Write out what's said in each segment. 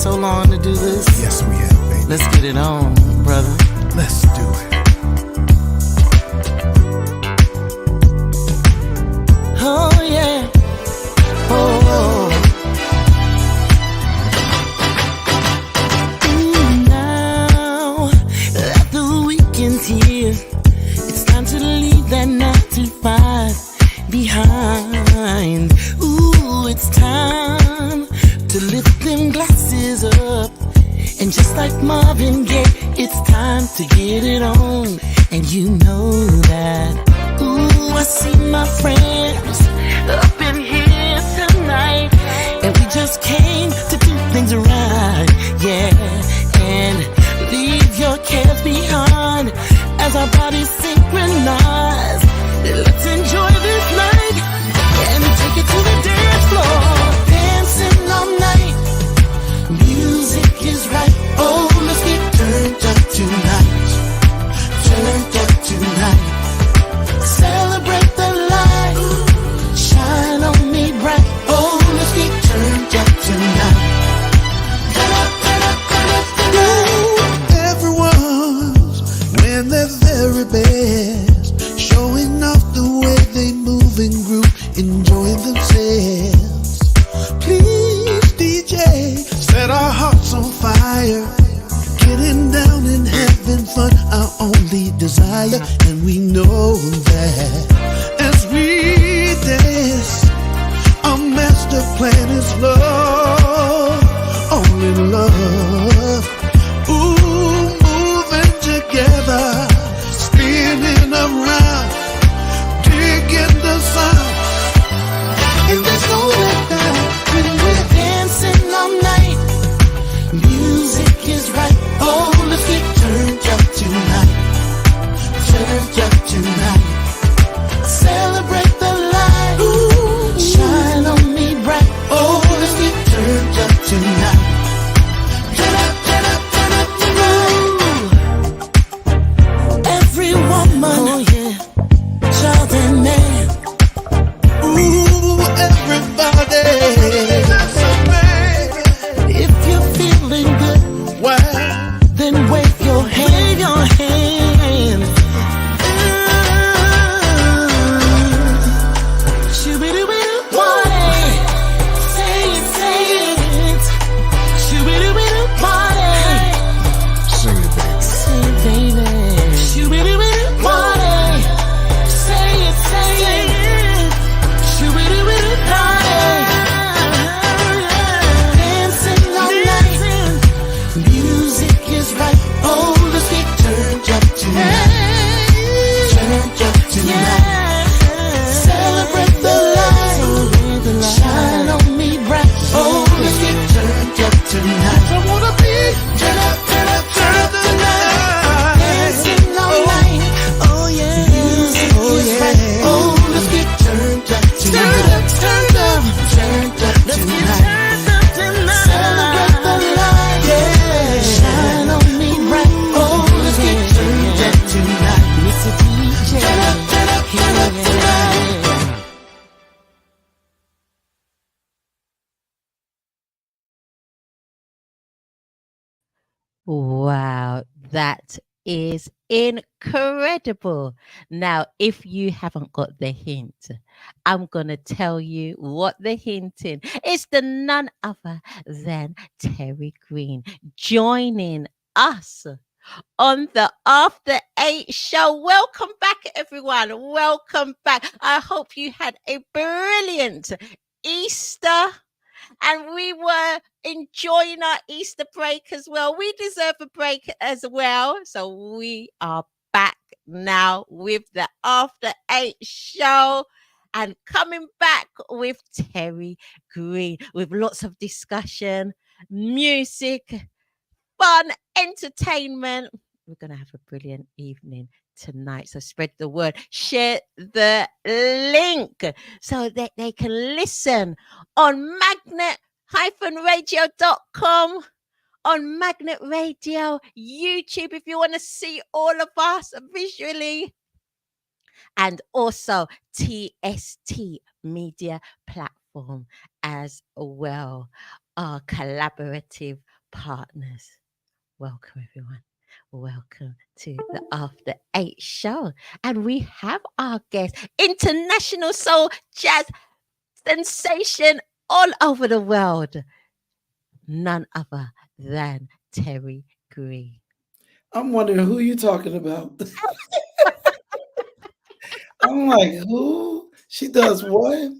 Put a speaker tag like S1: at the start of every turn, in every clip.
S1: so long to do this.
S2: Yes, we have, baby.
S1: Let's get it on, brother.
S2: Let's do it.
S1: Oh, yeah. Oh. Now that the weekend's here, it's time to leave that 9 to 5 behind. Ooh, it's time to lift them glasses up. And just like Marvin Gaye, it's time to get it on. And you know that. Ooh, I see my friends up in here tonight, and we just came to do things right, yeah. And leave your cares behind as our bodies synchronize. Let's enjoy this night and take it to the dance floor. Dancing all night, music is right. Oh, let's get turned up tonight. Turned up tonight. Celebrate the light. Shine on me bright. Oh, let's get turned up tonight. Turn up, turn up, turn up tonight.
S2: Everyone's when their very best, showing off the way they move and groove, enjoying themselves. Please, DJ, set our hearts on fire. Getting down and having fun, our only desire. And we know that as we dance, our master plan is love, only love. Ooh, moving together, spinning around, digging the sound.
S1: And there's no letdown when we're dancing all night. Music is right. Oh, let's get turned up tonight. Turned up tonight. Celebrate the light. Ooh, shine on me bright. Oh, let's get turned up tonight. Turn up, turn up, turn up tonight. Every woman, oh yeah, child and man.
S2: Ooh, everybody.
S1: If you're feeling good,
S2: Why?
S1: then wave your hand. Wave your hand. Shoo-be-doo-be-doo, party. Say it, say it. Shoo-be-doo-be-doo, party.
S2: Sing it, baby.
S1: Say it, baby. Shoo-be-doo-be-doo, party. Say it, say it. Shoo-be-doo-be-doo, party. Dancing all night. Music is right. Oh, let's get turned up tonight. Turned up tonight. Celebrate the light. Shine on me bright. Oh, let's get turned up tonight.
S2: I wanna be
S1: Turn up, turn up, turn up
S2: tonight.
S1: dancing all night. Oh yeah. Music is right. Oh, let's get turned up tonight. Turned up, turned up tonight. Celebrate the light. Yeah. Shine on me bright. Oh, let's get turned up tonight. Mr. DJ. Turn up, turn up, turn up tonight.
S3: Wow, that is incredible. Now, if you haven't got the hint, I'm going to tell you what the hint is. It's the none other than Terri Green joining us on the After 8 show. Welcome back, everyone. Welcome back. I hope you had a brilliant Easter and we were enjoying our Easter break as well. We deserve a break as well. So we are back now with the After 8 show and coming back with Terri Green with lots of discussion, music, fun, entertainment. We're going to have a brilliant evening tonight. So spread the word, share the link so that they can listen on magnet-radio.com, on Magnet Radio, YouTube, if you want to see all of us visually, and also TST Media Platform as well, our collaborative partners. Welcome, everyone. Welcome to the After Eight show. And we have our guest, international soul jazz sensation all over the world, none other than Terri Green.
S4: I'm wondering who you talking about. I'm like, who? She does what?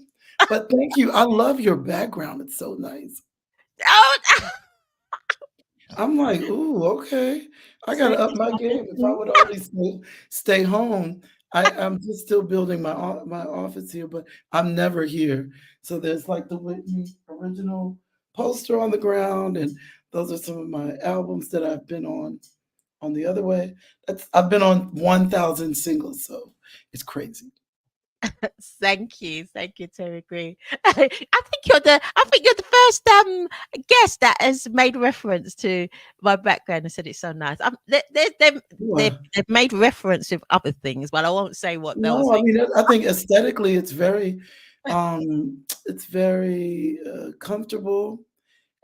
S4: But thank you. I love your background. It's so nice.
S3: Oh,
S4: I'm like, ooh, okay. I
S3: say
S4: gotta up my game. If I
S3: something.
S4: would only stay home. I'm just still building my office here, but I'm never here. So there's like the Whitney original poster on the ground, and those are some of my albums that I've been on the other way. I've been on 1,000 singles, so it's crazy.
S3: Thank you, Terry Green. I think you're the first guest that has made reference to my background and said it's so nice.
S4: Wow.
S3: They've made reference with other things, but I won't say what they'll
S4: No, I
S3: say.
S4: mean, I think aesthetically it's very comfortable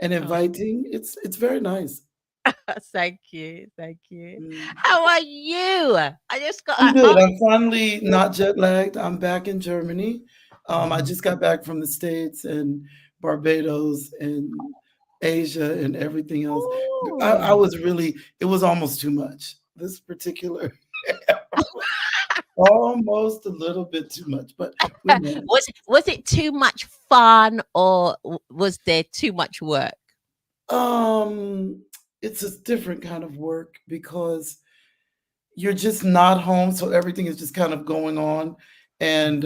S4: and
S3: Oh,
S4: inviting. It's very nice.
S3: thank you.
S4: Mm.
S3: How are you? I just got.
S4: I'm good. I'm finally not jet lagged. I'm back in Germany. I
S3: Oh,
S4: just got back from the States and Barbados and Asia and everything else. I
S3: ooh.
S4: was really, it was almost too much. This particular, almost a little bit too much, but we managed.
S3: Was it too much fun or was there too much work?
S4: Um, it's a different kind of work because you're just not home, so everything is just kind of going on, and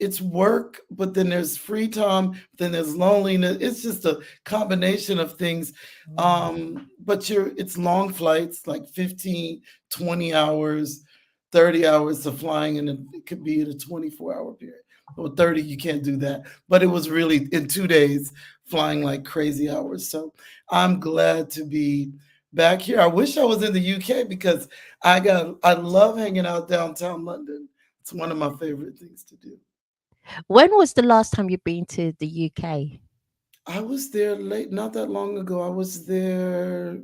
S4: it's work, but then there's free time, then there's loneliness. It's just a combination of things.
S3: Mm.
S4: But it's long flights, like 15, 20 hours, 30 hours of flying, and it could be in a 24-hour period. Or 30, you can't do that. But it was really in 2 days flying like crazy hours. So I'm glad to be back here. I wish I was in the UK because I love hanging out downtown London. It's one of my favorite things to do.
S3: When was the last time you've been to the UK?
S4: I was there late, not that long ago. I was there,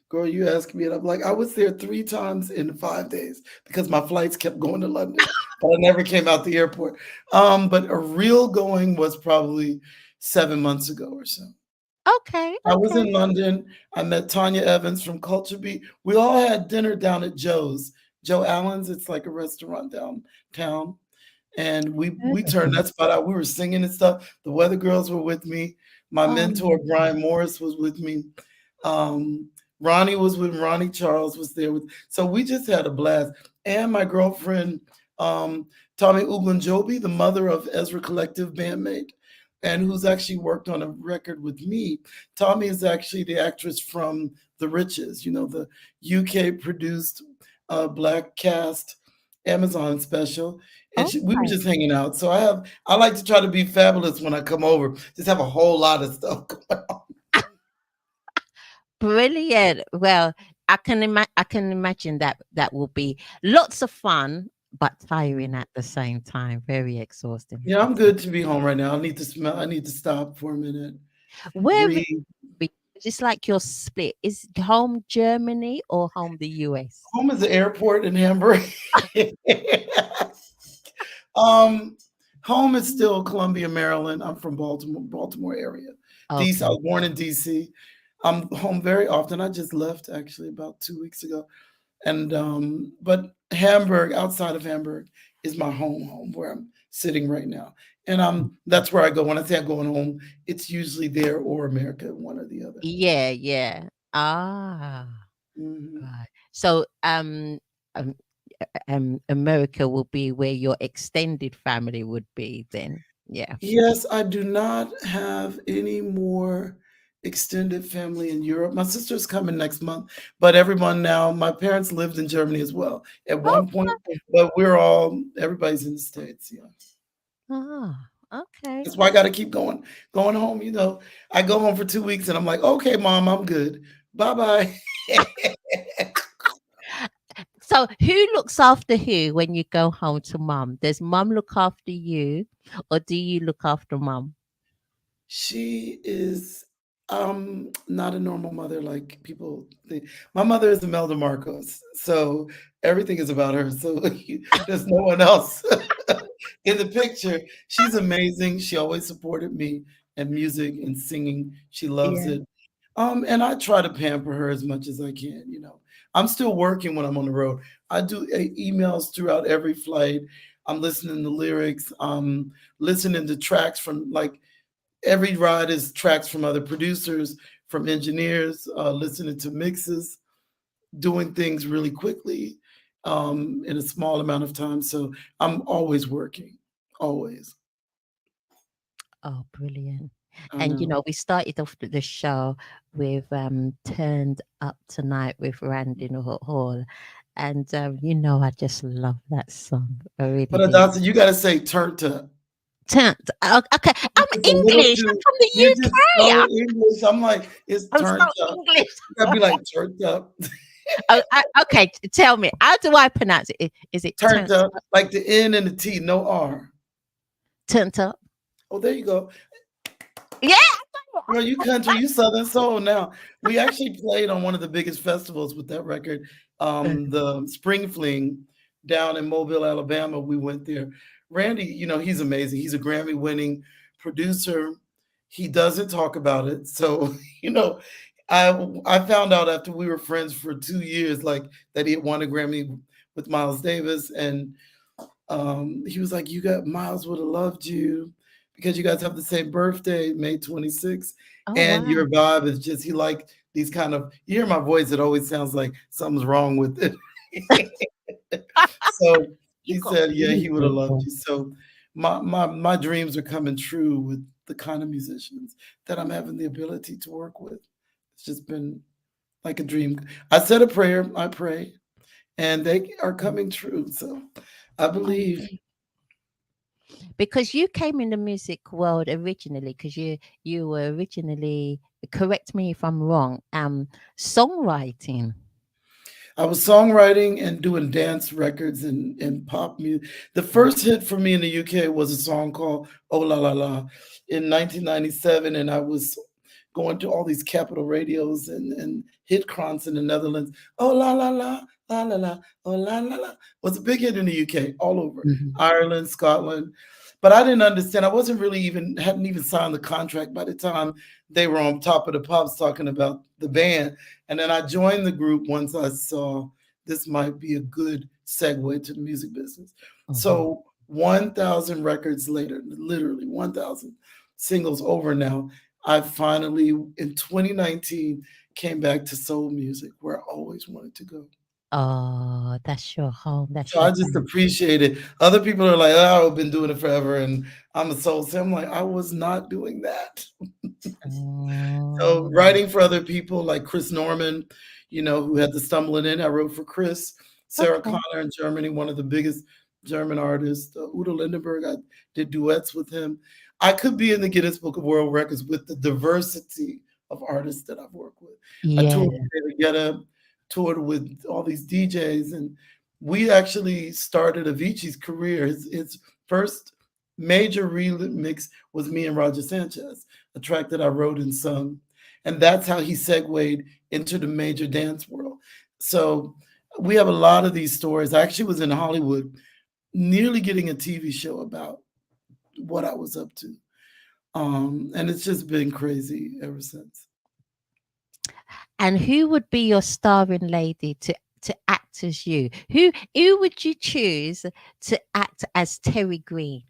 S4: girl, you asked me, and I'm like, I was there 3 times in 5 days because my flights kept going to London, but I never came out the airport. But a real going was probably 7 months ago or so.
S3: Okay,
S4: I was
S3: okay.
S4: in London. I met Tanya Evans from Culture Beat. We all had dinner down at Joe's, Joe Allen's. It's like a restaurant downtown. And we
S3: Heard of
S4: turned
S3: them.
S4: that spot out. We were singing and stuff. The Weather Girls were with me. My
S3: Oh,
S4: mentor Brian Morris was with me. Um, Ronnie was with Ronnie Charles was there with. So we just had a blast. And my girlfriend Tommy Uglanjobi, the mother of Ezra Collective bandmate, and who's actually worked on a record with me. Tommy is actually the actress from The Riches, the UK produced black cast Amazon special, and
S3: oh,
S4: we were just hanging out. So I like to try to be fabulous when I come over. Just have a whole lot of stuff going on.
S3: brilliant. Well, I can imagine that that will be lots of fun, but tiring at the same time. Very exhausting.
S4: Yeah, I'm good to be home right now. I need to smell. I need to stop for a minute,
S3: Where
S4: breathe.
S3: be just like your split is home Germany or home the US?
S4: Home is the airport in Hamburg. um, Home is still Columbia, Maryland. I'm from Baltimore area. DC. I
S3: Okay.
S4: was born in DC. I'm home very often. I just left actually about 2 weeks ago. And but Hamburg, outside of Hamburg, is my home where I'm sitting right now. And that's where I go. When I say I'm going home, it's usually there or America, one or the other.
S3: Yeah, yeah. Ah,
S4: Mhm.
S3: right. So, um, America will be where your extended family would be then. Yeah.
S4: Yes, I do not have any more extended family in Europe. My sister's coming next month, but everyone now, my parents lived in Germany as well at
S3: Oh,
S4: one point,
S3: okay.
S4: but everybody's in the States. Yeah.
S3: Ah, okay.
S4: That's why I got to keep going home. I go home for 2 weeks and I'm like, okay, mom, I'm good. Bye bye.
S3: So, who looks after who when you go home to mum? Does mum look after you, or do you look after mum?
S4: She is not a normal mother like people think. My mother is Imelda Marcos, so everything is about her. So there's no one else in the picture. She's amazing. She always supported me and music and singing. She loves
S3: Yeah.
S4: it. And I try to pamper her as much as I can. I'm still working when I'm on the road. I do emails throughout every flight. I'm listening to lyrics. Listening to tracks from like every ride is tracks from other producers, from engineers, listening to mixes, doing things really quickly in a small amount of time. So I'm always working, always.
S3: Oh, brilliant.
S4: I
S3: And
S4: know.
S3: we started off the show with Turned Up Tonight with Randy Hall. And I just love that song. I really
S4: But
S3: do.
S4: Adasa, you got to say turned up.
S3: Turned. Okay. I'm
S4: It's a little
S3: English. I'm
S4: too,
S3: from the
S4: you're just
S3: UK.
S4: so English. I'm like, it's
S3: I'm so
S4: turned up.
S3: English.
S4: You got to be like turned up,
S3: Oh, okay, tell me, how do I pronounce it? Is it
S4: turned up, like the N and the T, no R.
S3: turned up?
S4: Oh, there you go.
S3: Yeah.
S4: Girl, you country, you Southern soul now. We actually played on one of the biggest festivals with that record, the Spring Fling down in Mobile, Alabama. We went there. Randy, he's amazing. He's a Grammy winning producer. He doesn't talk about it. So, you know, I found out after we were friends for 2 years, like that he had won a Grammy with Miles Davis. And he was like, "You got Miles would have loved you because you guys have the same birthday, May 26th,
S3: Oh
S4: and
S3: wow.
S4: your vibe is just he like these kind of you hear my voice, it always sounds like something's wrong with it." So
S3: You
S4: he
S3: got
S4: said, "Yeah, he would have
S3: beautiful
S4: loved you."
S3: voice.
S4: So my dreams are coming true with the kind of musicians that I'm having the ability to work with. It's just been like a dream. I said a prayer, I pray, and they are coming true. So I
S3: Oh,
S4: believe.
S3: because you came in the music world originally, because you were originally, correct me if I'm wrong, songwriting.
S4: I was songwriting and doing dance records and pop music. The first hit for me in the UK was a song called "Oh La La La" in 1997, and I was going to all these Capital radios and hit crons in the Netherlands. "Oh La La La La La La Oh La La La" was a big hit in the UK, all over
S3: Mhm.
S4: Ireland, Scotland. But I didn't understand. I wasn't really even hadn't even signed the contract by the time they were on Top of the Pops talking about the band. And then I joined the group once I saw this might be a good segue to the music business.
S3: Mhm.
S4: So 1,000 records later, literally 1,000 singles over now, I finally, in 2019, came back to soul music where I always wanted to go.
S3: Oh, that's your home.
S4: So
S3: That's your
S4: I just
S3: family.
S4: appreciate it. Other people are like, "Oh, I've been doing it forever and I'm a soul singer." I'm like, I was not doing that. So
S3: Oh,
S4: writing for other people like Chris Norman, who had the Stumbling In, I wrote for Chris. Sarah
S3: okay.
S4: Connor in Germany, one of the biggest German artists. Udo Lindenberg, I did duets with him. I could be in the Guinness Book of World Records with the diversity of artists that I've worked with. I
S3: Yeah.
S4: toured with David Guetta, toured with all these DJs, and we actually started Avicii's career. His first major remix was me and Roger Sanchez, a track that I wrote and sung. And that's how he segued into the major dance world. So we have a lot of these stories. I actually was in Hollywood nearly getting a TV show about what I was up to. And it's just been crazy ever since.
S3: And who would be your starring lady to act as you? Who would you choose to act as Terry Green?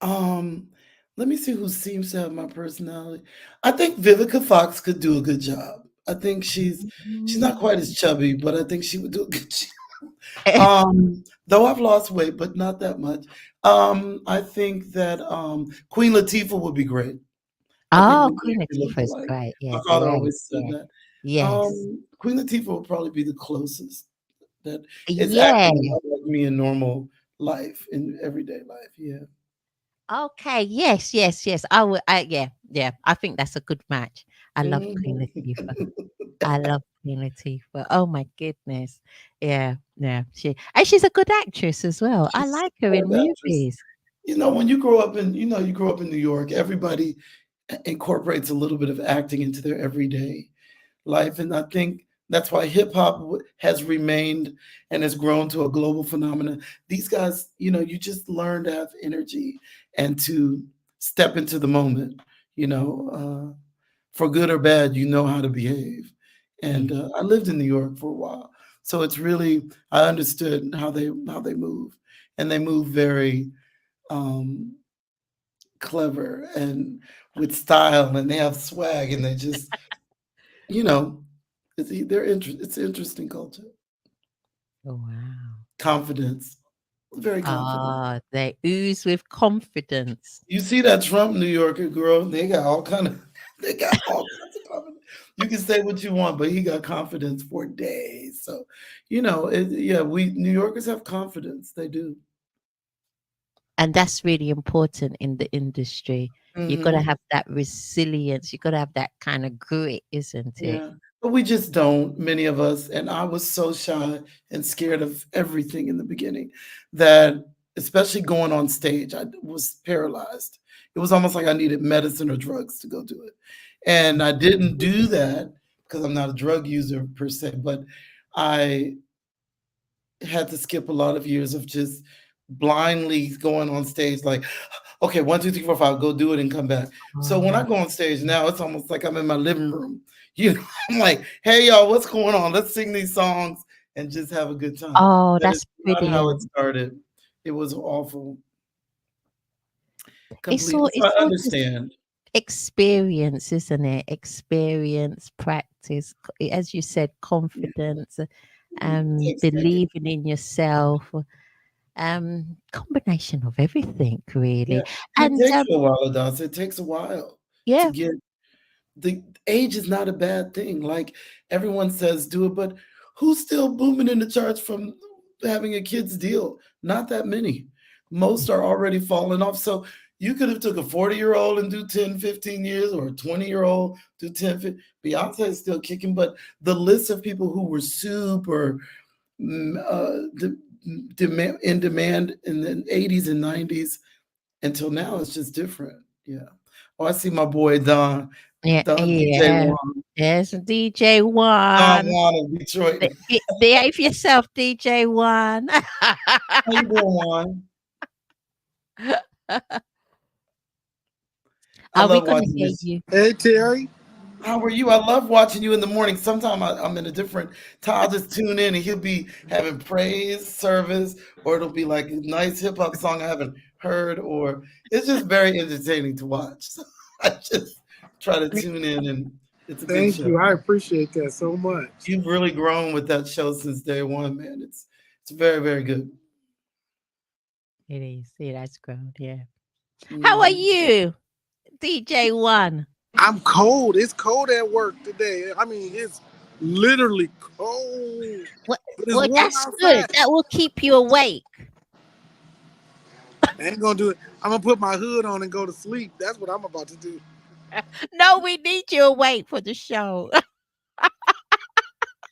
S4: Um, Let me see who seems to have my personality. I think Vivica Fox could do a good job. I think she's not quite as chubby, but I think she would do a good job. Though I've lost weight, but not that much. I think that Queen Latifah would be great. I think
S3: Oh,
S4: we
S3: Queen
S4: actually look
S3: Latifah is
S4: alike.
S3: great.
S4: My
S3: Yeah,
S4: father
S3: great.
S4: always said
S3: Yeah.
S4: that.
S3: Yes.
S4: Queen Latifah would probably be the closest that is
S3: Yeah.
S4: acting like me in normal life, in everyday life. Yeah.
S3: Okay. Yes. Yes. Yes. I would. Yeah. Yeah. I think that's a good match. I love Queen
S4: Mhm.
S3: Latifah. I love Queen Latifah. Oh my goodness. Yeah. Yeah. She's a good actress as well. I
S4: She's a
S3: like her in
S4: superb actress.
S3: movies.
S4: When you grow up in, you grow up in New York, everybody incorporates a little bit of acting into their everyday life. And I think that's why hip hop has remained and has grown to a global phenomenon. These guys, you just learn to have energy and to step into the moment, you know, for good or bad, you know how to behave.
S3: Yeah.
S4: And I lived in New York for a while. So it's really, I understood how they move, and they move very um, clever and with style, and they have swag, and they just, you know, it's interesting culture.
S3: Oh, wow.
S4: Confidence, very confident.
S3: Ah, they ooze with confidence.
S4: You see that Trump New Yorker girl? They got all kind of they got all kinds of confidence. You can say what you want, but he got confidence for days. So, yeah, we New Yorkers have confidence. They do.
S3: And that's really important in the industry. You got to
S4: Hmm.
S3: have that resilience. You got to have that kind of grit, isn't it?
S4: Yeah. But we just don't, many of us. And I was so shy and scared of everything in the beginning that, especially going on stage, I was paralyzed. It was almost like I needed medicine or drugs to go do it. And I didn't do that because I'm not a drug user per se, but I had to skip a lot of years of just blindly going on stage like, okay, 1, 2, 3, 4, 5, go do it and come back. So when I
S3: Oh,
S4: go on stage now, it's almost like I'm in my living room. I'm like, hey y'all, what's going on? Let's sing these songs and just have a good time.
S3: oh,
S4: That is
S3: that's
S4: not how it
S3: brilliant.
S4: started. It was awful,
S3: It's
S4: completely.
S3: all
S4: So
S3: it's
S4: I
S3: all just
S4: understand.
S3: experience, isn't it? Experience, practice, as you said,
S4: Yeah,
S3: confidence,
S4: it takes decades.
S3: believing in yourself, combination of everything,
S4: Yeah,
S3: really.
S4: and it
S3: And
S4: takes a while, Adas. It takes a while to
S3: yeah,
S4: get the age is not a bad thing. Like everyone says, do it, but who's still booming in the charts from having a kid's deal? Not that many. Most are already falling off. So you could have took a 40-year-old and do 10, 15 years, or a 20-year-old do 10, 15. Beyonce is still kicking, but the list of people who were super in demand in the 80s and 90s until now is just different. Yeah. Oh, I see my boy Don.
S3: yeah,
S4: DJ
S3: yeah.
S4: Juan.
S3: There's DJ
S4: Don
S3: One.
S4: Juan of Detroit.
S3: Behave yourself, DJ One.
S4: How you doing, Juan? I
S3: Are we
S4: love
S3: gonna
S4: watching
S3: hear
S4: this.
S3: you?
S2: Hey Terry,
S4: How are you? I love watching you in the morning. Sometimes I'm in a different time. I'll just tune in and he'll be having praise service, or it'll be like a nice hip hop song I haven't heard, or it's just very entertaining to watch. So I just try to tune in, and it's a good
S2: thank
S4: show.
S2: you. I appreciate that so much.
S4: You've really grown with that show since day one, man. It's very, very good.
S3: It is. Yeah, that's grown. Yeah. How are
S4: Mhm.
S3: you, DJ One?
S2: I'm cold. It's cold at work today. I mean, it's literally cold,
S3: Well,
S2: but it's
S3: well,
S2: warm
S3: that's good.
S2: outside.
S3: That will keep you awake.
S2: I ain't gonna do it. I'm gonna put my hood on and go to sleep. That's what I'm about to do.
S3: No, we need you awake for the show.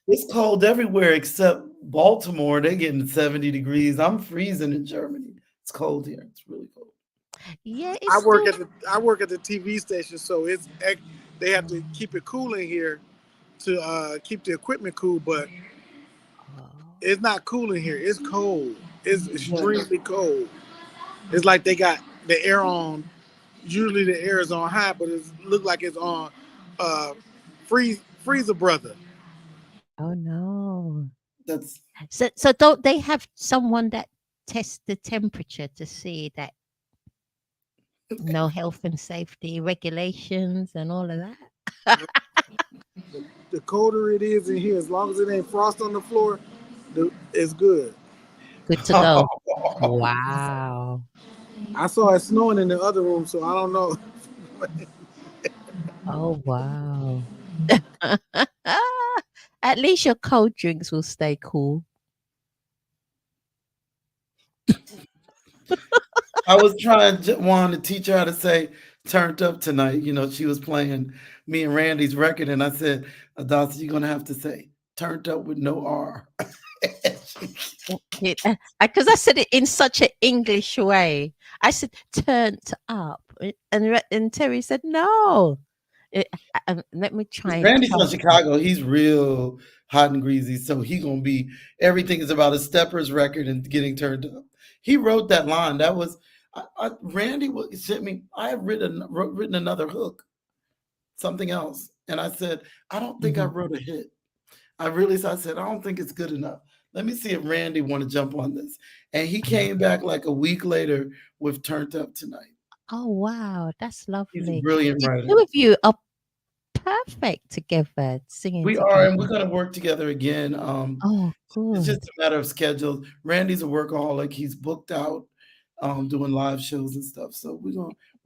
S4: It's cold everywhere except Baltimore. They're getting 70 degrees. I'm freezing in Germany. It's cold here. It's really cold.
S3: Yeah, it's still.
S2: I work at the TV station, so they have to keep it cool in here to keep the equipment cool. But
S3: Oh,
S2: it's not cool in here. It's cold. It's
S4: Yeah.
S2: extremely cold. It's like they got the air on. Usually the air is on high, but it look like it's on uh, freezer brother.
S3: oh no.
S4: That's
S3: So don't they have someone that tests the temperature to see that no health and safety regulations and all of that?
S2: The colder it is in here, as long as it ain't frost on the floor, it's good.
S3: Good to go. Wow.
S2: I saw it snowing in the other room, so I don't know.
S3: Oh wow. At least your cold drinks will stay cool.
S4: I was trying Juan to teach her how to say turned up tonight. She was playing me and Randy's record, and I said, Adasa, you're gonna have to say turned up with no R.
S3: Because I said it in such an English way. I said, turned up. And Terry said, no. It, let me
S4: 'Cause
S3: try.
S4: Randy's from Chicago. He's real hot and greasy, so he gonna be everything is about a Steppers record and getting turned up. He wrote that line. That was Randy sent me. I have written another hook, something else, and I said I don't think I
S3: Mhm.
S4: wrote a hit. I said I don't think it's good enough. Let me see if Randy want to jump on this, and he came back like a week later with "Turned Up Tonight."
S3: Oh, wow. That's
S4: He's a
S3: lovely.
S4: brilliant
S3: The
S4: writer.
S3: two of you are perfect together, singing
S4: We are, and we're
S3: together.
S4: gonna work together again.
S3: Oh,
S4: It's just
S3: good.
S4: a matter of schedules. Randy's a workaholic. He's booked out, doing live shows and stuff. So we're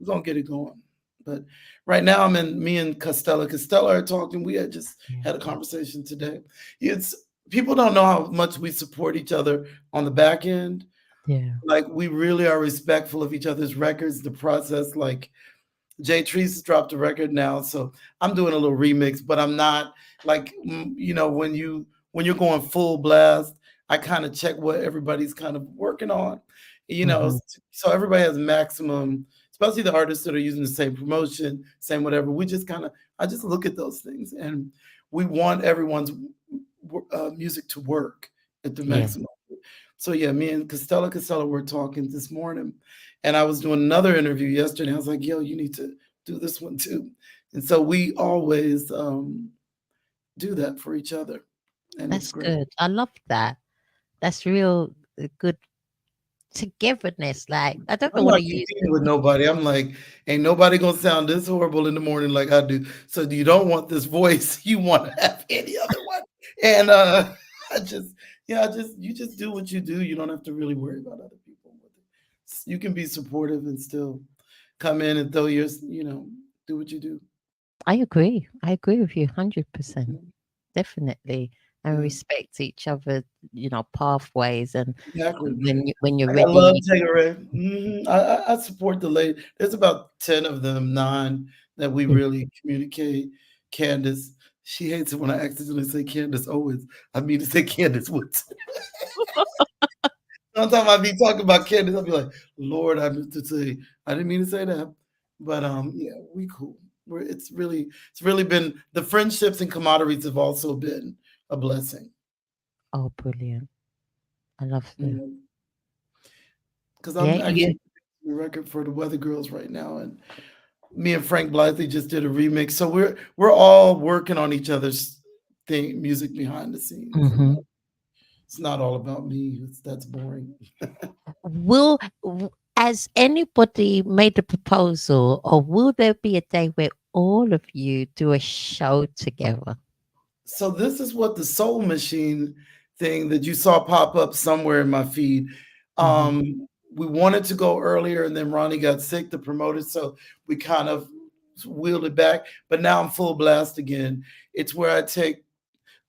S4: gonna get it going. But right now, me and Costello. Costello are talking. We had just
S3: Yeah.
S4: had a conversation today. It's people don't know how much we support each other on the back end.
S3: Yeah.
S4: Like we really are respectful of each other's records, the process. Like Jay Treese dropped a record now, so I'm doing a little remix, but I'm not like when you're going full blast. I kind of check what everybody's kind of working on,
S3: Mhm.
S4: so everybody has maximum, especially the artists that are using the same promotion, same whatever. We just kind of I just look at those things, and we want everyone's music to work at the
S3: Yeah.
S4: maximum. So yeah, me and Costello were talking this morning, and I was doing another interview yesterday. I was like, "Yo, you need to do this one too." And so we always do that for each other, and it's
S3: That's
S4: great.
S3: good. I love that. That's real good togetherness. Like, I don't
S4: I'm
S3: want
S4: not
S3: to use
S4: competing
S3: the
S4: with nobody. I'm like, ain't nobody gonna sound this horrible in the morning like I do. So you don't want this voice. You want to have any other one. And I just, yeah, I just you just do what you do. You don't have to really worry about other people. You can be supportive and still come in and throw your, do what you do.
S3: I agree. I agree with you 100%.
S4: Mhm.
S3: Definitely. And
S4: Yeah,
S3: respect each other, pathways. And
S4: exactly.
S3: when you're
S4: I love
S3: ready,
S4: Tangeray. I support the lady. There's about 10 of them, 9 that we
S3: you
S4: really communicate. Candace, she hates it when I accidentally say Candace Owens. I mean to say Candace Woods. Sometimes I be talking about Candace, I'll be like, Lord, I meant to say, I didn't mean to say that. But yeah, we cool. It's really been the friendships and camaraderies have also been a blessing.
S3: oh, brilliant. I love the,
S4: Because
S3: yeah,
S4: I'm
S3: you,
S4: actually the record for the Weather Girls right now, and me and Frank Blythe just did a remix. So we're all working on each other's music behind the scenes.
S3: hmm
S4: It's not all about me. That's boring.
S3: has anybody made a proposal, or will there be a day where all of you do a show together?
S4: So this is what the Soul Machine thing that you saw pop up somewhere in my feed.
S3: Hmm.
S4: We wanted to go earlier, and then Ronnie got sick to promote it, so we kind of wheeled it back. But now I'm full blast again. It's where I take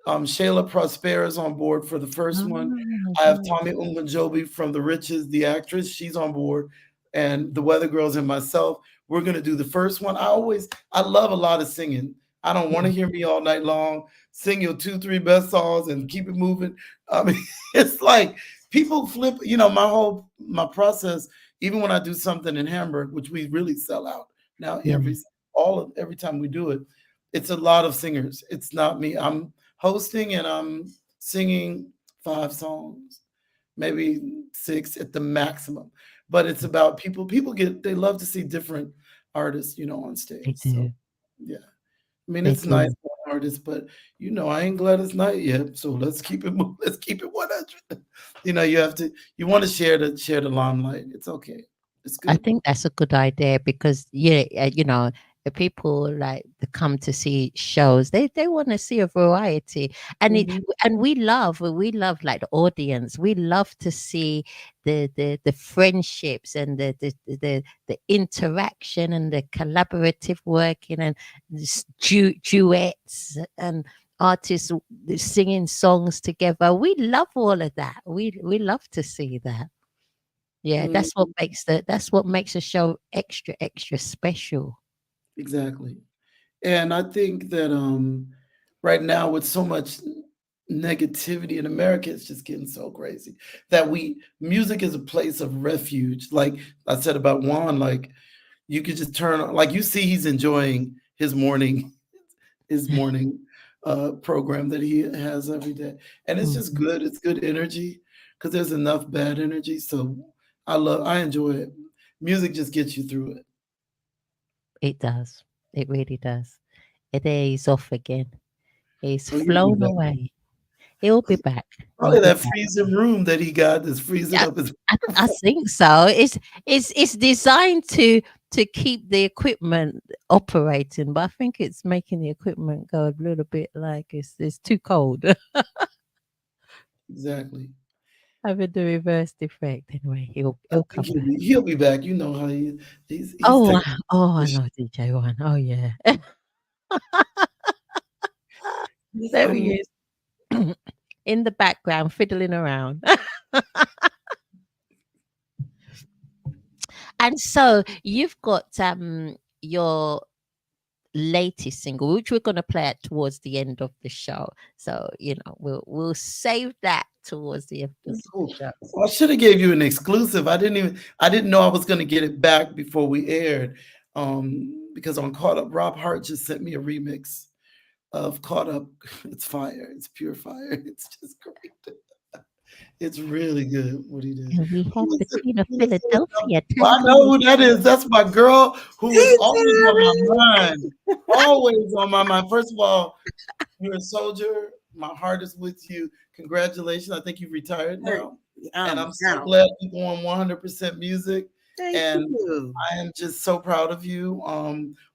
S4: Shayla Prosper is on board for the first one.
S3: Oh,
S4: I have
S3: yeah.
S4: Tommy Unganjobi from The Riches, the actress. She's on board, and the Weather Girls and myself. We're gonna do the first one. I love a lot of singing. I don't want to
S3: Yeah.
S4: hear me all night long sing your 2, 3 best songs and keep it moving. I mean, it's like people flip. My process. Even when I do something in Hamburg, which we really sell out now,
S3: Yeah.
S4: every time we do it, it's a lot of singers. It's not me. I'm hosting and I'm singing 5 songs, maybe 6 at the maximum. But it's about people. They love to see different artists, on
S3: They
S4: stage. So
S3: do.
S4: yeah, I mean
S3: They
S4: it's nice
S3: do.
S4: for artists, but I ain't Gladys Knight yet. So let's keep it. Let's keep it 100. You want to share the limelight. It's okay. It's
S3: I
S4: good.
S3: think that's a good idea because yeah, the people like to come to see shows. They want to see a variety, and
S4: Mhm.
S3: we love like the audience. We love to see the friendships and the interaction and the collaborative working and duets and artists singing songs together. We love all of that. We love to see that. Yeah,
S4: Mhm.
S3: that's what makes a show extra, extra special.
S4: Exactly. And I think that right now with so much negativity in America is just getting so crazy that music is a place of refuge. Like I said about Juan, like you could just turn on, like you see he's enjoying his morning program that he has every day. And it's just
S3: Mhm.
S4: good. It's good energy because there's enough bad energy. So I enjoy it. Music just gets you through it.
S3: It does. It really does. There he's off again. He's
S4: Oh, you'll be
S3: flown
S4: back.
S3: away. He'll be back. He'll
S4: Probably
S3: be
S4: that
S3: back.
S4: freezing room that he got is freezing
S3: I,
S4: up his.
S3: I think so. It's designed to keep the equipment operating, but I think it's making the equipment go a little bit like it's too cold.
S4: Exactly.
S3: Having the reversed effect. Anyway,
S4: I
S3: he'll
S4: think
S3: come
S4: he'll
S3: back.
S4: be he'll be back. You know how he's
S3: Oh,
S4: taking
S3: I
S4: this.
S3: know DJ One. Oh yeah.
S4: He's,
S3: There he is. In the background fiddling around. And so you've got your latest single, which we're going to play at towards the end of the show. So we'll save that towards the end of
S4: It's
S3: the
S4: cool.
S3: show.
S4: Well, I should have gave you an exclusive. I didn't know I was going to get it back before we aired. Because on Caught Up, Rob Hart just sent me a remix of Caught Up. It's fire. It's pure fire. It's just great. It's really good what he did.
S3: And we have
S4: Who is
S3: the
S4: it?
S3: Queen of
S4: Who is it?
S3: Philadelphia
S4: Well, I know
S3: tango.
S4: who that is. That's my girl who is
S5: Hey,
S4: always on my
S5: Terry.
S4: mind. Always on my mind. First of all, you're a soldier. My heart is with you. Congratulations. I think you've retired
S5: Hey,
S4: now. And
S5: I'm
S4: I'm so
S5: out.
S4: glad you're doing 100% music.
S5: Thank
S4: And
S5: you.
S4: I am just so proud of you.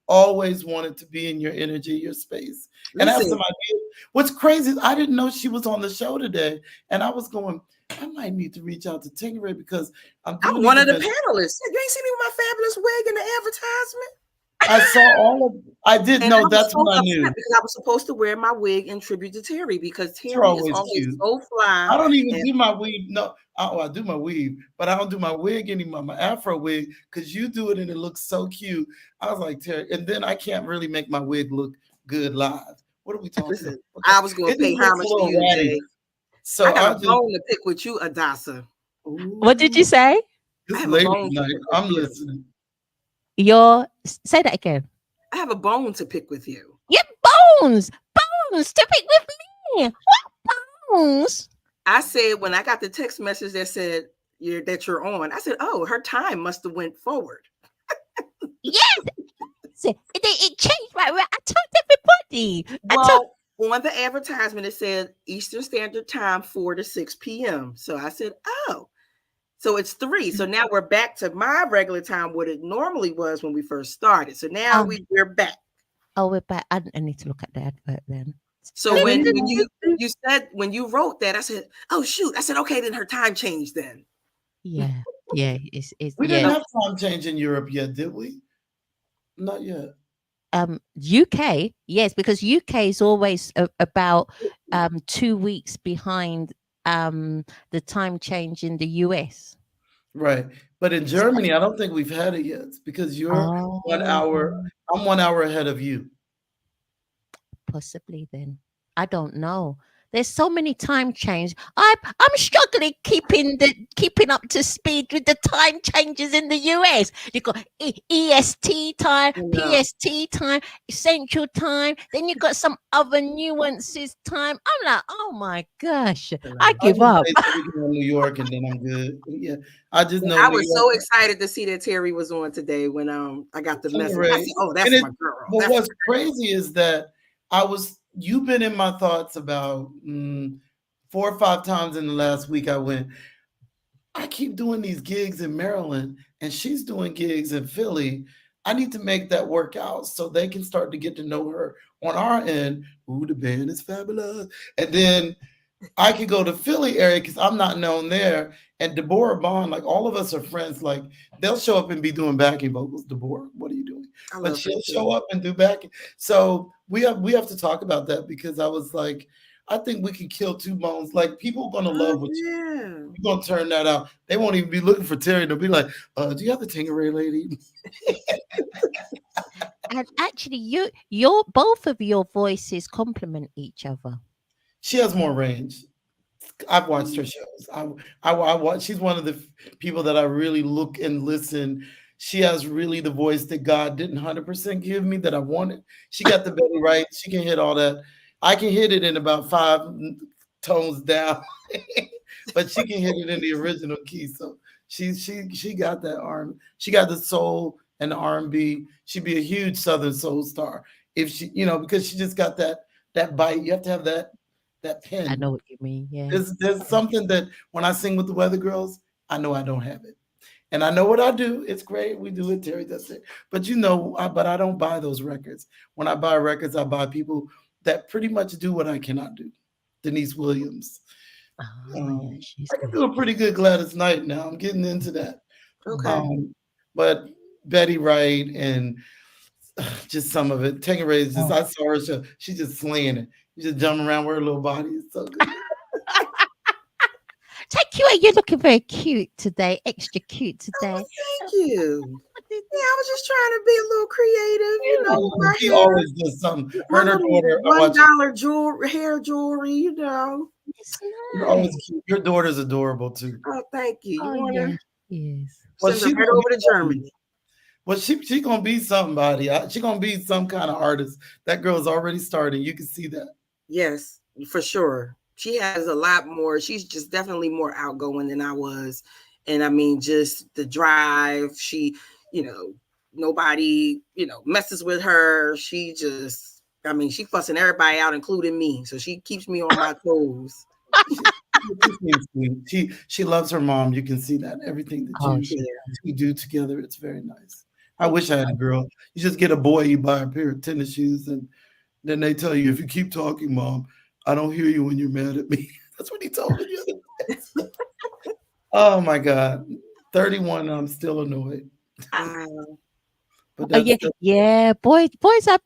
S4: Always wanted to be in your energy, your space. And I have some
S5: Listen,
S4: idea. What's crazy is I didn't know she was on the show today. And I was going, I might need to reach out to Tingray because I'm doing
S5: I'm
S4: these
S5: one of the
S4: events.
S5: panelists. You ain't seen me with my fabulous wig in the advertisement?
S4: I saw all of I did
S5: And
S4: know
S5: I was
S4: that's
S5: so
S4: when I knew.
S5: upset because I was supposed to wear my wig in tribute to Terry because
S4: You're
S5: Terry is
S4: always
S5: always
S4: cute.
S5: so fly.
S4: I don't even
S5: And
S4: do my weave. No, I do my weave, but I don't do my wig anymore, my Afro wig, because you do it and it looks so cute. I was like, Terry, and then I can't really make my wig look good live. What are we talking about?
S5: listen,
S4: Okay.
S5: I was going
S4: It
S5: to pay
S4: just looks a
S5: homage to
S4: little
S5: you
S4: ratty.
S5: today. I
S4: So
S5: got
S4: I
S5: a
S4: just,
S5: bone to pick with you, Adasa.
S3: What did you
S4: ooh,
S3: say?
S5: I
S4: this
S5: have a
S4: lady
S5: bone to
S4: tonight,
S5: pick with
S4: I'm
S5: you.
S4: listening.
S3: Say that again.
S5: I have a bone to pick with you.
S3: Your bones, bones to pick with me. What bones?
S5: I said when I got the text message that said you're on, I said, oh, her time must have went forward.
S3: Yes, it changed right. I told everybody. I told.
S5: Well, on the advertisement, it said Eastern Standard Time, 4 to 6 p.m. So I said, oh, so it's 3. So now we're back to my regular time, what it normally was when we first started. So now
S3: Um,
S5: we're back.
S3: oh, we're back. I need to look at the advert then.
S5: So
S4: And then
S5: when you wrote that, I said, oh shoot. I said, okay, then her time changed then.
S3: Yeah, yeah. It's
S4: we didn't
S3: yeah.
S4: have time change in Europe yet, did we? Not yet.
S3: UK, yes, because UK is always about 2 weeks behind the time change in the US.
S4: Right. But in Germany, I don't think we've had it yet because you're one
S3: Oh,
S4: hour, I'm 1 hour ahead of you.
S3: possibly then. I don't know. There's so many time change. I'm struggling keeping up to speed with the time changes in the US. You got EST time,
S5: You know,
S3: PST time, Central time. Then you got some other nuances time. I'm like, oh my gosh, I
S4: I'll
S3: give
S4: just
S3: up.
S4: wait till we go to New York and then I'm good. Yeah. I just know
S5: I
S4: New
S5: was so
S4: York.
S5: excited to see that Terry was on today when I got the message. I
S4: Right.
S5: said, oh,
S4: And
S5: that's
S4: it
S5: my girl.
S4: but
S5: That's
S4: what's crazy is that you've been in my thoughts about 4 or 5 times in the last week I went, I keep doing these gigs in Maryland and she's doing gigs in Philly. I need to make that work out so they can start to get to know her on our end. Ooh, the band is fabulous. And then I could go to Philly area because I'm not known there. And Deborah Bond, like all of us are friends. Like they'll show up and be doing backing vocals. Deborah, what are you doing?
S5: I
S4: But
S5: love her
S4: she'll
S5: too.
S4: show up and do backing. So we have to talk about that because I was like, I think we can kill two bones. Like people are gonna
S5: Oh
S4: love what
S5: yeah.
S4: you're gonna turn that out. They won't even be looking for Terry. They'll be like, do you have the Tingeray lady?
S3: And actually, your both of your voices complement each other.
S4: She has more range. I've watched her shows. I watch. She's one of the people that I really look and listen. She has really the voice that God didn't 100% give me that I wanted. She got the belly right. She can hit all that. I can hit it in about tones down, but she can hit it in the original key. So she got that arm. She got the soul and the R&B. She'd be a huge Southern soul star if she, because she just got that bite. You have to have that
S3: I
S4: pen.
S3: know what you mean. Yeah.
S4: There's something that when I sing with the Weather Girls, I know I don't have it. And I know what I do. It's great. We do it. Terry does it. But but I don't buy those records. When I buy records, I buy people that pretty much do what I cannot do. Denise Williams.
S3: Oh, yeah, she's
S4: I can
S3: good.
S4: do a pretty good Gladys Knight now. I'm getting into that.
S5: Okay.
S4: But Betty Wright and just some of it. Tangeray is just, I saw her show. She's just slaying it. She's just jumping around with her little body. It's so good.
S3: Take you out. You're looking very cute today. Extra cute today.
S5: Oh, thank you. Yeah, I was just trying to be a little creative, with my
S4: She
S5: hair.
S4: always does something. Her
S5: My
S4: and her
S5: little
S4: daughter, I watch
S5: $1 jewelry, hair jewelry.
S3: It's
S4: You're always
S3: nice.
S4: cute. Your daughter's adorable too.
S5: Oh, thank you. You
S3: Oh,
S5: want
S3: yeah,
S5: to
S3: she is.
S4: Well,
S5: send her
S4: she's
S5: right
S4: gonna
S5: over
S4: be
S5: to
S4: something.
S5: Germany?
S4: Well, she gonna be somebody. She gonna be some kind of artist. That girl's already starting. You can see that.
S5: Yes, for sure. She has a lot more. She's just definitely more outgoing than I was. And I mean, just the drive. You know, nobody, messes with her. She fussing everybody out, including me. So she keeps me on my toes.
S4: She loves her mom. You can see that everything that
S3: Oh,
S4: you
S3: she.
S4: two do together. It's very nice. I wish I had a girl. You just get a boy, you buy a pair of tennis shoes, and then they tell you, if you keep talking, mom, I don't hear you when you're mad at me. That's what he told me the other day. Oh my God. 31, I'm still annoyed.
S5: Wow.
S4: But
S3: Oh, yeah, yeah. Boys are.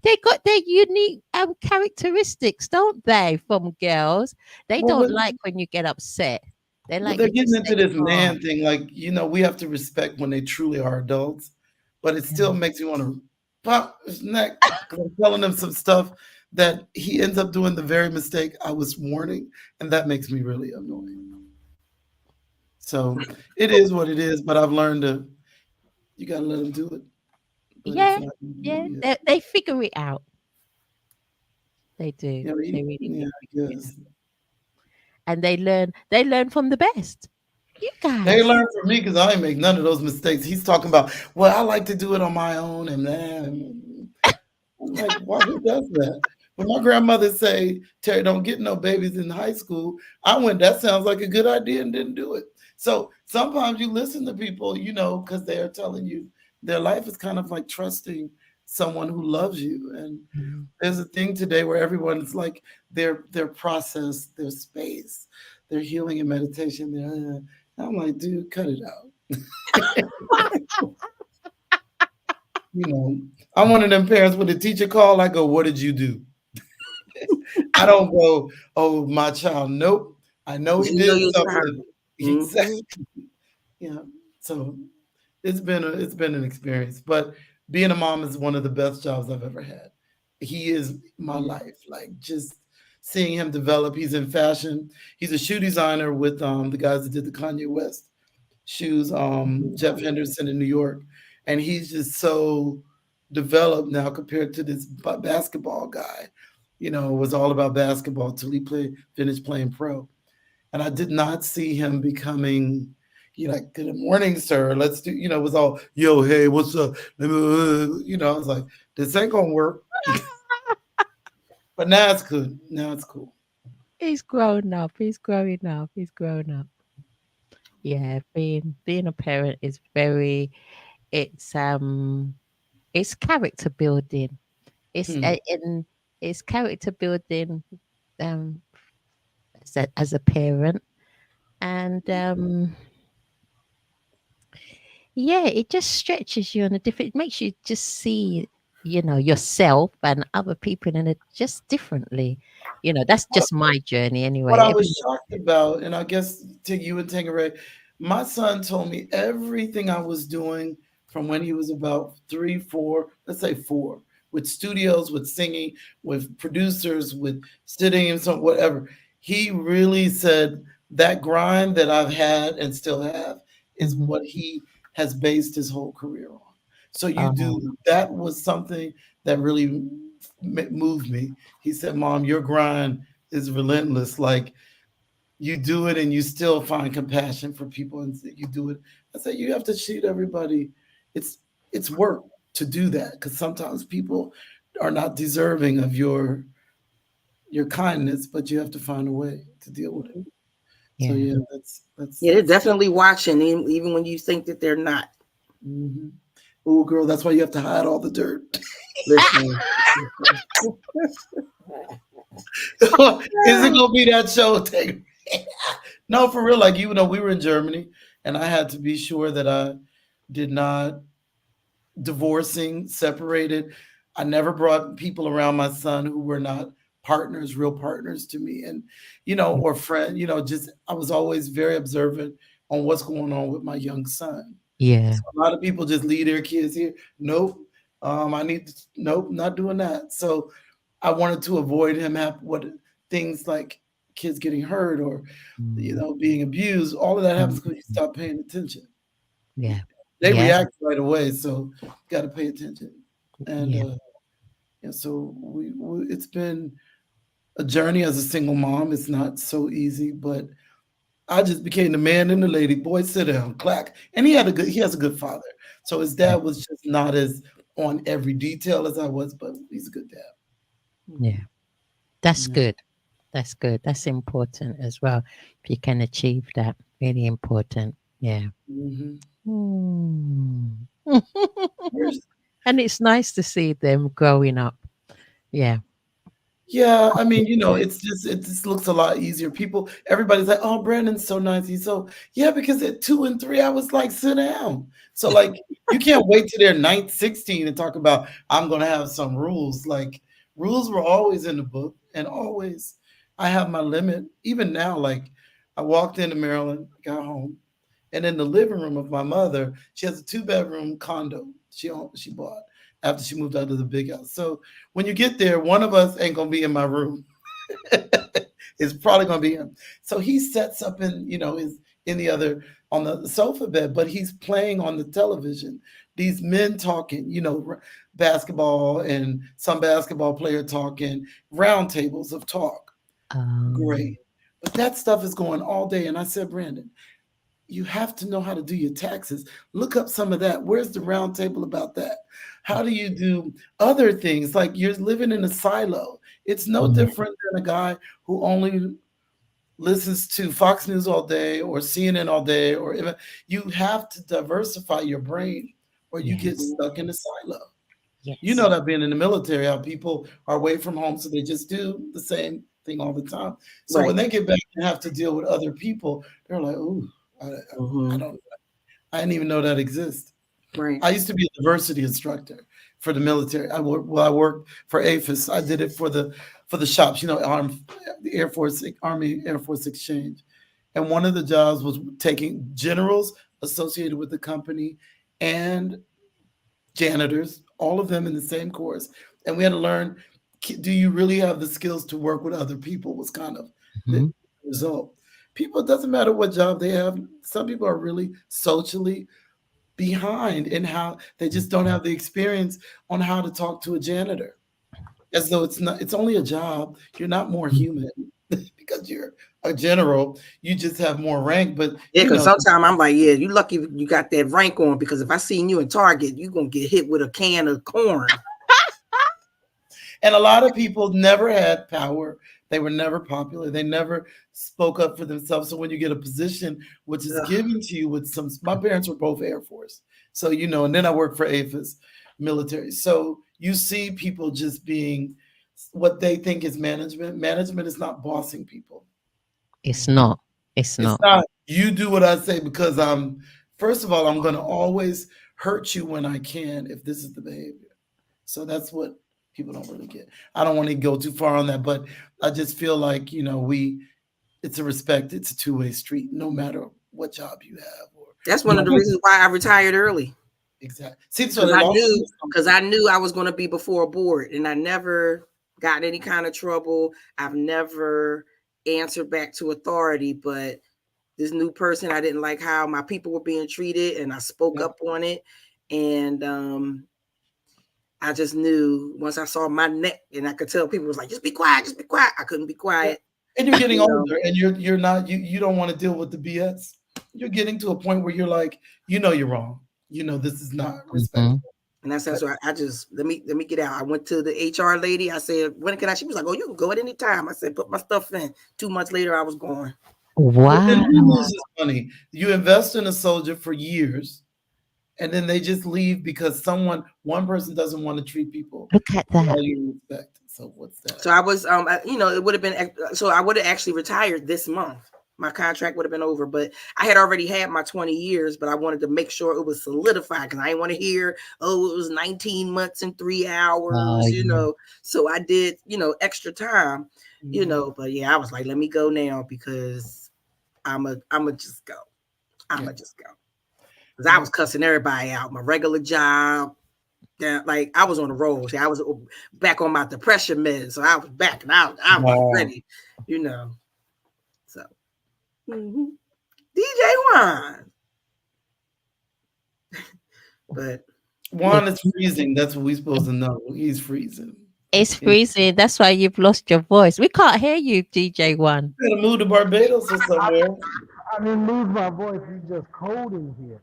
S3: They got their unique characteristics, don't they? From girls, they
S4: well,
S3: don't
S4: but,
S3: like when you get upset. They
S4: well,
S3: like
S4: they're
S3: you to
S4: getting into
S3: stay
S4: this
S3: calm.
S4: man thing. Like, we have to respect when they truly are adults, but it still
S3: Yeah.
S4: makes me want to pop his neck because I'm telling him some stuff that he ends up doing the very mistake I was warning, and that makes me really annoyed. So it is what it is, but I've learned you got to let him do it. But it's
S3: Yeah,
S4: not,
S3: yeah.
S4: yeah,
S3: They figure it out. They do.
S4: yeah,
S3: They really
S4: yeah,
S3: do.
S4: I
S3: You know.
S4: guess.
S3: And they learn. They learn from the best. You
S4: They
S3: guys.
S4: learn from me because I ain't make none of those mistakes. He's talking about, well, I like to do it on my own, and then I'm like, why? Who does that? When my grandmother say, Terry, don't get no babies in high school, I went, that sounds like a good idea and didn't do it. So sometimes you listen to people, because they are telling you their life is kind of like trusting someone who loves you. And
S3: Mhm.
S4: there's a thing today where everyone is like their process, their space, their healing and meditation. I'm like, dude, cut it out. You know, I'm one of them parents with a teacher call. I go, what did you do? I don't go, oh, my child. Nope. I know he
S5: You know
S4: did
S5: you're
S4: something.
S5: trying.
S4: Exactly. Yeah. So it's been an experience. But being a mom is one of the best jobs I've ever had. He is my life. Like just seeing him develop. He's in fashion. He's a shoe designer with the guys that did the Kanye West shoes, Jeff Henderson in New York. And he's just so developed now compared to this basketball guy. It was all about basketball till he finished playing pro. And I did not see him becoming, like, good morning, sir. Let's do, it was all, yo, hey, what's up? I was like, this ain't gonna work. But now it's good. Now it's cool.
S3: He's grown up. He's growing up. He's grown up. Yeah, being a parent is very. It's character building. It's
S4: Hmm.
S3: and it's character building. Um, as a parent, and yeah, it just stretches you on a different. It makes you just see, yourself and other people in it just differently. That's just my journey
S4: What
S3: anyway.
S4: I was shocked about, and I guess to you and Tangeray, my son told me everything I was doing from when he was about 3, 4, let's say 4, with studios, with singing, with producers, with sitting and so whatever. He really said that grind that I've had and still have is
S3: Mhm.
S4: what he has based his whole career on. So you
S3: Oh,
S4: do that was something that really moved me. He said, "Mom, your grind is relentless. Like you do it and you still find compassion for people and you do it." I said, "You have to treat everybody. It's it's work to do that because sometimes people are not deserving of your kindness, but you have to find a way to deal with it." So
S3: yeah.
S4: yeah,
S5: Yeah, they're definitely watching, even when you think that they're not.
S4: hmm Oh, girl, that's why you have to hide all the dirt.
S5: Listen.
S4: Is it gonna be that show? Take no, for real. Like even though we were in Germany, and I had to be sure that I did not divorcing, separated. I never brought people around my son who were not partners, real partners to me, and or friend. Just I was always very observant on what's going on with my young son.
S3: Yeah.
S4: So a lot of people just leave their kids here. Nope. I need to, nope, not doing that. So I wanted to avoid him have what things like kids getting hurt or
S3: Mm,
S4: being abused. All of that happens
S3: mm,
S4: because you stop paying attention.
S3: yeah.
S4: They
S3: Yeah.
S4: react right away, so got to pay attention. And
S3: Yeah.
S4: so it's been a journey as a single mom. It's not so easy, but I just became the man and the lady. Boy, sit down, clack. And he has a good father. So his
S3: Yeah.
S4: dad was just not as on every detail as I was, but he's a good dad.
S3: Yeah. That's
S4: Yeah.
S3: good. That's good. That's important as well. If you can achieve that, really important. Yeah.
S4: hmm
S3: Mm.
S4: Where's
S3: And it's nice to see them growing up. Yeah.
S4: Yeah, I mean, it just looks a lot easier. Everybody's like, "Oh, Brandon's so nice. He's so." Yeah, because at 2 and 3, I was like, "Sit down." So like, you can't wait till they're 16 and talk about I'm gonna have some rules. Like rules were always in the book, and always I have my limit. Even now, like I walked into Maryland, got home, and in the living room of my mother, she has a 2-bedroom condo she bought after she moved out of the big house. So when you get there, one of us ain't gonna be in my room. It's probably gonna be him. So he sets up is in the other on the sofa bed, but he's playing on the television. These men talking, basketball and some basketball player talking, round tables of talk.
S3: Um,
S4: Great. But that stuff is going all day. And I said, Brandon, you have to know how to do your taxes. Look up some of that. Where's the round table about that? How do you do other things? Like you're living in a silo. It's no
S3: yeah.
S4: different than a guy who only listens to Fox News all day or CNN all day, or you have to diversify your brain or you get
S3: Yes.
S4: stuck in a silo. You
S3: Yes.
S4: know that being in the military, how people are away from home, so they just do the same thing all the time. So when
S5: Right.
S4: they get back and have to deal with other people, they're like, "Ooh, I
S5: Hmm.
S4: don't, I didn't even know that exists."
S5: Right.
S4: I used to be a diversity instructor for the military. I worked for AFIS. I did it for the shops, the Air Force, Army Air Force Exchange, and one of the jobs was taking generals associated with the company and janitors, all of them in the same course. And we had to learn, do you really have the skills to work with other people was kind of the
S3: Hmm.
S4: result. People, it doesn't matter what job they have. Some people are really socially behind in how they just don't have the experience on how to talk to a janitor. As though it's only a job. You're not more human because you're a general. You just have more rank, but
S5: Yeah, because sometimes I'm like, yeah, you lucky you got that rank on, because if I seen you in Target, you gonna get hit with a can of corn.
S4: and a lot of people never had power. They were never popular. They never spoke up for themselves. So when you get a position which is
S5: Ugh.
S4: given to you with my parents were both Air Force. So, and then I worked for AFIS military. So you see people just being what they think is management. Management is not bossing people.
S3: It's not. It's
S4: It's
S3: not.
S4: not you do what I say because first of all, I'm going to always hurt you when I can if this is the behavior. So that's what people don't really get. I don't want to go too far on that, but I just feel like, it's a respect, it's a two-way street, no matter what job you have or
S5: That's one
S4: you
S5: of
S4: know,
S5: the reasons why I retired early.
S4: Exactly. See, so they lost
S5: because I knew I was going to be before a board, and I never got any kind of trouble. I've never answered back to authority, but this new person, I didn't like how my people were being treated, and I spoke up on it. And I just knew once I saw my neck, and I could tell people was like, just be quiet, just be quiet. I couldn't be quiet.
S4: And you're getting older, and you're not you don't want to deal with the BS. You're getting to a point where you're like, you're wrong. This is not respectful.
S5: And that's why I just let me get out. I went to the HR lady. I said, when can I? She was like, oh, you can go at any time. I said, put my stuff in. 2 months later, I was gone.
S3: Wow.
S4: And who loses money? You invest in a soldier for years, and then they just leave because one person doesn't want to treat people.
S3: Look at that.
S4: All you respect. So what's that?
S5: So I was, it would have been. So I would have actually retired this month. My contract would have been over, but I had already had my 20 years, but I wanted to make sure it was solidified because I didn't want to hear, oh, it was 19 months and 3 hours, So I did, extra time, but yeah, I was like, let me go now because I'ma just go. I'ma just go. Because I was cussing everybody out. My regular job, like I was on the road. See, I was back on my depression meds, so I was back and I was ready, So. DJ Juan. But
S4: Juan is freezing. That's what we're supposed to know. He's freezing.
S3: It's freezing. That's why you've lost your voice. We can't hear you, DJ Juan.
S4: You gotta move to Barbados or somewhere.
S6: I didn't lose my voice. It's just cold in here.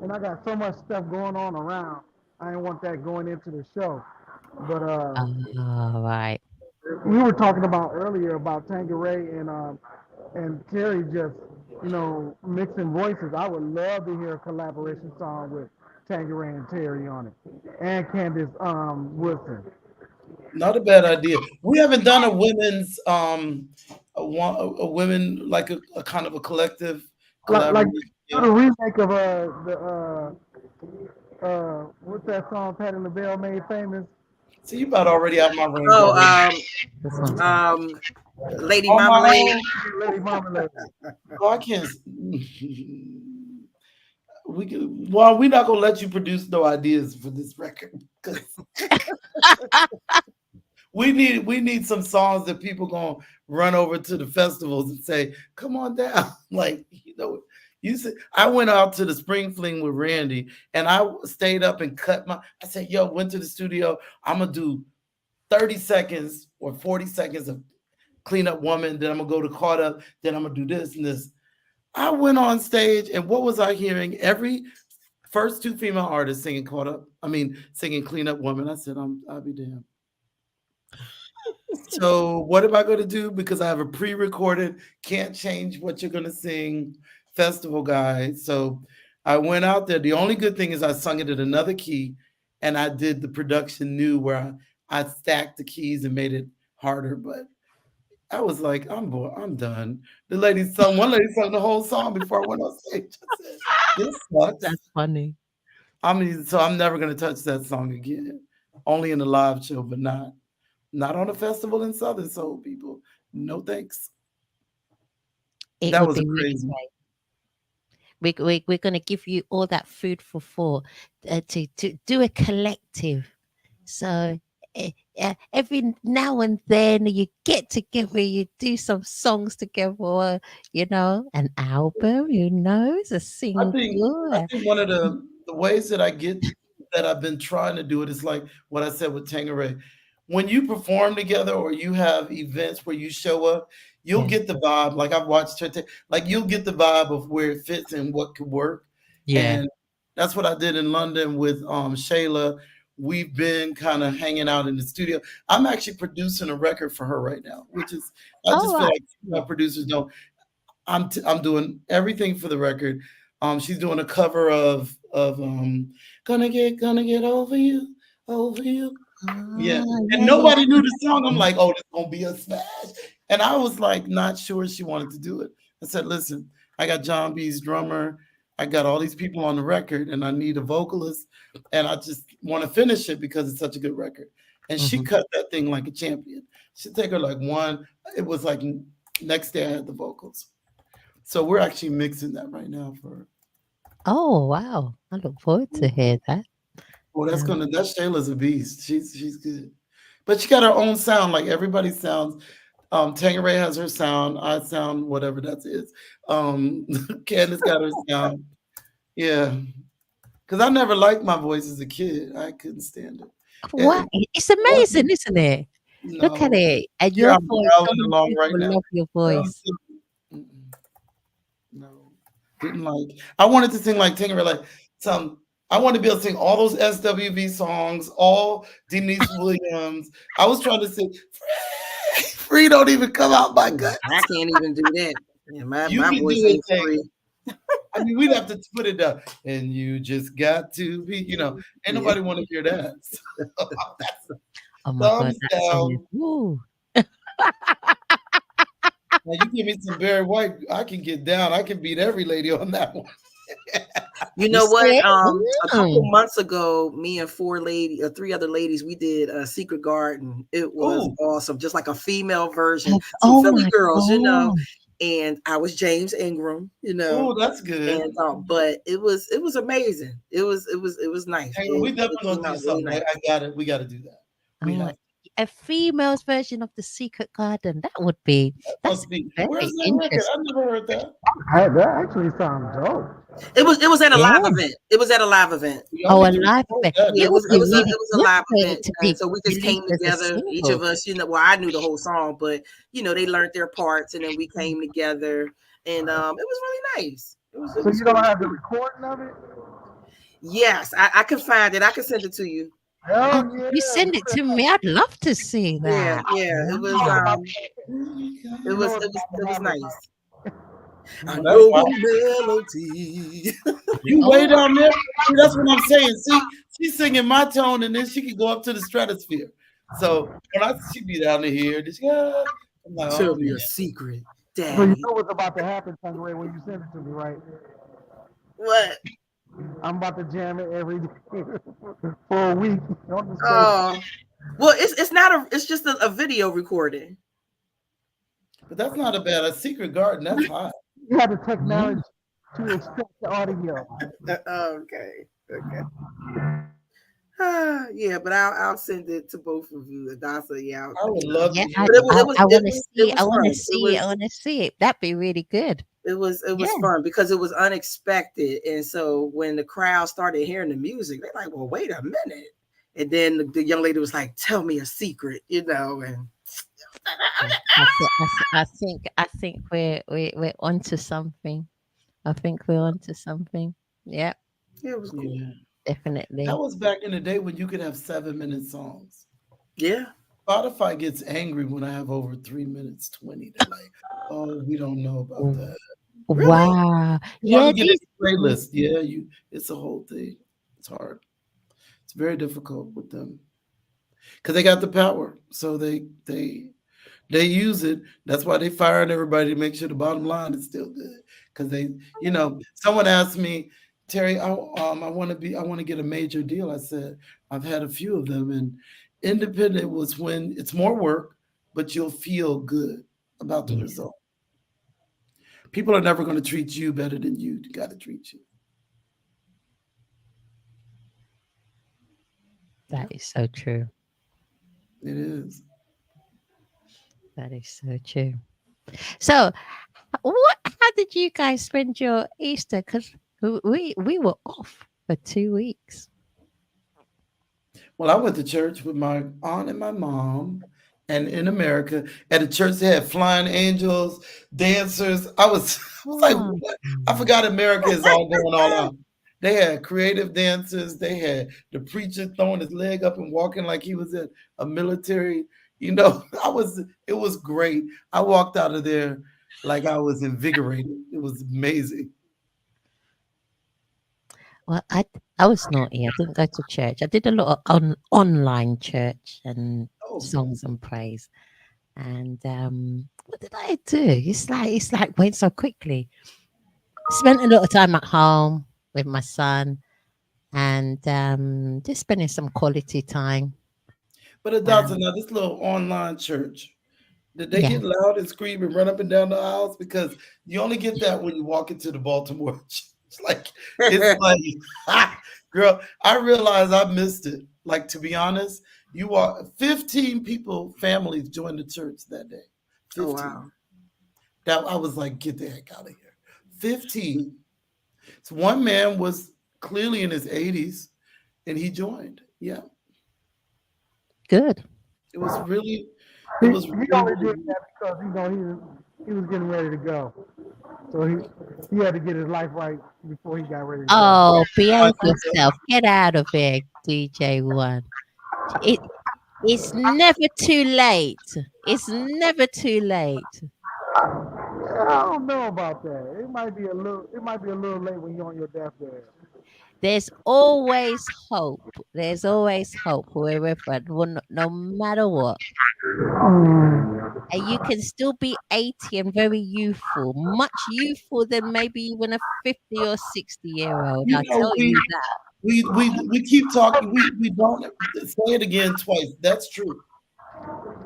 S6: And I got so much stuff going on around. I didn't want that going into the show. But
S3: all right.
S6: We were talking about earlier about Tangeray and Terri just, mixing voices. I would love to hear a collaboration song with Tangeray and Terri on it, and Candace Wilson.
S4: Not a bad idea. We haven't done a women's a women like a kind of a collective
S6: like the remake of what's that song Patti LaBelle made famous?
S4: So you about already out my range.
S5: Lady Marmalade.
S6: Lady Marmalade.
S4: Oh, I can't. We're not gonna let you produce no ideas for this record. we need some songs that people gonna run over to the festivals and say, "Come on down!" Like you said. I went out to the Spring Fling with Randy, and I stayed up and cut I said, "Yo, went to the studio. I'm gonna do 30 seconds or 40 seconds of Clean Up Woman. Then I'm gonna go to Caught Up. Then I'm gonna do this and this." I went on stage, and what was I hearing? Every first 2 female artists singing Caught Up. Singing Clean Up Woman. I said, I'll be damned. So what am I going to do? Because I have a pre-recorded, can't change what you're going to sing festival guide. So I went out there. The only good thing is I sung it in another key, and I did the production new where I stacked the keys and made it harder. But I was like, I'm bored. I'm done. One lady sung the whole song before I went on stage. I said, this sucks.
S3: That's funny.
S4: So I'm never going to touch that song again. Only in a live show, but not on a festival in Southern Soul, people. No thanks. That was crazy.
S3: We're going to give you all that food for thought to do a collective. So every now and then you get together, you do some songs together, an album, it's a single.
S4: I think one of the ways that I've been trying to do it is like what I said with Tangeray. When you perform together or you have events where you show up, you'll get the vibe. Like I've watched her, you'll get the vibe of where it fits and what could work.
S3: Yeah.
S4: And that's what I did in London with Shayla. We've been kind of hanging out in the studio. I'm actually producing a record for her right now, which is, I just feel like my producers don't. I'm doing everything for the record. She's doing a cover of Gonna Get Over You. Yeah, and nobody knew the song. I'm like, oh, this is gonna be a smash. And I was like, not sure she wanted to do it. I said, listen, I got John B's drummer. I got all these people on the record, and I need a vocalist. And I just want to finish it because it's such a good record. And she cut that thing like a champion. She'd take her like one. It was like next day I had the vocals. So we're actually mixing that right now for her.
S3: Oh wow! I look forward to hear that.
S4: Oh,
S3: Um,
S4: that's Shayla's a beast. She's good. But she got her own sound, like everybody sounds. Tangeray has her sound, I sound whatever that is. Candace got her sound. Yeah. Because I never liked my voice as a kid. I couldn't stand it.
S3: what? It's
S4: What?
S3: amazing, isn't it? Look at
S4: No.
S3: it, and
S4: Here
S3: your
S4: I'm
S3: voice. So
S4: growling
S3: many
S4: along
S3: people
S4: right now.
S3: love your
S4: No,
S3: voice.
S4: mm-mm, no. Didn't like. I wanted to sing like Tangeray, like some. I wanted to be able to sing all those SWV songs, all Denise Williams. I was trying to sing. Free, free don't even come out my gut.
S5: I can't even do that. Yeah, my,
S4: You
S5: my
S4: can
S5: voice
S4: do it,
S5: ain't
S4: Tangeray.
S5: free.
S4: I mean, we'd have to put it down. And you just got to be, ain't
S5: Yeah.
S4: nobody want to hear that.
S3: Oh my God,
S4: Thumbs
S3: that song is.
S4: down.
S3: Woo.
S4: Now you give me some Barry White, I can get down. I can beat every lady on that one.
S5: You
S3: You
S5: know what?
S3: see?
S5: A couple
S3: Mm.
S5: months ago, me and three other ladies, we did a Secret Garden. It was
S4: Oh,
S5: awesome, just like a female version. Some
S3: Oh
S5: Philly
S3: my
S5: girls,
S3: God.
S5: and I was James Ingram,
S4: oh, that's good.
S5: and but it was amazing. It was nice.
S4: Hey, we
S5: It
S4: definitely
S5: came
S4: gonna do
S5: out really
S4: something.
S5: nice.
S4: I got it. We got to do that. We
S3: Oh
S4: have
S3: my. A female's version of the Secret Garden. That would be.
S4: that
S3: That's
S4: must be. Where's
S3: very
S4: that record? I
S3: interesting.
S4: never heard that.
S6: That actually sounds dope.
S5: It was at a
S3: Yeah.
S5: live event. It was at a live event.
S4: Y'all
S3: Oh, a
S4: need to
S3: live
S4: record
S3: event.
S4: that.
S5: Yeah,
S3: It
S5: it
S3: would
S5: was it
S3: be
S5: was a
S3: really
S5: it was a
S3: good
S5: live
S3: for
S5: event,
S3: it to
S5: and
S3: be
S5: so we just
S3: released
S5: came
S3: as a
S5: together. Each
S3: single.
S5: of us, well, I knew the whole song, but they learned their parts, and then we came together, and it was really nice. It
S6: So
S5: was
S6: you don't
S5: cool.
S6: have the recording of it?
S5: Yes, I can find it. I can send it to you.
S3: Oh,
S6: Hell yeah.
S3: you send it to me. I'd love to see
S5: Yeah,
S3: that.
S5: yeah. It was
S6: You know
S3: Wow.
S6: it's about,
S5: it
S6: you know
S5: was
S6: it's
S5: it was
S6: about
S5: it
S6: to
S5: was
S6: happen,
S5: nice. I
S4: Oh, that's
S5: know
S4: fine.
S5: a melody.
S4: You way
S3: Oh,
S4: down there. See, that's what I'm saying. See, she's singing my tone, and then she can go up to the stratosphere. So when she be down to here, just I'm like,
S5: Tell
S4: oh
S5: me
S4: man.
S5: a secret,
S6: so you
S5: Daddy.
S6: know what's about to happen, Tangeray, when you send it to me, right?
S5: What?
S6: I'm about to jam it every day for a week on the station.
S5: Oh, well, it's not it's just a video recording.
S4: But that's not a bad. A secret garden. That's hot.
S6: You have the
S3: mm.
S6: technology to extract the audio.
S5: Okay. Yeah, but I'll send it to both of you, Adasa. Yeah,
S4: I would love
S3: Yeah.
S4: to
S3: I,
S4: hear
S5: but it
S4: that.
S5: was
S3: I,
S5: it was
S3: I
S5: it
S3: want to
S5: was it
S3: see. I
S5: was
S3: want to
S5: fun. It
S3: see it. I
S5: was
S3: want to see it. That'd be really good.
S5: it
S3: Yeah.
S5: was fun because it was unexpected, and so when the crowd started hearing the music, they're like, "Well, wait a minute!" And then the young lady was like, "Tell me a secret," and
S3: Yeah. I think we're onto something. I think we're onto something. Yeah,
S5: yeah, it was cool.
S4: Yeah, that
S3: definitely.
S4: was back in the day when you could have 7 minute songs.
S5: Yeah,
S4: Spotify gets angry when I have over 3 minutes 20. They're like, "Oh, we don't know about
S3: W-
S4: that."
S5: really?
S3: Wow.
S4: You have
S3: Yeah,
S4: to get
S3: these
S4: a playlist. Yeah, It's a whole thing. It's hard. It's very difficult with them because they got the power, so they use it. That's why they firing everybody to make sure the bottom line is still good. Because someone asked me, Terry, I want to get a major deal. I said, I've had a few of them, and independent was when it's more work, but you'll feel good about the
S3: yes,
S4: result. People are never going to treat you better than you got to treat you.
S3: that is so true.
S4: It is.
S3: That is so true. So, what? How did you guys spend your Easter? Because we were off for 2 weeks.
S4: Well, I went to church with my aunt and my mom, and in America, at a church they had flying angels, dancers. I was like,
S3: Oh,
S4: what? I forgot America is all going all out. They had creative dancers. They had the preacher throwing his leg up and walking like he was in a military. It was great. I walked out of there like I was invigorated. It was amazing.
S3: well, I was naughty. I didn't go to church. I did a lot of online church and
S4: Oh,
S3: songs and praise. And what did I do? It's like went so quickly. Spent a lot of time at home with my son and just spending some quality time.
S4: but it doesn't.
S3: Um,
S4: Now, this little online church. Did they
S3: yeah.
S4: get loud and scream and run up and down the aisles? Because you only get that when you walk into the Baltimore church. Like it's like, girl, I realized I missed it. Like to be honest, you are 15 people, families joined the church that day.
S5: Oh
S4: 15.
S5: wow.
S4: That I was like, get the heck out of here. 15. So one man was clearly in his 80s and he joined. Yeah.
S3: Good.
S4: It was really, it
S6: He,
S4: was
S6: he
S4: really,
S6: only did
S4: really
S6: that because he was getting ready to go. So he had to get his life right before he got ready to go.
S3: Oh, behave
S4: good.
S3: yourself. Get out of here, DJ One. It it's never too late. It's never too late.
S6: I don't know about that. It might be a little late when you're on your deathbed.
S3: There's always hope. There's always hope wherever, no matter what.
S6: Mm.
S3: And you can still be 80 and very youthful, much youthful than maybe even a 50 or 60-year-old.
S4: You
S3: I'll
S4: know,
S3: tell you that.
S4: we keep talking. We don't say it again twice. That's true.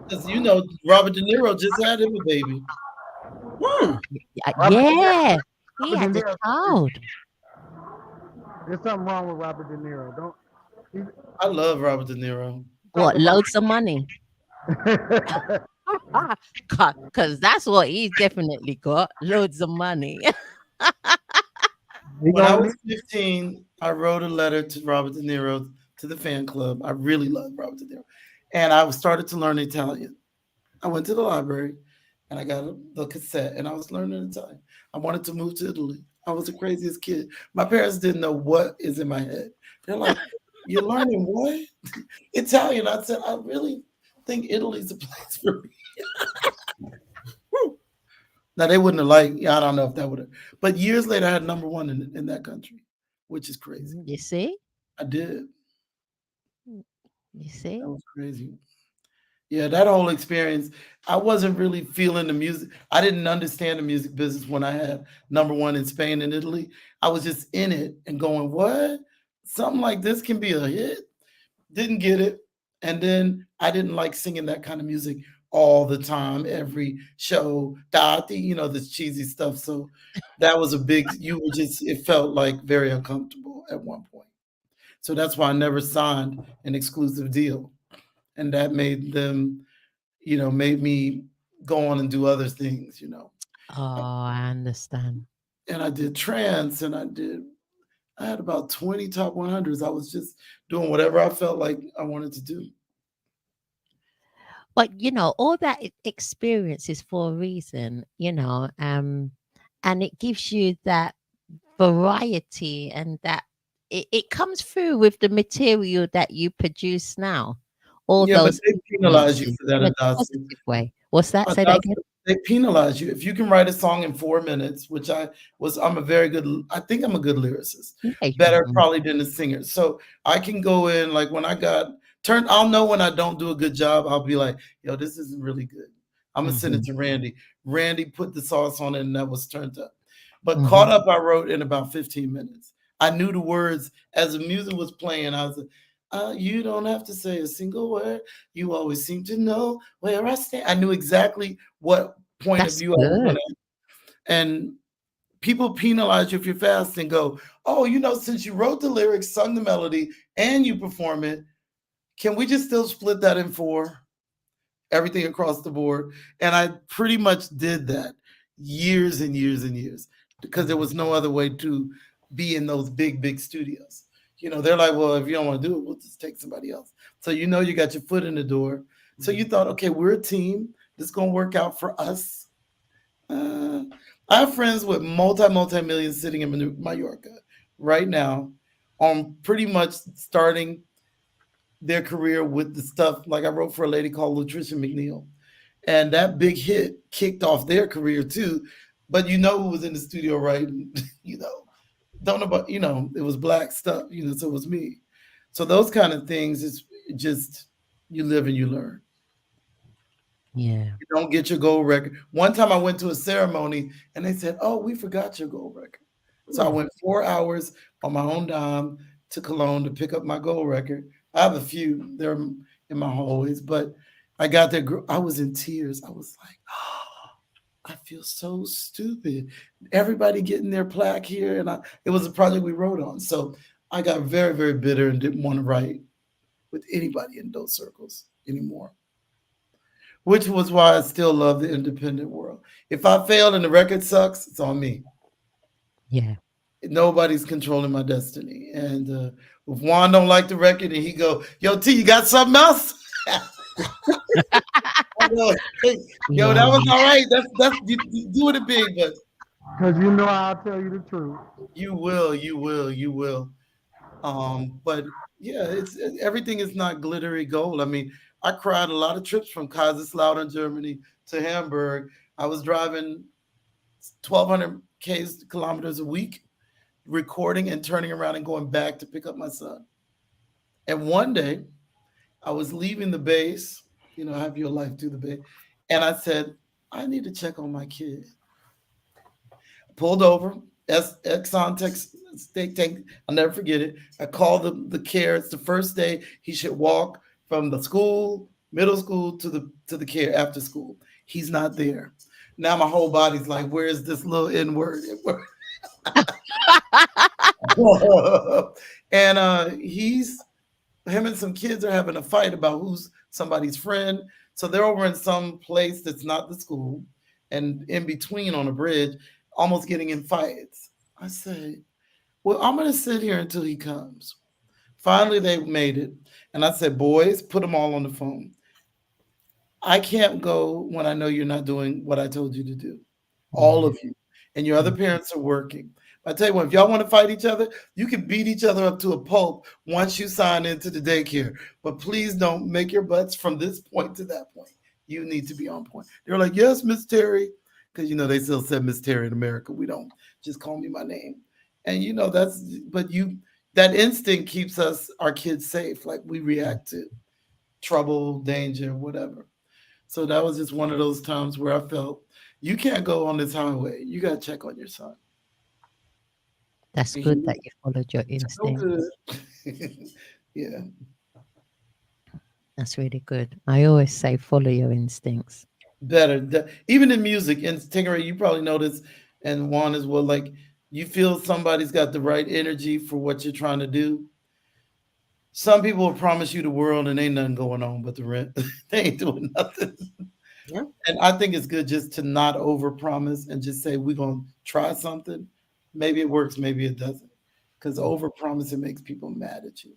S4: Because you know, Robert De Niro just had him a baby.
S5: Hmm.
S6: Robert De Niro,
S3: Yeah, he
S6: Robert
S3: had
S6: De
S3: a
S6: Niro,
S3: child.
S6: there's something wrong with Robert De Niro. Don't. He,
S4: I love Robert De Niro.
S3: What,
S6: talk about.
S3: loads of money? Because that's what he's definitely got, loads of money.
S6: He
S4: When I
S6: gonna
S4: was
S6: leave.
S4: 15, I wrote a letter to Robert De Niro to the fan club. I really love Robert De Niro, and I started to learn Italian. I went to the library and I got the cassette and I was learning Italian. I wanted to move to Italy. I was the craziest kid. My parents didn't know what is in my head. They're like, "You're learning what? Italian." I said, "I really think Italy's a place for me." Now they wouldn't have liked, yeah, I don't know if that would have, but years later I had number one in that country, which is crazy.
S3: You see?
S4: I did.
S3: You
S4: That
S3: see?
S4: was crazy. Yeah, that whole experience, I wasn't really feeling the music. I didn't understand the music business when I had number one in Spain and Italy. I was just in it and going, what? Something like this can be a hit? Didn't get it. And then I didn't like singing that kind of music all the time, every show, Dati, this cheesy stuff. So that was a big, you were just, it felt like very uncomfortable at one point. So that's why I never signed an exclusive deal. And that made them, made me go on and do other things.
S3: Oh, I understand.
S4: And I did trance and I had about 20 top 100s. I was just doing whatever I felt like I wanted to do.
S3: But all that experience is for a reason, and it gives you that variety and that it comes through with the material that you produce now. All
S4: Yeah, but
S3: those
S4: they penalize you
S3: influences
S4: for that,
S3: in a
S4: Adasi.
S3: positive way. What's that? Say that
S4: Adasi,
S3: again.
S4: they penalize you. If you can write a song in 4 minutes, which I'm a very good, I think I'm a good lyricist,
S3: Yeah.
S4: better probably than a singer. So I can go in, like when I'll know when I don't do a good job. I'll be like, yo, this isn't really good. I'm gonna send it to Randy. Randy put the sauce on it and that was turned up. But Caught Up, I wrote in about 15 minutes. I knew the words as the music was playing. I was like, you don't have to say a single word. You always seem to know where I stand. I knew exactly what point of
S3: That's
S4: view I was going
S3: good.
S4: to. And people penalize you if you're fast and go, oh, since you wrote the lyrics, sung the melody, and you perform it, can we just still split that in four? Everything across the board. And I pretty much did that years and years and years because there was no other way to be in those big, big studios. They're like, well, if you don't want to do it, we'll just take somebody else. So you got your foot in the door. So you thought, okay, we're a team. This is going to work out for us. I have friends with multi-millions sitting in Mallorca right now on pretty much starting their career with the stuff like I wrote for a lady called Latricia McNeil. And that big hit kicked off their career too. But who was in the studio writing, don't know about, it was black stuff, so it was me. So those kind of things is just, you live and you learn.
S3: Yeah.
S4: You don't get your gold record. One time I went to a ceremony and they said, oh, we forgot your gold record. So I went 4 hours on my own dime to Cologne to pick up my gold record. I have a few, they're in my hallways, but I got there, I was in tears. I was like, oh, I feel so stupid. Everybody getting their plaque here, and it was a project we wrote on. So I got very, very bitter and didn't want to write with anybody in those circles anymore. Which was why I still love the independent world. If I fail and the record sucks, it's on me.
S3: Yeah.
S4: Nobody's controlling my destiny. And if Juan don't like the record and he go, "Yo, T, you got something else?" I go, "Hey, yo, that
S3: Yeah.
S4: was all right. That's you doing it big, but
S6: Because you know I'll tell you the truth.
S4: you will. But yeah, everything is not glittery gold. I mean, I cried a lot of trips from Kaiserslautern, Germany to Hamburg. I was driving 1,200 kilometers a week, recording and turning around and going back to pick up my son. And one day, I was leaving the base, have your life do the base, and I said, I need to check on my kid. Pulled over. Exxon Texas State Tank. I'll never forget it. I called the care. It's the first day he should walk from the school, middle school to the care after school. He's not there. Now my whole body's like, where's this little N word? And him and some kids are having a fight about who's somebody's friend. So they're over in some place that's not the school, and in between on a bridge, almost getting in fights. I said, well, I'm going to sit here until he comes. Finally, they made it. And I said, boys, put them all on the phone. I can't go when I know you're not doing what I told you to do. All of you. And your other parents are working. I tell you what, if y'all want to fight each other, you can beat each other up to a pulp once you sign into the daycare. But please don't make your butts from this point to that point. You need to be on point. They're like, yes, Miss Terri. Because, they still said Miss Terri in America. We don't just call me my name. And, that instinct keeps our kids safe. Like we react to trouble, danger, whatever. So that was just one of those times where I felt you can't go on this highway. You got to check on your son.
S3: That's good that you followed your instinct.
S4: Yeah.
S3: That's really good. I always say follow your instincts.
S4: Better. Even in music, and Tingray, you probably notice, and Juan as well, like you feel somebody's got the right energy for what you're trying to do. Some people will promise you the world and ain't nothing going on but the rent. They ain't doing nothing.
S5: Yeah.
S4: And I think it's good just to not overpromise and just say we're gonna try something. Maybe it works, maybe it doesn't. Because overpromising makes people mad at you.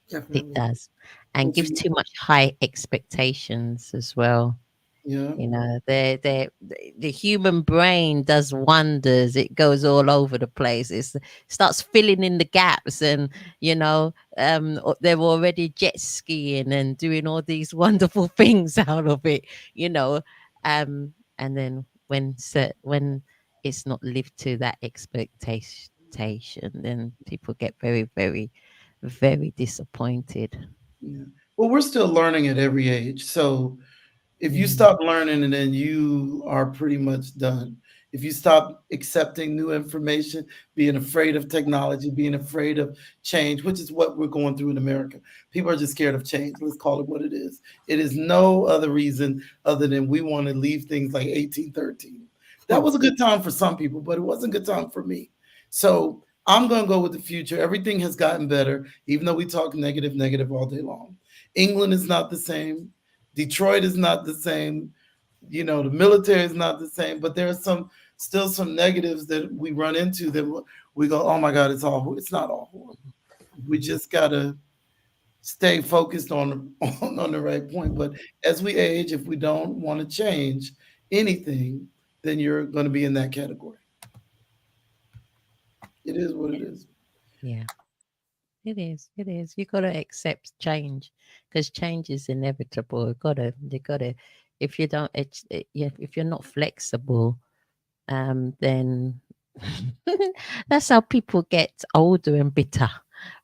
S5: Definitely.
S3: It does. And gives too much high expectations as well.
S4: Yeah.
S3: The human brain does wonders. It goes all over the place. It starts filling in the gaps, and they're already jet skiing and doing all these wonderful things out of it. And then when it's not lived to that expectation, then people get very, very, very disappointed.
S4: Yeah. Well, we're still learning at every age. So if you stop learning, and then you are pretty much done. If you stop accepting new information, being afraid of technology, being afraid of change, which is what we're going through in America. People are just scared of change. Let's call it what it is. It is no other reason other than we want to leave things like 1813. That was a good time for some people, but it wasn't a good time for me. So I'm going to go with the future. Everything has gotten better, even though we talk negative all day long. England is not the same. Detroit is not the same. The military is not the same, but there are still some negatives that we run into that we go, oh my God, it's not all horrible. We just gotta stay focused on the right point. But as we age, if we don't want to change anything, then you're going to be in that category. It is what it is.
S3: Yeah. It is. It is. You gotta accept change because change is inevitable. You gotta. If you don't, if you're not flexible, then that's how people get older and bitter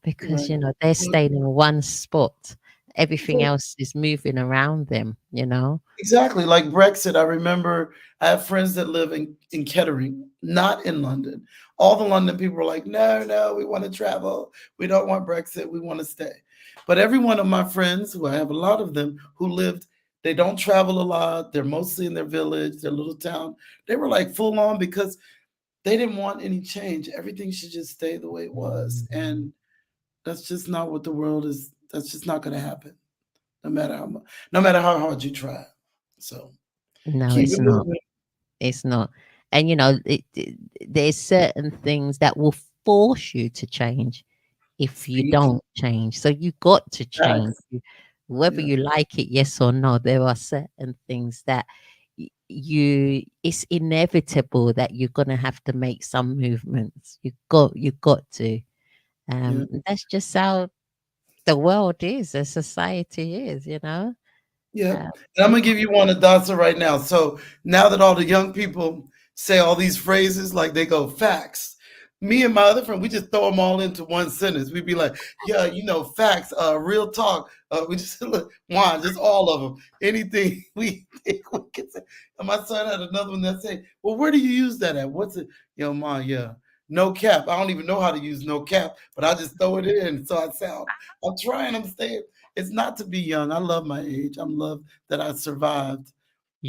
S3: because
S4: Right.
S3: they're staying in one spot. Everything else is moving around them.
S4: Exactly. Like Brexit, I remember I have friends that live in Kettering, not in London. All the London people were like, no, we want to travel. We don't want Brexit. We want to stay. But every one of my friends, who I have a lot of them, who lived They don't travel a lot. They're mostly in their village, their little town. They were like full on because they didn't want any change. Everything should just stay the way it was. And that's just not what the world is. That's just not going to happen, no matter how much, no matter how hard you try. So
S3: No,
S4: keep
S3: it's
S4: it
S3: not.
S4: moving.
S3: It's not. And there's certain things that will force you to change if you
S4: Speak
S3: don't change. So you got to change.
S4: facts.
S3: Whether
S4: Yeah,
S3: you like it, yes or no, there are certain things that it's inevitable that you're gonna have to make some movements. You got to.
S4: yeah.
S3: That's just how the world is, the society is,
S4: Yep.
S3: Uh,
S4: And I'm gonna give you one Adasa right now. So now that all the young people say all these phrases, like they go facts. Me and my other friend, we just throw them all into one sentence. We'd be like, yeah, facts, real talk. We just look, Juan, just all of them. Anything we think we can say. And my son had another one that said, well, where do you use that at? What's it? Ma, yeah. No cap. I don't even know how to use no cap, but I just throw it in. So I'm trying, I'm staying. It's not to be young. I love my age. I'm loved that I survived.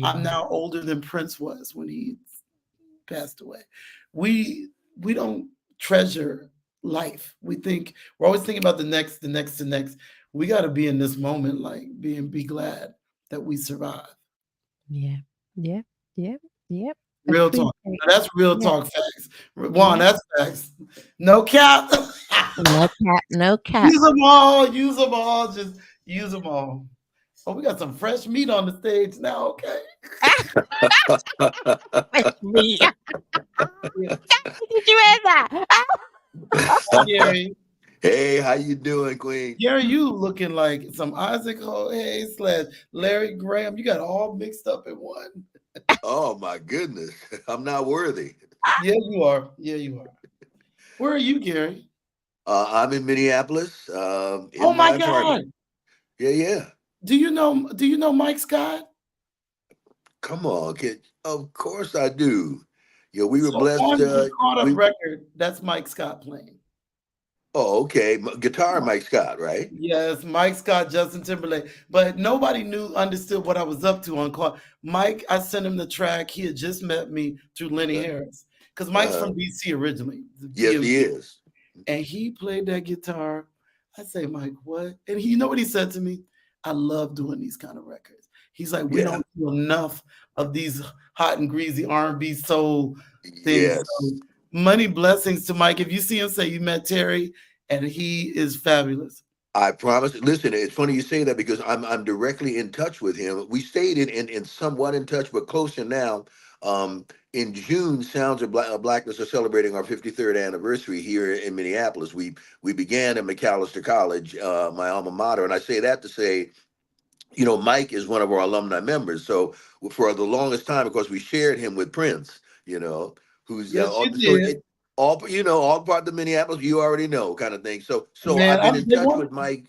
S4: I'm
S3: yeah,
S4: now older than Prince was when he passed away. We don't treasure life. We're always thinking about the next, the next, the next. We got to be in this moment, like be glad that we survived.
S3: yeah, yeah, yeah, yeah.
S4: Real talk.
S3: Appreciate.
S4: Now, that's real
S3: Yeah,
S4: talk facts. Juan,
S3: yeah.
S4: that's facts. No cap.
S3: No cap, no cap.
S4: Use them all. Use them all. Just use them all. Oh, we got some fresh meat on the stage now. Okay.
S3: Fresh meat.
S4: Yeah.
S3: Did you hear that?
S4: Gary,
S7: Hey, how you doing, Queen?
S4: Gary, you looking like some Isaac Hayes / Larry Graham. You got all mixed up in one.
S7: Oh my goodness, I'm not worthy.
S4: Yeah, you are. Yeah, you are. Where are you, Gary?
S7: I'm in Minneapolis,
S4: Oh
S7: in
S4: my
S7: my
S4: God.
S7: apartment. Yeah, yeah.
S4: Do you know Mike Scott?
S7: Come on, kid. Of course I do. Yeah, we were
S4: So
S7: blessed.
S4: on the caught up
S7: We.
S4: record, that's Mike Scott playing.
S7: Oh, okay. Guitar, Mike Scott, right?
S4: Yes, Mike Scott, Justin Timberlake. But nobody understood what I was up to on call. Mike, I sent him the track. He had just met me through Lenny
S7: Uh,
S4: Harris. Because Mike's
S7: uh,
S4: from DC originally. The
S7: yes, he
S4: DMV.
S7: is.
S4: And he played that guitar. I say, Mike, what? And you know what he said to me? I love doing these kind of records. He's like, we
S7: Yeah.
S4: don't do enough of these hot and greasy R&B soul things. So
S7: Yes.
S4: money blessings to Mike. If you see him, say you met Terri, and he is fabulous.
S7: I promise. Listen, it's funny you say that because I'm directly in touch with him. We stayed in somewhat in touch, but closer now. In June, Sounds of Blackness are celebrating our 53rd anniversary here in Minneapolis. We began at McAllister College, my alma mater, and I say that to say, Mike is one of our alumni members. So for the longest time, of course, we shared him with Prince. Who's
S4: Yes, you
S7: so
S4: did.
S7: all part of Minneapolis. You already know, kind of thing. So
S4: Man,
S7: I've been
S4: I'm
S7: in
S4: big
S7: touch
S4: one.
S7: with Mike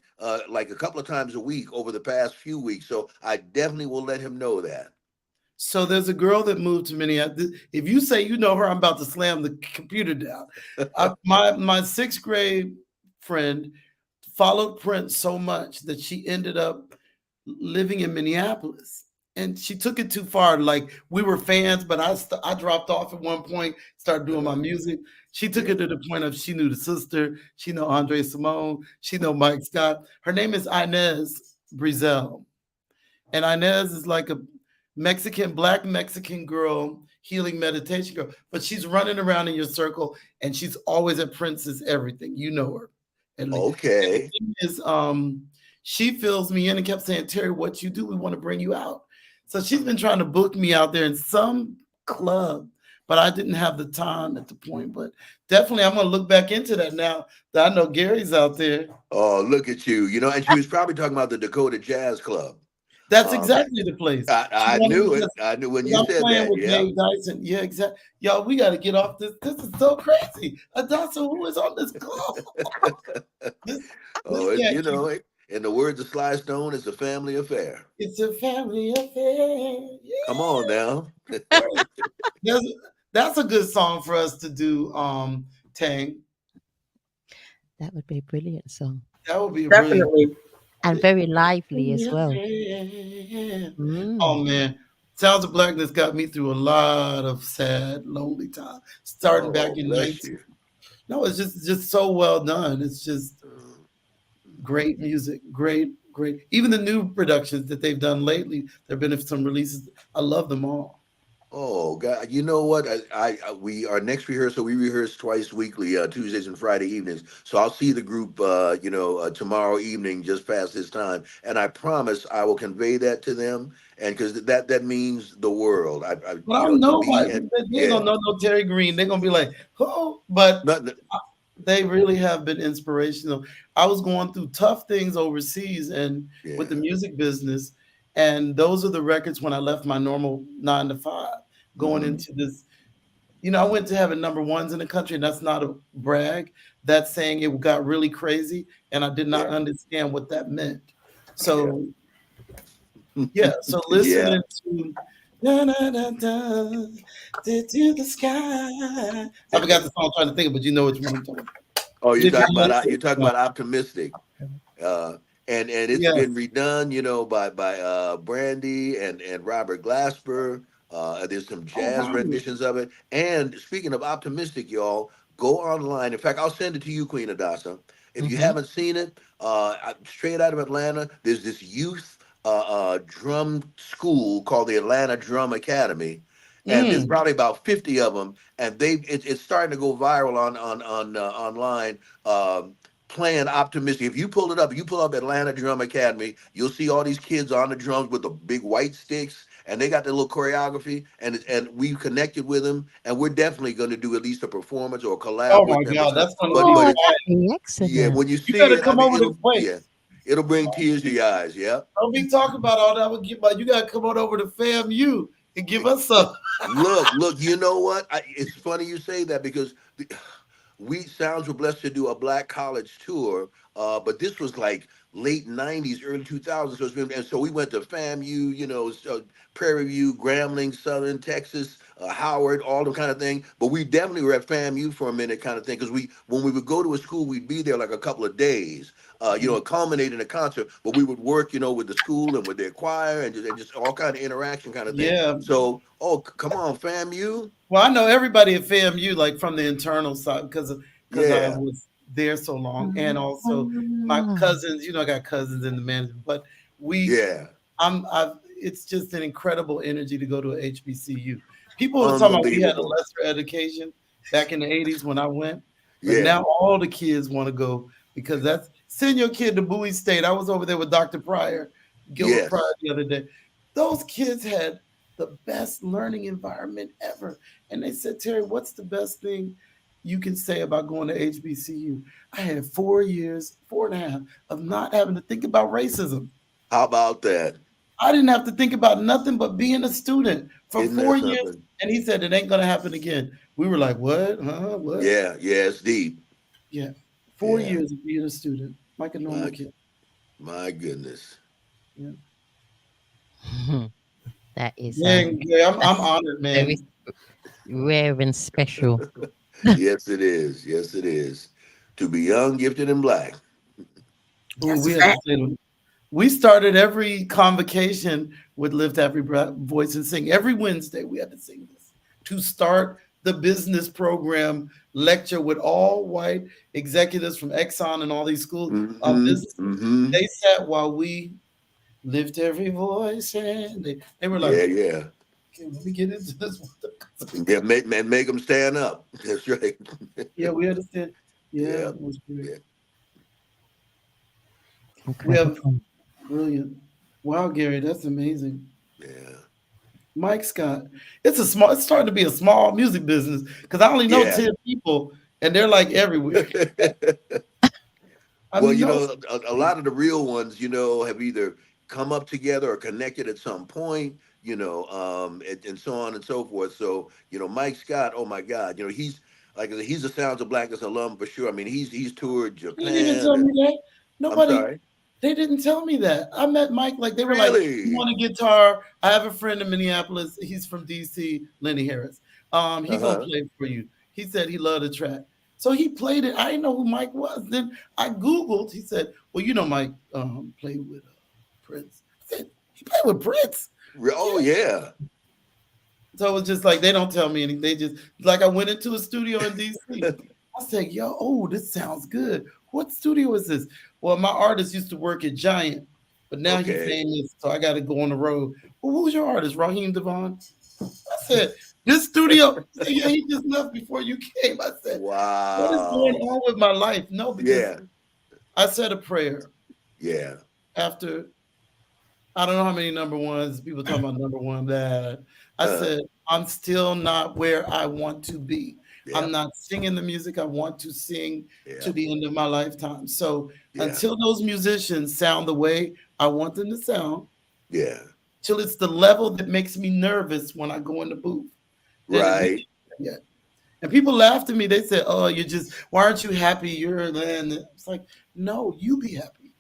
S7: like a couple of times a week over the past few weeks. So I definitely will let him know that.
S4: So there's a girl that moved to Minneapolis. If you say you know her, I'm about to slam the computer down. My sixth grade friend followed Prince so much that she ended up living in Minneapolis. And she took it too far. Like we were fans, but I dropped off at one point, started doing my music. She took
S7: Yeah.
S4: it to the point of she knew the sister, she know Andre Simone, she know Mike Scott. Her name is Inez Brizel. And Inez is like a Black Mexican girl, healing meditation girl, but she's running around in your circle and she's always at Prince's everything. You know her. At least. And the
S7: Okay.
S4: thing is, she fills me in and kept saying, Terri, what you do, we want to bring you out. So she's been trying to book me out there in some club, but I didn't have the time at the point. But definitely, I'm going to look back into that now that I know Gary's out there.
S7: Oh, look at you. And she was probably talking about the Dakota Jazz Club.
S4: That's exactly the place.
S7: I knew it. I knew when you
S4: I'm
S7: said
S4: playing
S7: that.
S4: with
S7: Yeah.
S4: Dave Dyson. Yeah, exactly. Y'all, we got to get off this. This is so crazy. Adasa, who is on this call? This
S7: Oh,
S4: can't keep.
S7: in the words of Sly Stone, it's a family affair.
S4: It's a family affair.
S7: Come on now.
S4: Yeah. That's a good song for us to do, Tang.
S3: That would be a brilliant song.
S4: That would be a brilliant.
S5: Definitely.
S3: and very lively as well.
S4: Yeah.
S3: Mm.
S4: Oh man, Sounds of Blackness got me through a lot of sad, lonely times. Starting
S7: Oh,
S4: back in
S7: bless
S4: 19.
S7: you.
S4: No, it's just so well done. It's just great music, great. Even the new productions that they've done lately, there've been some releases. I love them all.
S7: Oh God! You know what? We our next rehearsal. We rehearse twice weekly, Tuesdays and Friday evenings. So I'll see the group, tomorrow evening, just past this time, and I promise I will convey that to them, and because that means the world.
S4: But I know
S7: Me
S4: why
S7: and
S4: they ain't
S7: yeah,
S4: gonna know no Terry Green. They're gonna be like, oh, but
S7: nothing.
S4: they really have been inspirational. I was going through tough things overseas and with the
S7: Yeah.
S4: music business, and those are the records when I left my normal 9 to 5, going
S7: Hmm.
S4: into this. I went to having number ones in the country, and that's not a brag. That's saying it got really crazy, and I did not
S7: Yeah.
S4: understand what that meant.
S7: Yeah.
S4: So yeah, so
S7: Yeah.
S4: listening to da, da, da, da, to the sky. I forgot the song I'm trying to think of, but you know which one I'm talking about.
S7: Oh,
S4: And if you know
S7: you're talking
S4: it,
S7: about optimistic. uh, and it's been
S4: yes.
S7: redone, by Brandy and Robert Glasper. There's some
S4: Oh
S7: jazz
S4: wow.
S7: renditions of it. And speaking of optimistic, y'all, go online. In fact, I'll send it to you, Queen Adasa. If you
S3: Mm-hmm.
S7: haven't seen it, straight out of Atlanta, there's this youth drum school called the Atlanta Drum Academy. And there's
S4: Mm.
S7: probably about 50 of them, and it's starting to go viral on online. Playing optimistic. If you pull it up, you pull up Atlanta Drum Academy, you'll see all these kids on the drums with the big white sticks, and they got their little choreography, and we connected with them, and we're definitely going to do at least a performance or a collab
S4: Oh
S7: with
S4: my
S7: them or
S4: God,
S7: something.
S4: that's gonna be
S7: But
S3: Oh,
S7: it's
S3: that'd
S4: fun.
S3: be
S7: yeah,
S3: excellent.
S7: when you
S4: You
S7: see
S4: better
S7: it, I
S4: come
S7: mean,
S4: over to wait.
S7: it'll bring tears to your eyes. Yeah.
S4: Don't be talking about all that. You gotta come on over to FAMU and give us some.
S7: Look, you know what? It's funny you say that because we Sounds were blessed to do a black college tour, but this was like late '90s, early 2000s. So and so we went to FAMU, Prairie View, Grambling, Southern Texas, Howard, all the kind of thing. But we definitely were at FAMU for a minute, kind of thing, because when we would go to a school, we'd be there like a couple of days. It culminated in a concert, but we would work, with the school and with their choir and just all kind of interaction kind of thing.
S4: Yeah.
S7: So, come on, FAMU.
S4: Well, I know everybody at FAMU, like from the internal side, because I
S7: Yeah,
S4: was there so long, and also my
S3: Ah.
S4: cousins. I got cousins in the management, but we,
S7: yeah.
S4: I've. It's just an incredible energy to go to a HBCU. People were talking about we had a
S7: Unbelievable.
S4: lesser education back in the '80s when I went, but
S7: Yeah.
S4: now all the kids want to go because that's send your kid to Bowie State. I was over there with Dr. Pryor, Gilbert Pryor
S7: Yes.
S4: the other day. Those kids had the best learning environment ever. And they said, Terry, what's the best thing you can say about going to HBCU? I had 4 years, 4.5 of not having to think about racism.
S7: How about that?
S4: I didn't have to think about nothing but being a student for
S7: Isn't that
S4: 4 years.
S7: something?
S4: And he said, it ain't going to happen again. We were like, what? Huh? What?
S7: Yeah. Yeah. It's deep.
S4: Yeah. four
S7: Yeah.
S4: years of being a student, like a normal
S7: My
S4: kid.
S7: my goodness.
S4: Yeah.
S3: That is
S4: Man, yeah, I'm
S3: that's
S4: honored,
S3: very
S4: man.
S3: rare and special.
S7: Yes, it is. Yes, it is. To be young, gifted, and black.
S4: Ooh,
S5: That's a
S4: we had to
S5: fact.
S4: say we started every convocation with Lift Every Voice and Sing. Every Wednesday, we had to sing this to start the business program lecture with all white executives from Exxon and all these schools,
S7: Mm-hmm.
S4: businesses.
S7: Mm-hmm.
S4: They sat while we lift every voice, and they were like,
S7: Yeah. Yeah.
S4: "Okay, let me get into this."
S7: Yeah. Make them stand up. That's right.
S4: Yeah, we understand. Yeah,
S7: Yeah.
S4: it was great.
S7: Yeah.
S4: We have
S3: Incredible.
S4: brilliant. Wow, Gary, that's amazing.
S7: Yeah.
S4: Mike Scott. It's starting to be a small music business because I only know
S7: Yeah.
S4: 10 people and they're like everywhere. I
S7: Well,
S4: mean, no,
S7: a lot of the real ones, have either come up together or connected at some point, and so on and so forth. So, Mike Scott, oh my God, he's like I said, he's a Sounds of Blackness alum for sure. I mean, he's toured
S4: they didn't even
S7: Japan
S4: tell
S7: and
S4: me that.
S7: I'm
S4: Nobody,
S7: sorry,
S4: they didn't tell me that. I met Mike, like they were like, you
S7: really?
S4: want a guitar? I have a friend in Minneapolis. He's from DC, Lenny Harris. He gonna
S7: Uh-huh.
S4: play for you. He said he loved the track. So he played it. I didn't know who Mike was. Then I Googled. He said, well, you know, Mike played with Prince. I said, he played with Prince?
S7: Oh
S4: Yeah.
S7: yeah.
S4: So it was just like, they don't tell me anything. They just, like, I went into a studio in DC. I said, yo, oh, this sounds good. What studio is this? Well, my artist used to work at Giant, but now he's
S7: Okay.
S4: famous, so I got to go on the road. Well, who's your artist? Raheem Devon? I said, this studio? He said, yeah, he just left before you came. I said, what is going
S7: Wow.
S4: on with my life? No, because
S7: Yeah.
S4: I said a prayer
S7: Yeah.
S4: after, I don't know how many number ones, people talking about number one, that I
S7: Uh,
S4: said, I'm still not where I want to be.
S7: yeah.
S4: I'm not singing the music I want to sing
S7: Yeah.
S4: to the end of my lifetime. So
S7: Yeah.
S4: until those musicians sound the way I want them to sound,
S7: Yeah.
S4: till it's the level that makes me nervous when I go in the booth, then we
S7: Right.
S4: ain't there yet. And people laughed at me. They said, "Oh, you're just, why aren't you happy? You're then." It's like, no, you be happy.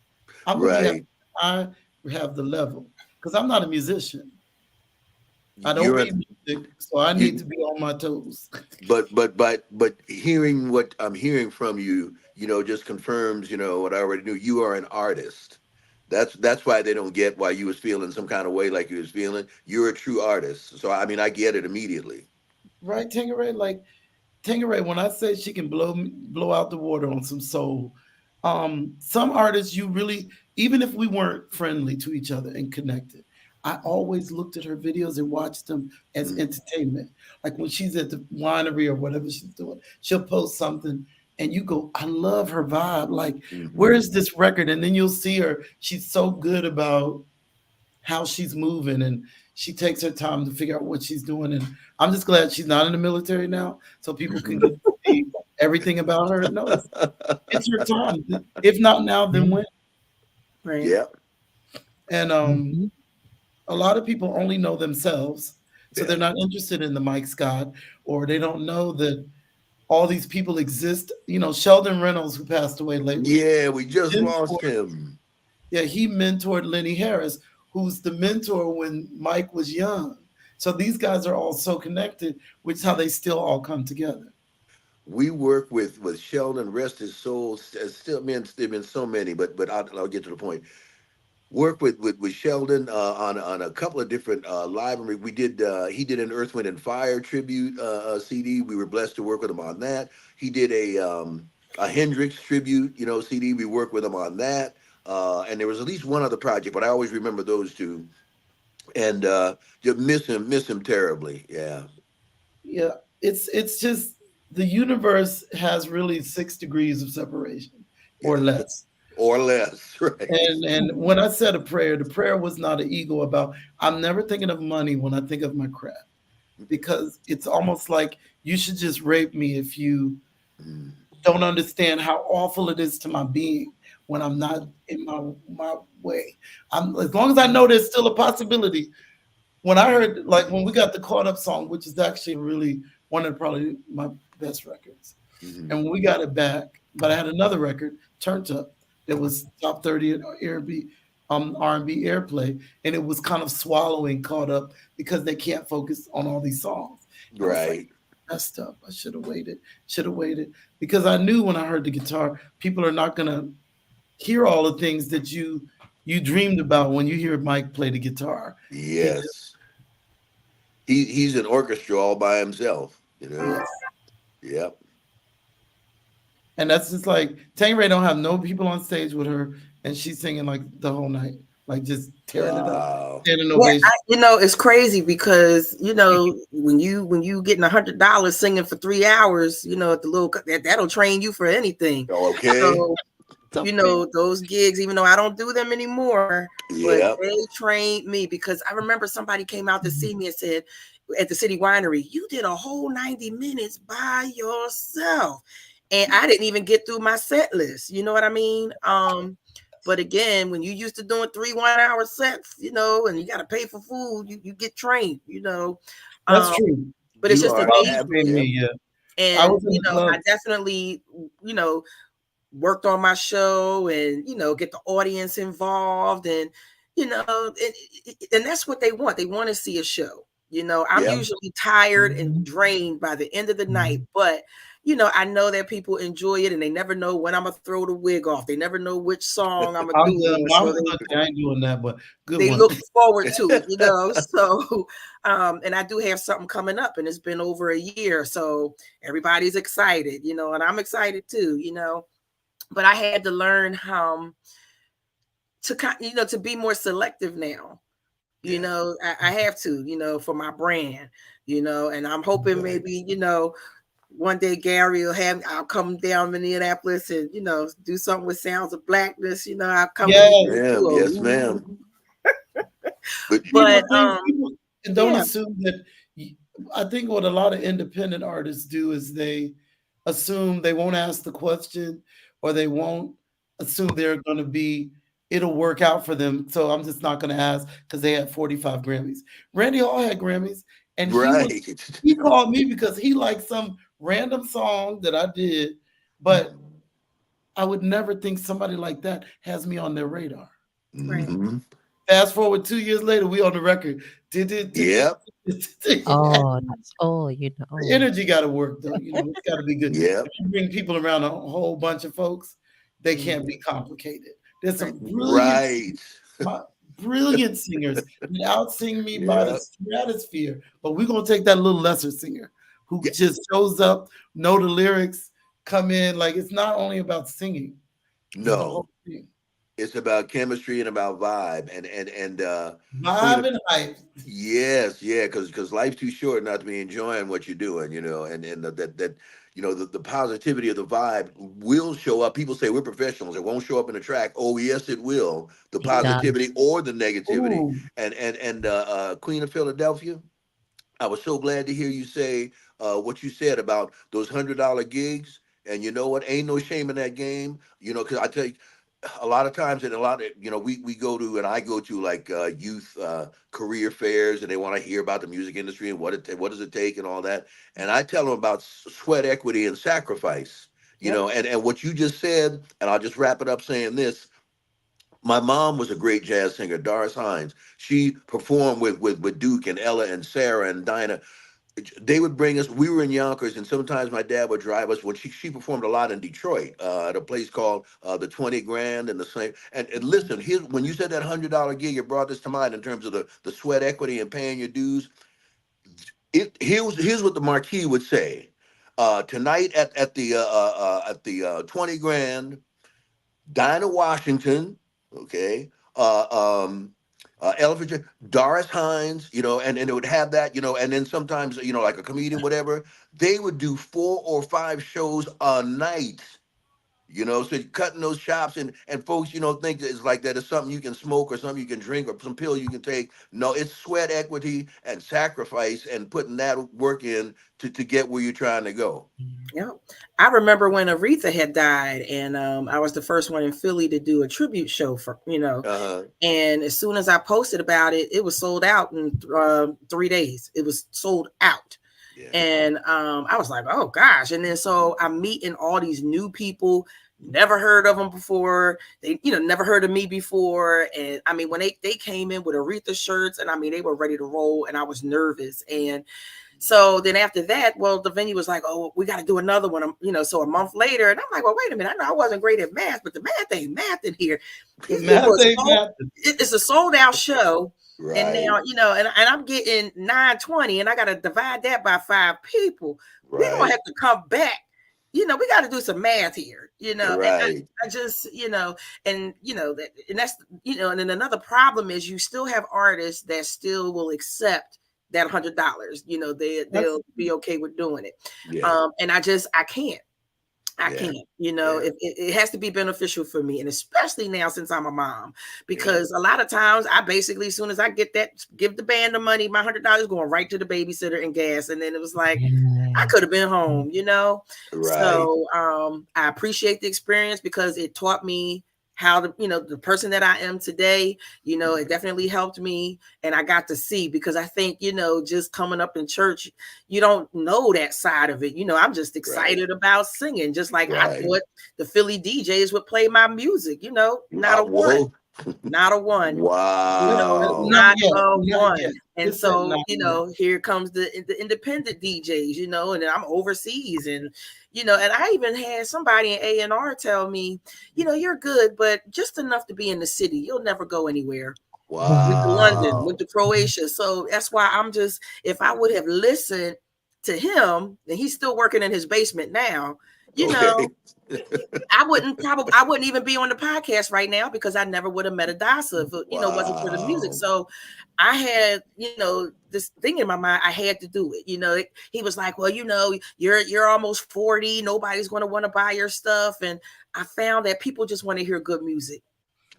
S4: I'm gonna be happy.
S7: Right.
S4: I have the level because I'm not a musician. I don't
S7: You're
S4: read music, so I need
S7: you
S4: to be on my toes.
S7: but hearing what I'm hearing from you, just confirms, what I already knew. You are an artist. That's why they don't get why you was feeling some kind of way like you was feeling. You're a true artist. So I mean I get it immediately.
S4: Right, Tangeray? Like Tangeray, when I say she can blow out the water on some soul, some artists you really, even if we weren't friendly to each other and connected, I always looked at her videos and watched them as
S7: Mm,
S4: entertainment. Like when she's at the winery or whatever she's doing, she'll post something and you go, I love her vibe. Like, where
S7: mhm.
S4: is this record? And then you'll see her. She's so good about how she's moving and she takes her time to figure out what she's doing. And I'm just glad she's not in the military now, so people can get to see everything about her. No, it's her time. If not now, then when?
S5: Right.
S7: Yeah.
S4: And
S3: Mhm.
S4: a lot of people only know themselves, so
S7: Yeah.
S4: they're not interested in the Mike Scott, or they don't know that all these people exist. You know, Sheldon Reynolds, who passed away lately,
S7: Yeah, we just lost
S4: mentored,
S7: him.
S4: yeah, he mentored Lenny Harris, who's the mentor when Mike was young. So these guys are all so connected, which is how they still all come together.
S7: We work with Sheldon, rest his soul. Still, man, there been so many, but I'll get to the point. Work with Sheldon on a couple of different live. We did he did an Earth, Wind and Fire tribute CD. We were blessed to work with him on that. He did a Hendrix tribute, CD. We worked with him on that. And there was at least one other project, but I always remember those two. And just miss him terribly. Yeah.
S4: Yeah, it's just the universe has really 6 degrees of separation or
S7: Yeah.
S4: less.
S7: Or less, right?
S4: And when I said a prayer, the prayer was not an ego about, I'm never thinking of money when I think of my craft, because it's almost like you should just rape me if you
S7: Mm.
S4: don't understand how awful it is to my being when I'm not in my way. I'm, as long as I know there's still a possibility. When I heard, like when we got the Caught Up song, which is actually really one of probably my best records,
S7: Mhm.
S4: and when we got it back, but I had another record, Turned Up, that was top 30 at R&B, R&B airplay, and it was kind of swallowing Caught Up because they can't focus on all these songs. I was like,
S7: Right.
S4: messed up. I should have waited, because I knew when I heard the guitar, people are not gonna hear all the things that you dreamed about when you hear Mike play the guitar. He just,
S7: Yes. He's an orchestra all by himself,
S4: yes.
S7: Yep.
S4: And that's just like Ray don't have no people on stage with her, and she's singing like the whole night, like just tearing it up,
S7: Wow.
S4: standing
S5: Yeah,
S4: ovation.
S5: it's crazy because when you getting $100 singing for 3 hours, at the little that'll train you for anything.
S7: Okay.
S5: So those gigs, even though I don't do them anymore, but
S7: Yep.
S5: they trained me because I remember somebody came out to see me and said at the City Winery, you did a whole 90 minutes by yourself. And I didn't even get through my set list. You know what I mean? But again, when you used to doing 3 1-hour sets, and you got to pay for food, you get trained,
S4: That's
S5: Um,
S4: true.
S5: but it's
S7: You
S5: just
S7: are
S4: Bobby
S7: ab-
S5: amazing.
S4: trained me.
S7: yep.
S4: Yeah, I
S5: And,
S4: was in the
S5: I
S4: club.
S5: definitely, worked on my show and, get the audience involved and that's what they want. They want to see a show. I'm
S7: Yep.
S5: usually tired and
S3: Mhm.
S5: drained by the end of the night, but I know that people enjoy it and they never know when I'm gonna throw the wig off. They never know which song I'm gonna
S4: I'm
S5: do it
S4: done.
S5: on.
S4: I'm
S5: So
S4: cooking. I ain't doing that, but good
S5: they
S4: one.
S5: look forward to it, So and I do have something coming up, and it's been over a year. So everybody's excited, and I'm excited too, But I had to learn how to be more selective now. I have to, for my brand, and I'm hoping maybe, one day Gary I'll come down to Minneapolis and, do something with Sounds of Blackness. I'll come
S4: Yes.
S5: and
S7: Yes, ma'am. But
S5: but
S4: people don't
S5: yeah.
S4: assume that. I think what a lot of independent artists do is they assume they won't ask the question, or they won't assume they're going to be. It'll work out for them, so I'm just not going to ask because they had 45 Grammys. Randy Hall had Grammys, and
S7: right.
S4: he called me because he liked some random song that I did, but I would never think somebody like that has me on their radar.
S5: Right.
S7: Mhm.
S4: Fast forward 2 years later, we on the record.
S7: Yep.
S3: Oh, that's all,
S4: The
S3: Oh,
S4: energy got to work though. It's got to be good.
S7: Yep.
S4: If you bring people around a whole bunch of folks, they can't be
S5: Mhm.
S4: complicated. There's some
S7: Right.
S4: brilliant singers that out sing me by the
S7: Yep.
S4: stratosphere. But we're gonna take that little lesser singer who
S7: Yeah.
S4: just shows up, know the lyrics, come in. Like, it's not only about singing; it's the
S7: No.
S4: whole thing.
S7: It's about chemistry and about vibe and Queen
S4: Vibe
S7: of
S4: and hype.
S7: yes, yeah, because life's too short not to be enjoying what you're doing, and that the positivity of the vibe will show up. People say we're professionals; it won't show up in the track. Oh, yes, it will. The
S3: it
S7: positivity
S3: does.
S7: or the negativity,
S4: Ooh,
S7: and Queen of Philadelphia. I was so glad to hear you say what you said about those $100 gigs. And you know what? Ain't no shame in that game. Because I tell you, a lot of times, and a lot of we go to, and I go to, like youth career fairs, and they want to hear about the music industry and what does it take and all that. And I tell them about sweat equity and sacrifice.
S4: yep.
S7: And what you just said, and I'll just wrap it up saying this. My mom was a great jazz singer, Doris Hines. She performed with Duke and Ella and Sarah and Dinah. They would bring us. We were in Yonkers, and sometimes my dad would drive us. When she performed a lot in Detroit, at a place called the 20 Grand and the same. And listen, here when you said that $100 gig, it brought this to mind in terms of the sweat equity and paying your dues. Here's what the marquee would say. Tonight at the 20 Grand, Dinah Washington, okay, Ella Fitzgerald, Doris Hines, and it would have that, and then sometimes, like a comedian, whatever, they would do 4 or 5 shows a night. So you're cutting those chops, and folks, think that it's like that it's something you can smoke or something you can drink or some pill you can take. No, it's sweat equity and sacrifice and putting that work in to get where you're trying to go.
S5: Yeah. I remember when Aretha had died, and I was the first one in Philly to do a tribute show for,
S7: Uh-huh.
S5: and as soon as I posted about it, it was sold out in 3 days. It was sold out.
S7: Yeah.
S5: And I was like, oh gosh. And then so I'm meeting all these new people, never heard of them before. They, never heard of me before. And I mean, when they came in with Aretha shirts, and I mean, they were ready to roll, and I was nervous. And so then after that, well, the venue was like, oh, we got to do another one, so a month later. And I'm like, well, wait a minute. I know I wasn't great at math, but the math ain't math in here. It's a sold out show. And
S7: Right.
S5: now, and I'm getting 920, and I got to divide that by 5 people. We're going to
S7: Right.
S5: have to come back. We got to do some math here, and
S7: Right.
S5: I just, and, and that's, and then another problem is you still have artists that still will accept that $100, they'll be okay with doing it.
S7: Yeah.
S5: And I can't. I can't, it has to be beneficial for me. And especially now, since I'm a mom, because a lot of times I basically, as soon as I get that, give the band the money, my $100 going right to the babysitter and gas. And then it was like, I could have been home,
S7: Right.
S5: So I appreciate the experience because it taught me how to, the person that I am today, it definitely helped me. And I got to see, because I think, just coming up in church, you don't know that side of it. I'm just excited about singing, just like I thought the Philly DJs would play my music, not a one. Not a one.
S7: Wow.
S4: Not
S5: Not
S4: yet.
S5: a
S4: Not
S5: one.
S4: yet.
S5: And
S4: Just said
S5: so,
S4: not yet.
S5: here comes the independent DJs, and then I'm overseas, and and I even had somebody in A&R tell me, you're good, but just enough to be in the city. You'll never go anywhere. Went to London, went
S7: Wow.
S5: to Croatia. So that's why I'm just, if I would have listened to him, and he's still working in his basement now, you
S7: Okay.
S5: know, I wouldn't even be on the podcast right now because I never would have met Adasa if it wasn't for the music.
S7: Wow.
S5: So I had, this thing in my mind. I had to do it. He was like, well, you're almost 40. Nobody's going to want to buy your stuff. And I found that people just want to hear good music.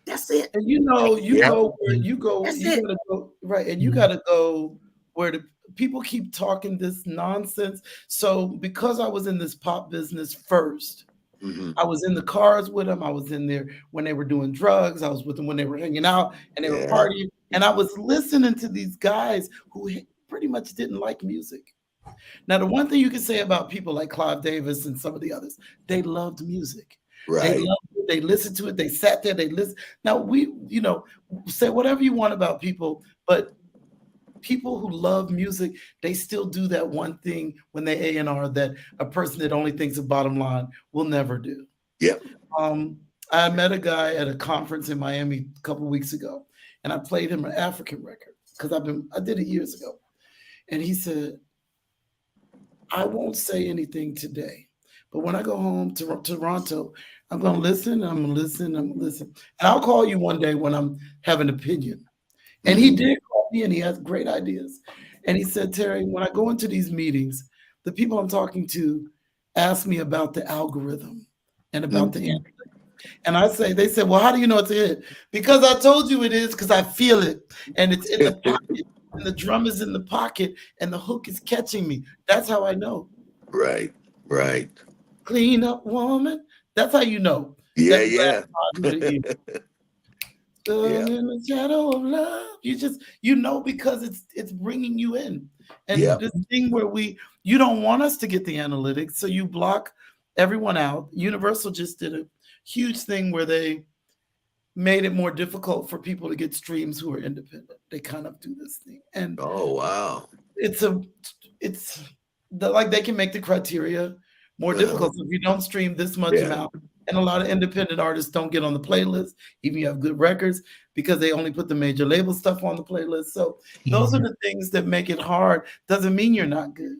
S5: That's it.
S4: And you
S7: Yep.
S4: go where you go,
S5: That's
S4: you
S5: it.
S4: gotta go right, and you gotta go where the people keep talking this nonsense. So because I was in this pop business first,
S7: Hmm.
S4: I was in the cars with them. I was in there when they were doing drugs. I was with them when they were hanging out and they were
S7: Yeah.
S4: partying. And I was listening to these guys who pretty much didn't like music. Now, the one thing you can say about people like Clive Davis and some of the others, they loved music. They
S7: Right.
S4: loved it. They listened to it. They sat there. They listened. Now, say whatever you want about people, but people who love music, they still do that one thing when they A&R that a person that only thinks of bottom line will never do.
S7: Yep.
S4: Um, I met a guy at a conference in Miami a couple of weeks ago, and I played him an African record because I did it years ago. And he said, I won't say anything today, but when I go home to Toronto, I'm going to listen, I'm going to listen, I'm going to listen. And I'll call you one day when I'm have an opinion. And he
S7: Hmm.
S4: did call me and he has great ideas. And he said, Terry, when I go into these meetings, the people I'm talking to ask me about the algorithm and about the
S7: Hmm.
S4: analytics. And they said, well, how do you know it's a hit? Because I told you it is, because I feel it. And it's in the pocket. And the drum is in the pocket and the hook is catching me. That's how I know.
S7: Right. Right.
S4: Clean up woman. That's how you know
S7: Yeah.
S4: that the last
S7: Yeah.
S4: time you hear.
S7: Yeah.
S4: Stood in the shadow of love. Because it's bringing you in. And
S7: Yeah.
S4: this thing where you don't want us to get the analytics, so you block everyone out. Universal just did a huge thing where they made it more difficult for people to get streams who are independent. They kind of do this thing, and
S7: Oh wow.
S4: it's a it's like they can make the criteria more
S7: Uh-huh.
S4: difficult. So if you don't stream this much
S7: Yeah.
S4: amount, and a lot of independent artists don't get on the playlist, even you have good records, because they only put the major label stuff on the playlist. So those are
S3: Yeah.
S4: the things that make it hard. Doesn't mean you're not good.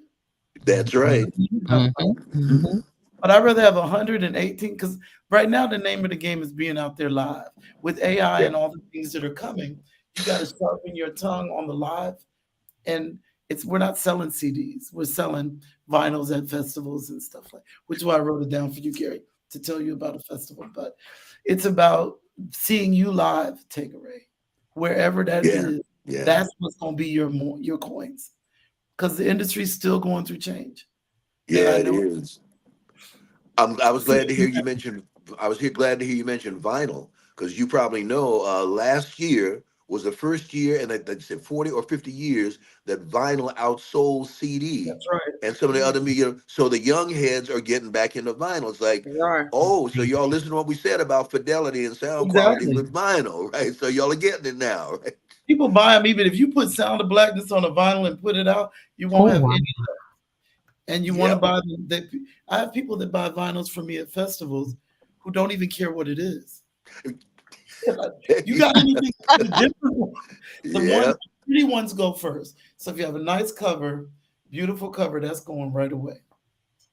S7: That's right.
S3: Mm-hmm.
S4: But I'd rather have 118 because right now the name of the game is being out there live. With AI
S7: Yeah.
S4: and all the things that are coming, you got to sharpen your tongue on the live. And we're not selling CDs. We're selling vinyls at festivals and stuff which is why I wrote it down for you, Gary, to tell you about a festival. But it's about seeing you live, Tanqueray, wherever that
S7: Yeah.
S4: is.
S7: Yeah.
S4: That's what's going to be your coins because the industry's still going through change. And
S7: Yeah.
S4: I
S7: It
S4: know
S7: is. I was glad to hear
S4: seeing
S7: you mention. I was here glad to hear you mention vinyl because you probably know last year was the first year in like said 40 or 50 years that vinyl outsold CD
S4: that's right.
S7: and some of the other media. So the young heads are getting back into vinyl. It's like,
S5: They are.
S7: oh, so y'all listen to what we said about fidelity and sound quality
S4: Exactly.
S7: with vinyl, right? So y'all are getting it now, right?
S4: People buy them even if you put Sound of Blackness on a vinyl and put it out, you won't
S3: Oh
S4: have
S3: wow.
S4: any. And you want to
S7: Yep.
S4: buy them. I have people that buy vinyls from me at festivals who don't even care what it is. They're like, you got anything the different one?
S7: Yeah.
S4: The pretty ones go first. So if you have a nice cover, beautiful cover, that's going right away.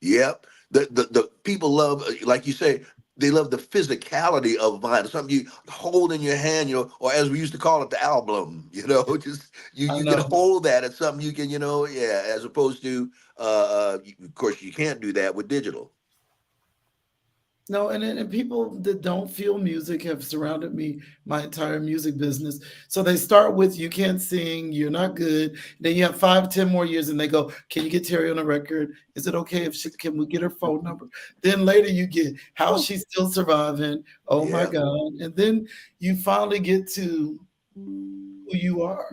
S7: Yep. The people love, like you say, they love the physicality of vinyl. Something you hold in your hand, or as we used to call it, the album. Just
S4: I
S7: you can
S4: know.
S7: hold that. It's something you can, yeah. As opposed to, of course, you can't do that with digital.
S4: No, and people that don't feel music have surrounded me my entire music business. So they start with you can't sing, you're not good. Then you have 5, 10 more years, and they go, "Can you get Terry on a record? Is it okay if can we get her phone number?" Then later you get, "How's she still surviving? Oh my
S7: Yeah.
S4: God!" And then you finally get to who you are.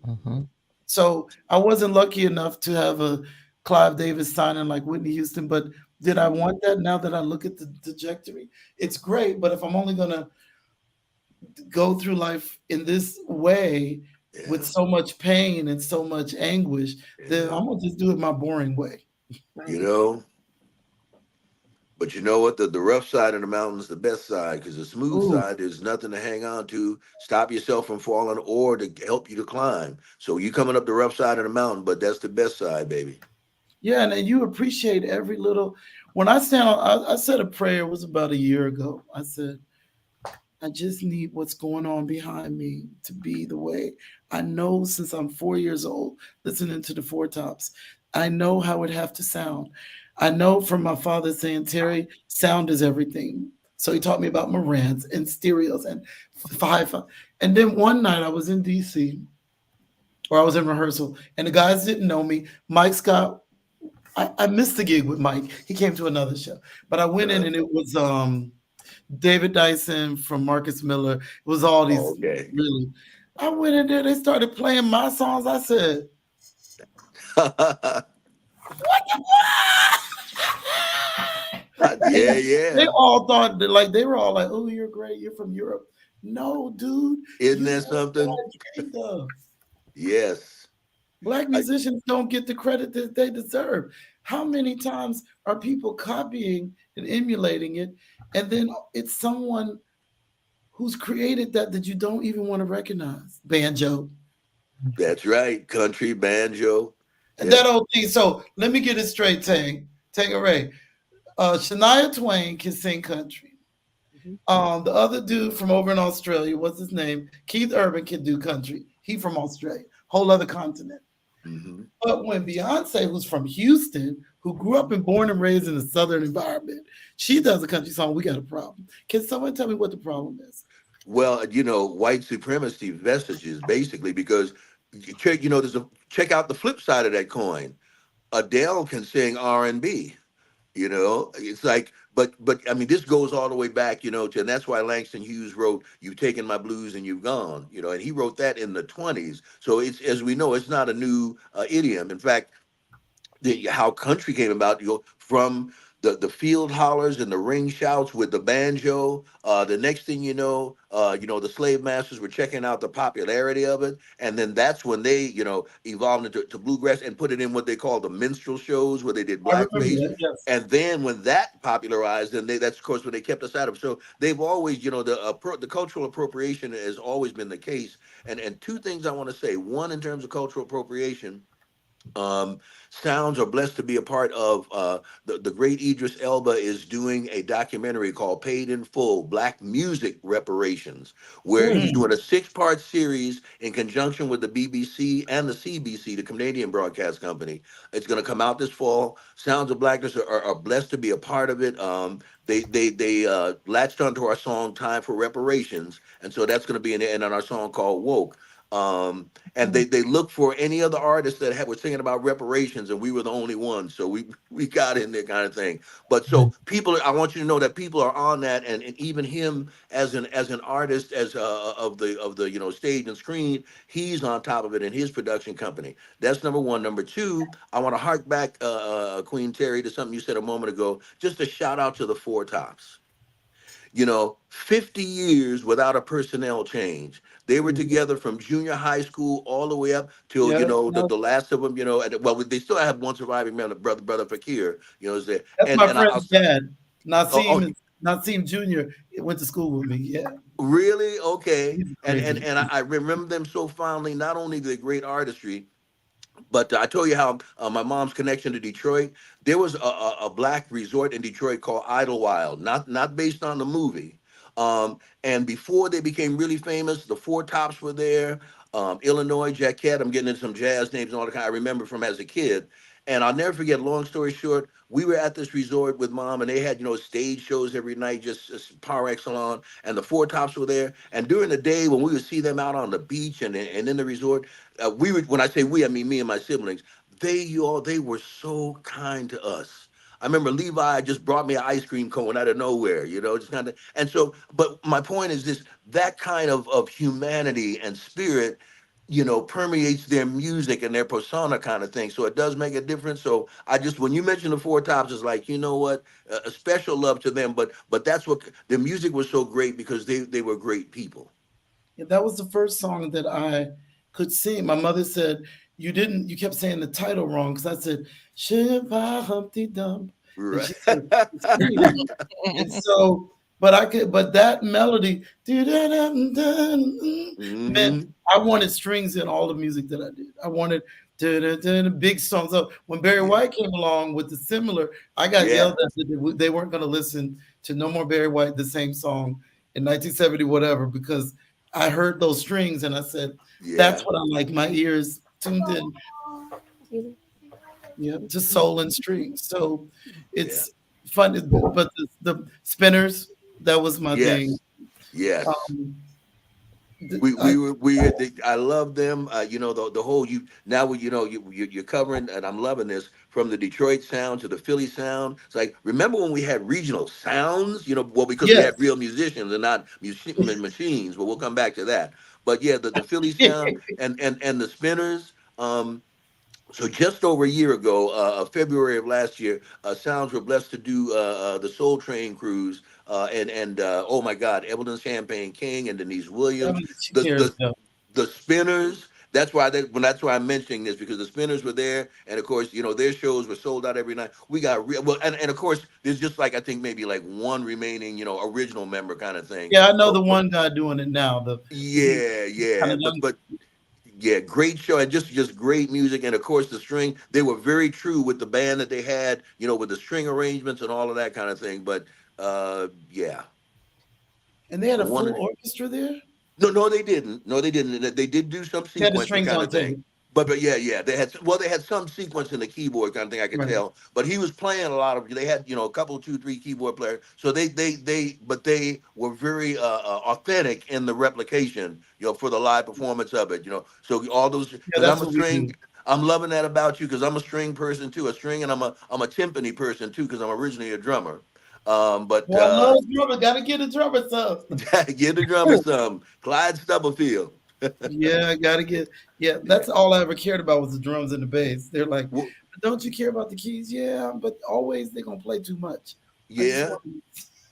S3: Mm-hmm.
S4: So I wasn't lucky enough to have a Clive Davis signing like Whitney Houston, but did I want that now that I look at the trajectory? It's great, but if I'm only gonna go through life in this way with
S7: Yeah,
S4: so much pain and so much anguish, then
S7: yeah.
S4: I'm gonna just do it my boring way.
S7: You
S5: Right.
S7: know, but you know what? The rough side of the mountain is the best side because the smooth
S4: Ooh,
S7: side, there's nothing to hang on to, stop yourself from falling, or to help you to climb. So you coming up the rough side of the mountain, but that's the best side, baby.
S4: yeah, and then you appreciate every little. When I stand on, I said a prayer. It was about a year ago. I said, I just need what's going on behind me to be the way I know since I'm 4 years old, listening to the Four Tops. I know how it have to sound. I know from my father saying, Terry, sound is everything. So he taught me about Marantz and stereos and five. And then one night I was in DC or I was in rehearsal and the guys didn't know me. Mike Scott, I missed the gig with Mike. He came to another show, but I went in
S7: Uh,
S4: and it was David Dyson from Marcus Miller. It was all
S7: oh,
S4: these
S7: okay.
S4: really. I went in there, they started playing my songs. I said,
S7: Yeah,
S4: they
S7: yeah.
S4: all thought that, like, they were all like, oh, you're great. You're from Europe. No, dude,
S7: Isn't
S4: you
S7: that
S4: know what
S7: something?
S4: I dreamed of.
S7: Yes.
S4: Black
S7: I,
S4: musicians don't get the credit that they deserve. How many times are people copying and emulating it? And then it's someone who's created that you don't even want to recognize. Banjo.
S7: that's right. Country, banjo.
S4: And
S7: Yeah.
S4: that old thing. So let me get it straight, Tang. Ray. Shania Twain can sing country.
S5: Mhm.
S4: The other dude from over in Australia, what's his name? Keith Urban can do country. He from Australia, whole other continent.
S7: Hmm.
S4: But when Beyonce, who's from Houston, who grew up and born and raised in a southern environment, she does a country song, we got a problem. Can someone tell me what the problem is?
S7: Well, white supremacy vestiges basically because there's a check out the flip side of that coin. Adele can sing R&B. It's like, but I mean, this goes all the way back, to, and that's why Langston Hughes wrote "You've Taken My Blues and You've Gone," and he wrote that in the 20s. So it's, as we know, it's not a new idiom. In fact, how country came about, from the field hollers and the ring shouts with the banjo. The next thing the slave masters were checking out the popularity of it, and then that's when they, evolved into to bluegrass and put it in what they call the minstrel shows where they did
S4: I remember
S7: blackface.
S4: that, yes.
S7: And then when that popularized, then that's of course what they kept us out of. So they've always, the cultural appropriation has always been the case. And two things I want to say. One, in terms of cultural appropriation, sounds are blessed to be a part of, the great Idris Elba is doing a documentary called Paid in Full Black Music Reparations, where he's
S5: Mm.
S7: doing a 6-part series in conjunction with the BBC and the CBC, the Canadian Broadcast Company. It's going to come out this fall. Sounds of Blackness are blessed to be a part of it. They latched onto our song Time for Reparations, and so that's going to be in our song called Woke. And they looked for any other artists that were singing about reparations, and we were the only ones, so we got in there, kind of thing. But so people, I want you to know that people are on that, and even him as an artist, as of the stage and screen, he's on top of it in his production company. That's number one. Number two, I want to hark back, Queen Terry, to something you said a moment ago. Just a shout out to the Four Tops. 50 years without a personnel change. They were
S4: Mhm.
S7: together from junior high school all the way up till,
S4: Yeah,
S7: the last of them, well, they still have one surviving member, brother Fakir, is there.
S4: that's
S7: And
S4: my
S7: and
S4: friend's
S7: I'll
S4: dad.
S7: oh, oh,
S4: Nasim Jr. went to school with me. Yeah,
S7: really? Okay.
S4: he's a
S7: And
S4: great
S7: and
S4: dude.
S7: and I remember them so fondly, not only the great artistry. But I told you how, my mom's connection to Detroit. There was a black resort in Detroit called Idlewild, not based on the movie. And before they became really famous, the Four Tops were there. Illinois Jacket. I'm getting into some jazz names and all the kind I remember from as a kid. And I'll never forget. Long story short, we were at this resort with mom, and they had stage shows every night, just par excellence. And the Four Tops were there. And during the day, when we would see them out on the beach and in the resort, we would, when I say we, I mean me and my siblings. They were so kind to us. I remember Levi just brought me an ice cream cone out of nowhere, just kind of. And so, but my point is this: that kind of humanity and spirit, permeates their music and their persona kind of thing. So it does make a difference. So I just, when you mentioned the Four Tops, it's like, you know what, a special love to them. But that's what the music was so great because they were great people.
S4: Yeah, that was the first song that I could sing. My mother said, you kept saying the title wrong because I said, Shivah Humpty Dump. And
S7: Right.
S4: she said, sing it. And so, but that melody meant
S7: Hmm.
S4: I wanted strings in all the music that I did. I wanted big songs. So when Barry
S7: Yeah.
S4: White came along with the similar, I got
S7: Yeah.
S4: yelled at that they weren't going to listen to no more Barry White, the same song in 1970, whatever, because I heard those strings and I said, that's
S7: Yeah.
S4: what I like. My ears tuned in, yeah, to soul and strings. So
S7: Yeah.
S4: it's fun. But the spinners, that was my thing.
S7: Yes. Yes.
S4: Um,
S7: We
S4: I,
S7: we were we I love them. The whole you now you're covering, and I'm loving this, from the Detroit sound to the Philly sound. It's like, remember when we had regional sounds? Well, because we had
S4: yes.
S7: real musicians and not machines. But we'll come back to that. But yeah, the Philly sound and the Spinners. So just over a year ago, February of last year, Sounds were blessed to do the Soul Train cruise, and oh my God, Evelyn Champagne King and Denise Williams,
S4: She
S7: the
S4: cares
S7: the
S4: though.
S7: the Spinners. That's why I'm mentioning this, because the Spinners were there, and of course, their shows were sold out every night. We got real well, and of course, there's just like, I think maybe like one remaining, original member kind of thing.
S4: Yeah, I know
S7: But
S4: the one guy doing it now. The he
S7: yeah,
S4: kind
S7: yeah,
S4: of
S7: but
S4: young.
S7: but yeah, great show, and just great music, and of course the string. They were very true with the band that they had, with the string arrangements and all of that kind of thing. But yeah,
S4: And they had a full
S7: one.
S4: orchestra there.
S7: No, no, they didn't. No, they didn't. They did do some
S4: They had the
S7: sequencing
S4: strings
S7: kind
S4: on
S7: of thing.
S4: tape.
S7: But yeah, yeah, they had some sequence in the keyboard kind of thing, I could
S4: Right.
S7: tell. But he was playing a lot of. They had a couple, two, three keyboard players. So but they were very authentic in the replication, for the live performance of it. So all those,
S4: Yeah,
S7: because
S4: that's what we do.
S7: I'm loving that about you, because I'm a string person too, a string, and I'm a timpani person too, because I'm originally a drummer. But
S4: Well, I love drummer. Got to get a drummer some.
S7: give the drummer some Clyde Stubblefield.
S4: Yeah, got to get. Yeah,
S7: Yeah.
S4: that's all I ever cared about was the drums and the bass. They're like,
S7: Well,
S4: don't you care about the keys? Yeah, but always they're gonna play too much. I just
S7: yeah.
S4: want.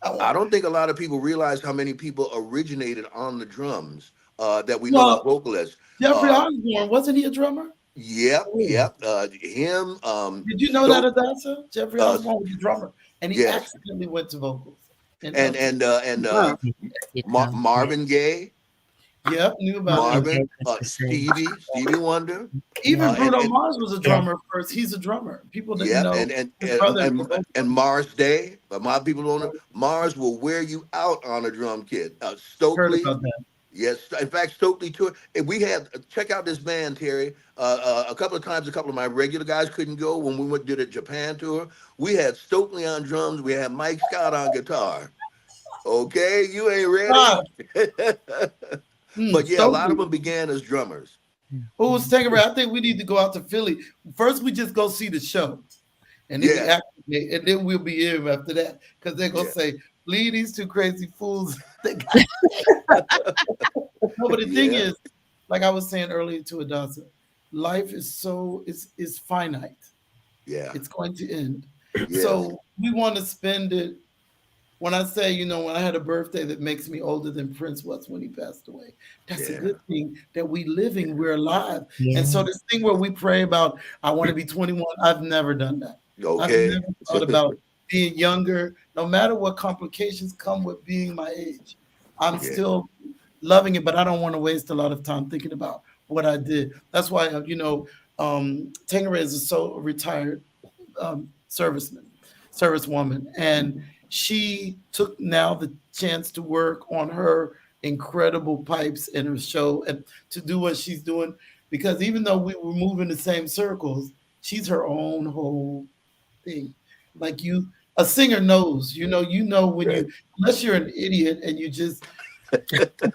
S4: I
S7: I
S4: want.
S7: don't think a lot of people realize how many people originated on the drums that we know as
S4: Well,
S7: vocalists.
S4: Jeffrey
S7: Uh,
S4: Osborne wasn't he a drummer?
S7: yep,
S4: Oh.
S7: yep. Him,
S4: Did you know that,
S7: Stoke,
S4: Adasa? Jeffrey
S7: uh,
S4: Osborne was a drummer, and he
S7: yes,
S4: accidentally went to vocals. And
S5: Huh.
S3: Yeah.
S7: Marvin Gaye,
S4: yep, knew about
S3: Marvin
S4: that.
S3: Gaye
S7: Marvin,
S3: was the same.
S7: Stevie Wonder,
S4: Even
S7: and
S4: Bruno Mars was a
S3: Yeah.
S4: drummer first. He's a drummer. People didn't
S7: yep,
S4: know his brother is a
S7: and
S4: vocalist.
S7: Mars Day. But my people don't know. Mars will wear you out on a drum kit.
S4: Heard
S7: Stokely.
S4: about that.
S7: Yes, in fact, Stokely toured. And we had, check out this band, Terry. A couple of times, a couple of my regular guys couldn't go when we did a Japan tour. We had Stokely on drums. We had Mike Scott on guitar. Okay, you ain't
S4: Ah,
S7: ready. But yeah, a lot of
S4: Stokely.
S7: them began as drummers.
S4: Oh, Tangeray, I think we need to go out to Philly. First, we just go see the show. And then we
S7: Yeah,
S4: activate, and then we'll be in after that. Because they're gonna
S7: yeah,
S4: say, leave these two crazy fools. No, but the thing
S7: yeah,
S4: is, like I was saying earlier to Adasa, life is finite.
S7: yeah,
S4: It's going to end.
S7: yes,
S4: So we want to spend it. When I say, when I had a birthday that makes me older than Prince was when he passed away, that's a
S7: yeah,
S4: good thing that we living, we're alive. And
S3: Yeah.
S4: so this thing where we pray about, I want to be 21, I've never done that. I've
S7: okay,
S4: never thought about being younger, no matter what complications come with being my age. I'm
S7: yeah,
S4: still loving it, but I don't want to waste a lot of time thinking about what I did. That's why, Tangeray is a so retired serviceman, servicewoman, and she took now the chance to work on her incredible pipes in her show and to do what she's doing because even though we were moving the same circles, she's her own whole thing. Like a singer knows, when
S7: right,
S4: unless you're an idiot and you just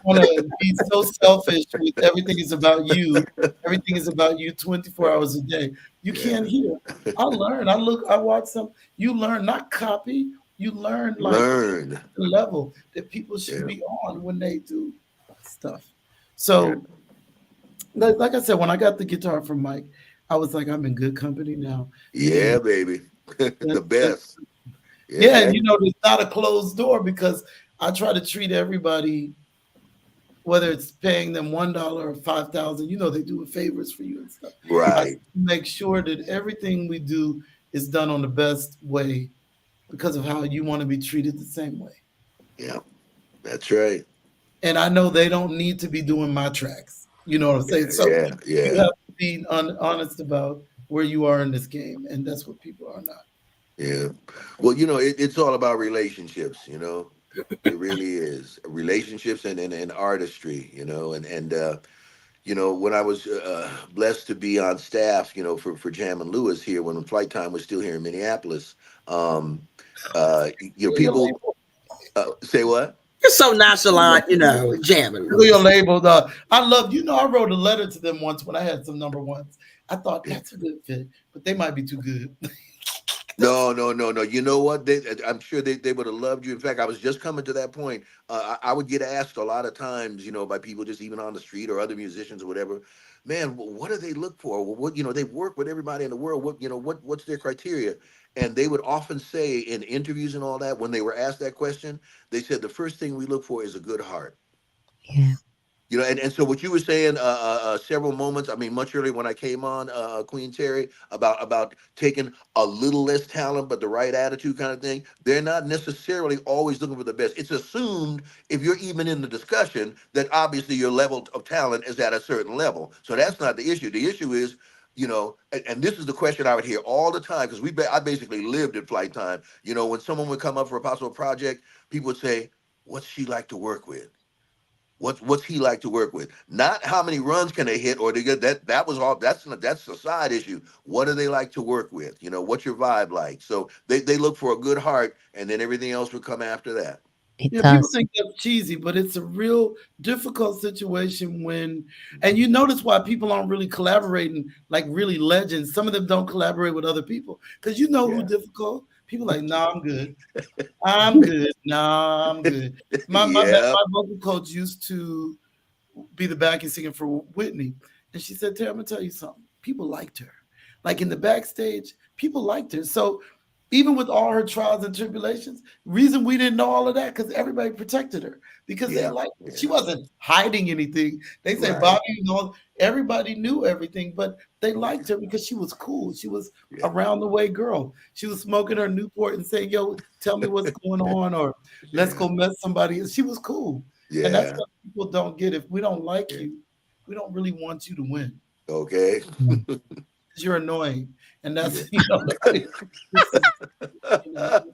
S4: want to be so selfish with everything is about you. Everything is about you 24
S7: right,
S4: hours a day. You can't
S7: yeah.
S4: hear. I learn. I look, I watch some. You learn, not copy. You learn like
S7: Learn,
S4: the level that people should
S7: yeah,
S4: be on when they do stuff.
S7: yeah,
S4: So like I said, when I got the guitar from Mike, I was like, I'm in good company now.
S7: Yeah, baby.
S4: That,
S7: The
S4: that,
S7: best. Yeah,
S4: yeah, and
S7: and
S4: there's not a closed door because I try to treat everybody, whether it's paying them $1 or 5,000. They do favors for you and stuff. I
S7: right.
S4: make sure that everything we do is done on the best way because of how you want to be treated the same way.
S7: Yeah, that's right.
S4: And I know they don't need to be doing my tracks. You know what I'm saying?
S7: Yeah,
S4: So
S7: yeah,
S4: you
S7: yeah,
S4: have to be honest about where you are in this game, and that's what people are not.
S7: yeah. Well, it's all about relationships. It really is relationships and artistry. When I was blessed to be on staff, for Jam and Lewis here when Flight Time was still here in Minneapolis, um,
S4: Your
S7: people
S4: label,
S7: say what?
S5: You're so nonchalant, jamming.
S4: your label, I love. I wrote a letter to them once when I had some number ones. I thought that's a good fit, but they might be too good.
S7: No, no, no, no. You know what? I'm sure they would have loved you. In fact, I was just coming to that point. I would get asked a lot of times, by people just even on the street or other musicians or whatever. Man, what do they look for? Well, they work with everybody in the world. What's their criteria? And they would often say in interviews and all that, when they were asked that question, they said the first thing we look for is a good heart.
S3: Yeah.
S7: And so what you were saying several moments, I mean, much earlier when I came on, Queen Terry, about taking a little less talent but the right attitude kind of thing. They're not necessarily always looking for the best. It's assumed if you're even in the discussion that obviously your level of talent is at a certain level. So that's not the issue. The issue is, and this is the question I would hear all the time because I basically lived at Flight Time. When someone would come up for a possible project, people would say, "What's she like to work with? What's he like to work with? Not how many runs can they hit or they get that. That was all. That's a side issue. What do they like to work with? What's your vibe like? So they look for a good heart, and then everything else would come after that.
S3: It
S4: People
S3: does.
S4: think that's cheesy, but it's a real difficult situation and you notice why people aren't really collaborating like really legends. Some of them don't collaborate with other people because who's
S7: Yeah,
S4: difficult. People like, nah, I'm good. I'm good. Nah, I'm good.
S7: yeah,
S4: My vocal coach used to be the backing singer for Whitney. And she said, Terry, I'm gonna tell you something. People liked her. Like in the backstage, people liked her. So even with all her trials and tribulations, reason we didn't know all of that, because everybody protected her because they
S7: yeah,
S4: liked her. She
S7: yeah.
S4: wasn't hiding anything. They said
S7: Right.
S4: Bobby, everybody knew everything, but they liked her because she was cool. She was
S7: Yeah,
S4: a round the way girl. She was smoking her Newport and saying, yo, tell me what's going on, or let's
S7: yeah,
S4: go met somebody. She was cool. And that's
S7: yeah.
S4: what people don't get. If we don't like
S7: Yeah.
S4: you, we don't really want you to win
S7: Okay.
S3: Mm.
S4: because you're annoying. And
S7: Yeah.
S4: that's, nobody, this is, you know,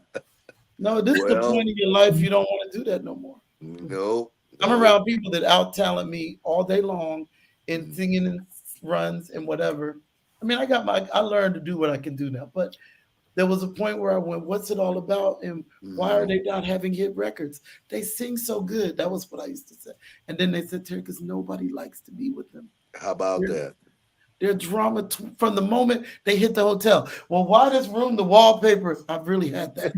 S4: no, this is the
S7: Well,
S4: point in your life. You don't want to do that no more.
S7: no,
S4: I'm
S7: no.
S4: around people that out talent me all day long in
S7: Mm,
S4: singing and runs and whatever. I mean, I learned to do what I can do now, but there was a point where I went, what's it all about? And why are
S7: mhm.
S4: they not having hit records? They sing so good. That was what I used to say. And then they said, Terry, because nobody likes to be with them.
S7: How about
S4: They're,
S7: that?
S4: they're drama from the moment they hit the hotel. Well, why this room, the wallpaper? I've really had that.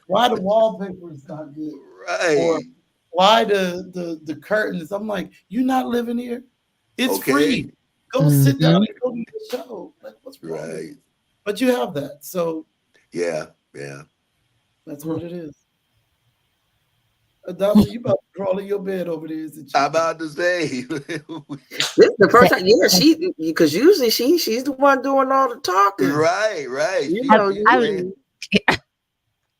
S4: Why the wallpaper is not good? Or
S7: Right.
S4: why the curtains? I'm like, you not living here? It's free.
S7: Okay.
S4: Go sit down
S3: Mhm.
S4: and go to the show. Like, what's wrong with you?
S7: Right.
S4: But you have that. So
S7: Yeah. Yeah.
S4: that's what it is. Adoption, you about to crawl in your bed over there, isn't
S7: I'm
S4: you?
S7: about to say.
S5: This is the first
S3: But
S5: time. Yeah, she because usually she's the one doing all the talking.
S7: Right. Right.
S5: You
S7: She
S5: know,
S7: she's laying.
S5: usually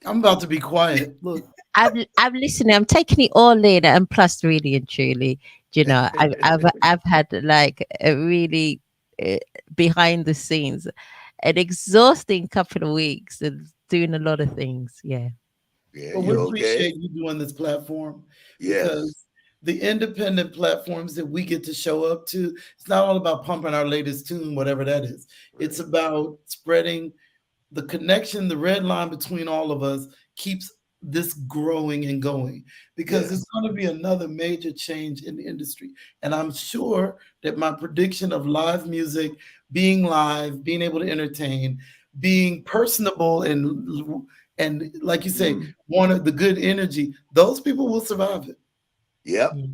S4: I'm about to be quiet. Look,
S3: I'm listening. I'm taking it all in, and plus, really and truly, I've had like a really uh, behind the scenes, an exhausting couple of weeks and doing a lot of things. Yeah.
S7: Yeah.
S4: but we
S7: You okay?
S4: appreciate you doing this platform
S7: Yes.
S4: because the independent platforms that we get to show up to, it's not all about pumping our latest tune, whatever that is. It's
S7: Right.
S4: about spreading the connection, the red line between all of us keeps this growing and going because
S7: Yeah.
S4: it's going to be another major change in the industry. And I'm sure that my prediction of live music, being live, being able to entertain, being personable and like you say,
S7: Mm.
S4: one of the good energy, those people will survive it.
S7: Yep.
S3: Yeah.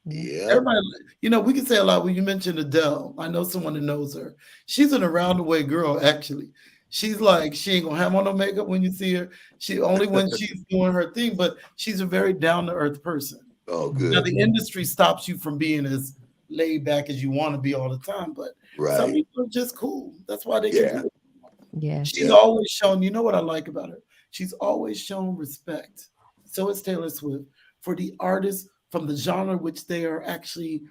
S7: Yeah.
S4: Everybody, you know, we can say a lot. When you mentioned Adele, I know someone that knows her. She's an around the way girl, actually. She's like, she ain't gonna have on no makeup when you see her. She only when she's doing her thing, but she's a very down to earth person.
S7: Oh,
S4: Now,
S7: good.
S4: the industry stops you from being as laid back as you want to be all the time, but some
S7: Right.
S4: people are just cool. That's why they can
S7: Yeah.
S4: do it.
S3: Yeah.
S4: She's
S7: Yeah.
S4: always shown, you know what I like about her? She's always shown respect. So is Taylor Swift for the artists from the genre which they are actually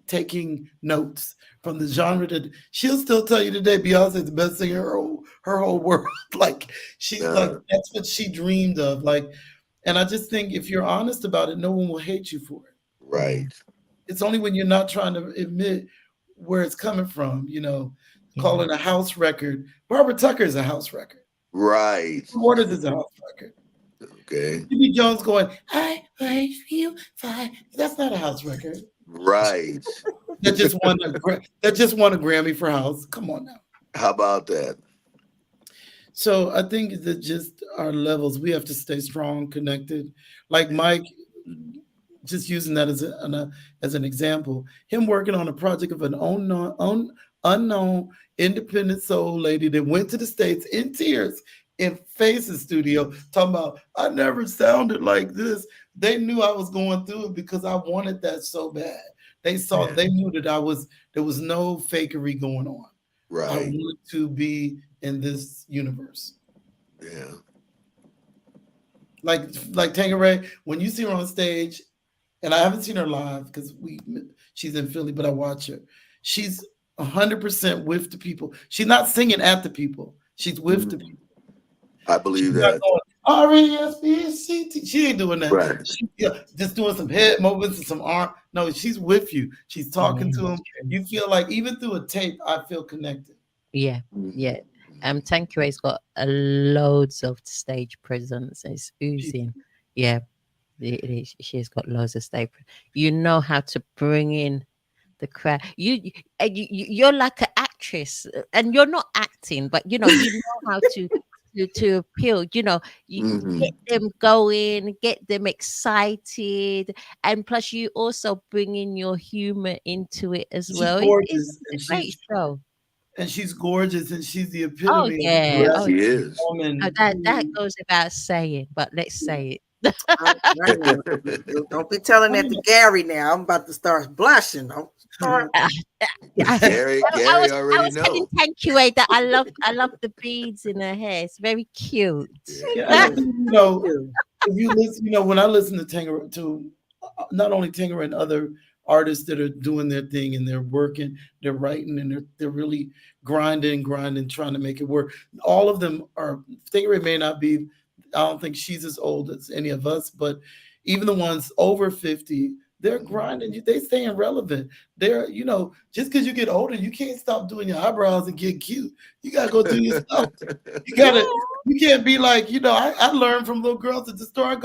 S4: taking notes from the genre that she'll still tell you today Beyonce's the best singer in her whole world. Like she's like
S7: Uh,
S4: that's what she dreamed of. Like, and I just think if you're honest about it, no one will hate you for it.
S3: Yeah.
S7: right.
S4: It's only when you're not trying to admit where it's coming from, you know,
S3: Yeah.
S4: calling a house record. Barbara Tucker is a house record.
S7: Right.
S4: Waters is a house record.
S7: Okay.
S4: Jimmy Jones going, I wait for you, fine. That's not a house record.
S7: Right.
S4: That just won a Grammy for house. Come on now.
S7: How about that?
S4: So I think that just our levels, we have to stay strong, connected. Like Mike, just using that as an example, him working on a project of an unknown independent soul lady that went to the States in tears in Faces Studio, talking about I never sounded like this. They knew I was going through it because I wanted that so bad.
S7: Yeah.
S4: They knew that there was no fakery going on. I
S7: Right.
S4: wanted to be in this universe.
S7: Yeah.
S4: Like Tangeray, when you see her on stage, and I haven't seen her live because she's in Philly, but I watch her. She's 100% with the people. She's not singing at the people. She's with the
S7: Mhm.
S4: people.
S7: I
S4: She's
S7: believe
S4: not
S7: that.
S4: going R-E-S-B-C-T. She ain't doing that.
S7: Right.
S4: Just doing some head movements and some arm. No, she's with you. She's talking to them. You feel like even through a tape, I feel connected.
S3: Yeah.
S7: Mhm.
S3: Yeah. Tanqueray's got loads of stage presence. It's
S4: She,
S3: oozing. Yeah. She's got loads of stage. You know how to bring in the crowd. You're like an actress, and you're not acting, but you know how to appeal. You get
S7: Mhm.
S3: them going, get them excited, and plus you also bring in your humor into it as
S4: she's
S3: well. It's
S4: gorgeous,
S3: a great show.
S4: and she's gorgeous, and she's the
S3: Oh
S4: epitome of a
S3: yeah,
S7: Yes,
S3: oh
S4: black
S7: he
S3: yeah.
S7: is.
S3: Oh,
S4: woman
S3: that
S4: who
S3: goes without saying, but let's say it.
S5: I know. Don't be telling that to Gary now. I'm about to start blushing. Don't start.
S3: Uh, I,
S7: Gary
S3: I
S7: already
S3: was telling
S7: know.
S3: Tanquay that I love the beads in her hair. It's very cute.
S7: Yeah.
S4: yeah, and I think
S5: Thank you.
S4: if you listen, when I listen to not only Tanger and other artists that are doing their thing and they're working, they're writing, and they're really grinding, trying to make it work. All of them are. Tanger may not be. I don't think she's as old as any of us, but even the ones over 50, they're grinding. They staying relevant. They're, just because you get older, you can't stop doing your eyebrows and get cute. You gotta go do your stuff. You gotta. You can't be like, I learned from little girls at the store.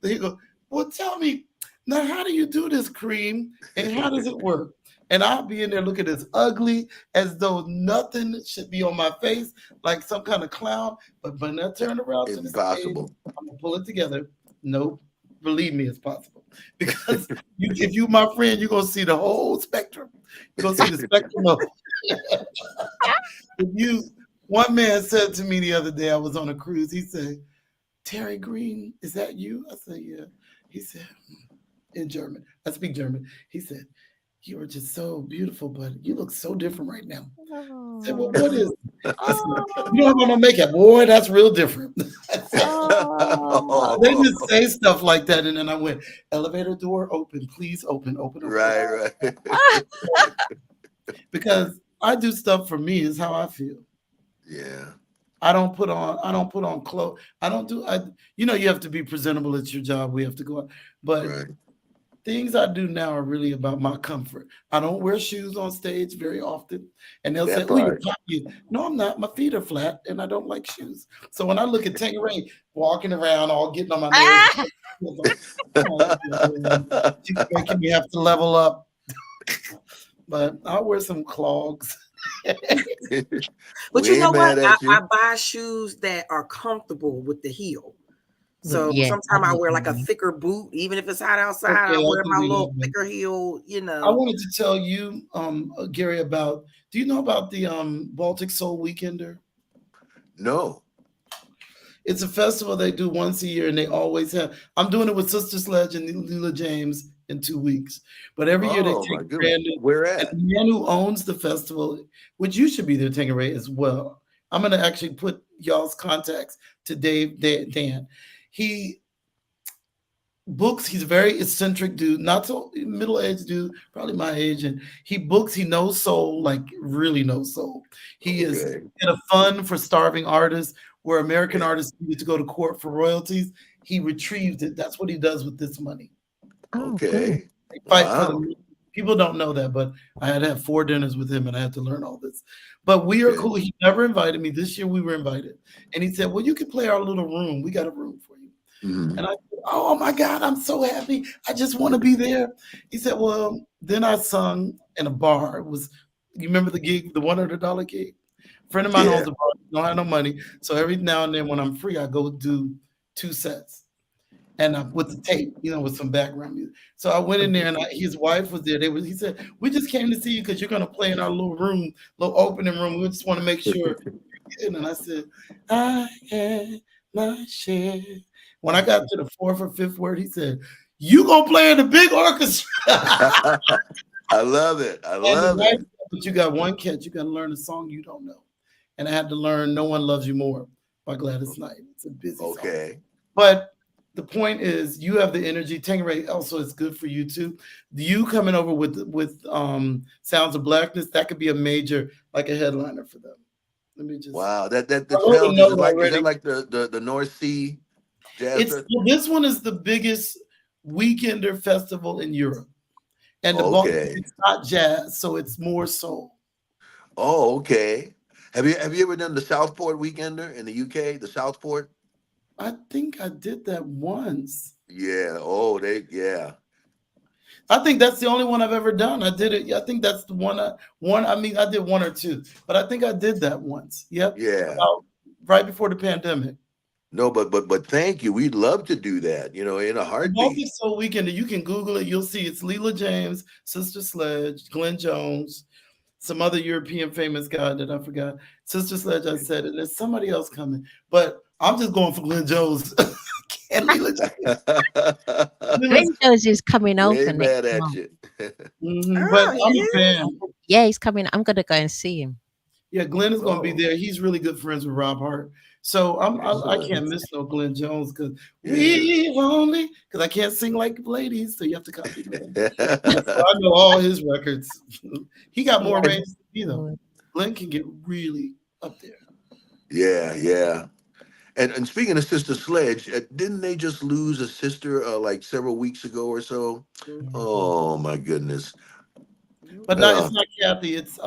S4: They go, well, tell me now, how do you do this cream and how does it work? And I'll be in there looking as ugly as though nothing should be on my face, like some kind of clown. But when I turn around to the stage,
S7: Impossible.
S4: I'm gonna pull it together. Nope, believe me, it's possible. Because if you my friend, you're gonna see the whole spectrum. You're gonna see the spectrum of if you. One man said to me the other day, I was on a cruise. He said, Terri Green, is that you? I said, yeah. He said, in German. I speak German. He said, you are just so beautiful, but you look so different right now. I said, well, what is it? I said, you don't have no makeup. Boy, that's real different. They just say stuff like that. And then I went, elevator door open, please open.
S7: Right, right.
S4: Because I do stuff for me is how I feel.
S7: Yeah.
S4: I don't put on clothes. You have to be presentable at your job. We have to go out. But
S7: Right.
S4: things I do now are really about my comfort. I don't wear shoes on stage very often. And they'll say,
S7: That
S4: oh, you're
S7: part.
S4: cocky. No, I'm not. My feet are flat and I don't like shoes. So when I look at Tangeray walking around all getting on my nerves, she's making me have to level up. But I'll wear some clogs.
S5: But
S7: We
S5: you
S7: ain't
S5: know what?
S7: mad
S5: I
S7: at you.
S5: buy shoes that are comfortable with the heel. So
S3: Yeah, I
S5: sometimes I
S3: know
S5: wear
S3: what
S5: like
S3: you
S5: a
S3: mean.
S5: thicker boot, even if it's hot outside.
S4: Okay,
S5: I
S4: I
S5: wear
S4: can
S5: my
S4: do
S5: little
S4: that.
S5: thicker heel,
S4: I wanted to tell you, Gary, about. Do you know about the Baltic Soul Weekender?
S7: No.
S4: It's a festival they do once a year, and they always have. I'm doing it with Sister Sledge and Leela James in 2 weeks. But every year they
S7: Oh
S4: take
S7: my goodness.
S4: brand new.
S7: Where
S4: And
S7: at?
S4: the man who owns the festival, which you should be there, Tangeray, as well. I'm going to actually put y'all's contacts to Dan. He books. He's a very eccentric dude, not so middle-aged dude, probably my age, and he books. He knows soul, like really knows soul. He is
S7: Okay.
S4: in a fund for starving artists, where American
S7: Yeah.
S4: artists needed to go to court for royalties. He retrieved it. That's what he does with this money.
S3: Oh, good.
S7: Okay.
S4: They fight for
S7: Wow.
S4: the people don't know that, but I had to have 4 dinners with him, and I had to learn all this. But we are
S7: Okay.
S4: cool. He never invited me. This year we were invited, and he said, "Well, you can play our little room. We got a room for you."
S7: Hmm.
S4: And I said, "Oh my God, I'm so happy. I just want to be there." He said, "Well," then I sung in a bar. It was, you remember the gig, the $100 gig? A friend of mine owns
S7: Yeah.
S4: a bar, don't have no money. So every now and then when I'm free, I go do 2 sets. And with the tape, with some background music. So I went in there, and his wife was there. He said, "We just came to see you because you're gonna play in our little room, little opening room. We just want to make sure." And I said, "I had my share." When I got to the fourth or fifth word, he said, "You gonna play in the big orchestra?"
S7: I love it. I
S4: And the
S7: love
S4: wife
S7: it.
S4: said, "But you got one catch. You got to learn a song you don't know." And I had to learn "No One Loves You More" by Gladys Knight. It's a busy song.
S7: Okay.
S4: But the point is, you have the energy. Tangeray also is good for you too. You coming over with Sounds of Blackness, that could be a major, like a headliner for them. Let me just.
S7: Wow. That
S4: I wrote a
S7: sounds, is it
S4: note
S7: like, is that
S4: already.
S7: like the North Sea Jazz
S4: It's
S7: Fest?
S4: well, this one is the biggest weekender festival in Europe, and
S7: Okay.
S4: it's not jazz, so it's more soul.
S7: Oh, okay. Have you ever done the Southport Weekender in the UK? The Southport?
S4: I think I did that once.
S7: Yeah. Oh, yeah.
S4: I think that's the only one I've ever done. I did it. I think that's the one. I mean, I did one or two, but I think I did that once. Yep,
S7: Yeah.
S4: about right before the pandemic.
S7: No, but thank you. We'd love to do that, in a
S4: The Baltic
S7: heartbeat.
S4: Soul Weekend. You can Google it. You'll see it's Leela James, Sister Sledge, Glenn Jones, some other European famous guy that I forgot. Sister Sledge, I said it. There's somebody else coming, but I'm just going for Glenn Jones and Leela James.
S3: Glenn Jones is coming
S7: We
S3: over
S7: ain't
S3: next
S7: mad at
S3: month.
S7: you.
S4: But
S5: Oh, he
S4: I'm a
S5: is?
S4: fan.
S3: Yeah, he's coming. I'm gonna go and see him.
S4: Yeah, Glenn is going to be
S7: Oh,
S4: there. He's really good friends with Rob Hart. So I
S7: excellent.
S4: can't miss no Glenn Jones because
S7: Yeah.
S4: I can't sing like ladies, so you have to copy Glenn. So I know all his records. He got more
S3: Yeah.
S4: range than me though. Glenn can get really up there.
S7: Yeah. And speaking of Sister Sledge, didn't they just lose a sister like several weeks ago or so? Oh my goodness.
S4: But not
S7: Uh,
S4: it's not Kathy. It's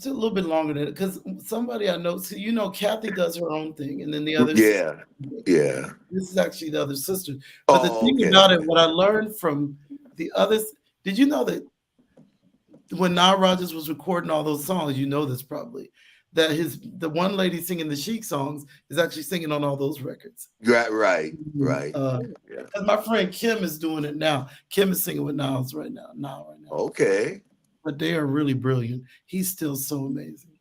S4: a little bit longer than because somebody I know. So Kathy does her own thing, and then the other sister.
S7: yeah. Yeah.
S4: This is actually the other sister. But the
S7: Oh,
S4: thing
S7: okay.
S4: about it, what I learned from the others, did you know that when Nile Rodgers was recording all those songs, you know this probably, that the one lady singing the Chic songs is actually singing on all those records.
S7: Right. Yeah.
S4: Because my friend Kim is doing it now. Kim is singing with Niles right now.
S7: Okay.
S4: But they are really brilliant. He's still so amazing.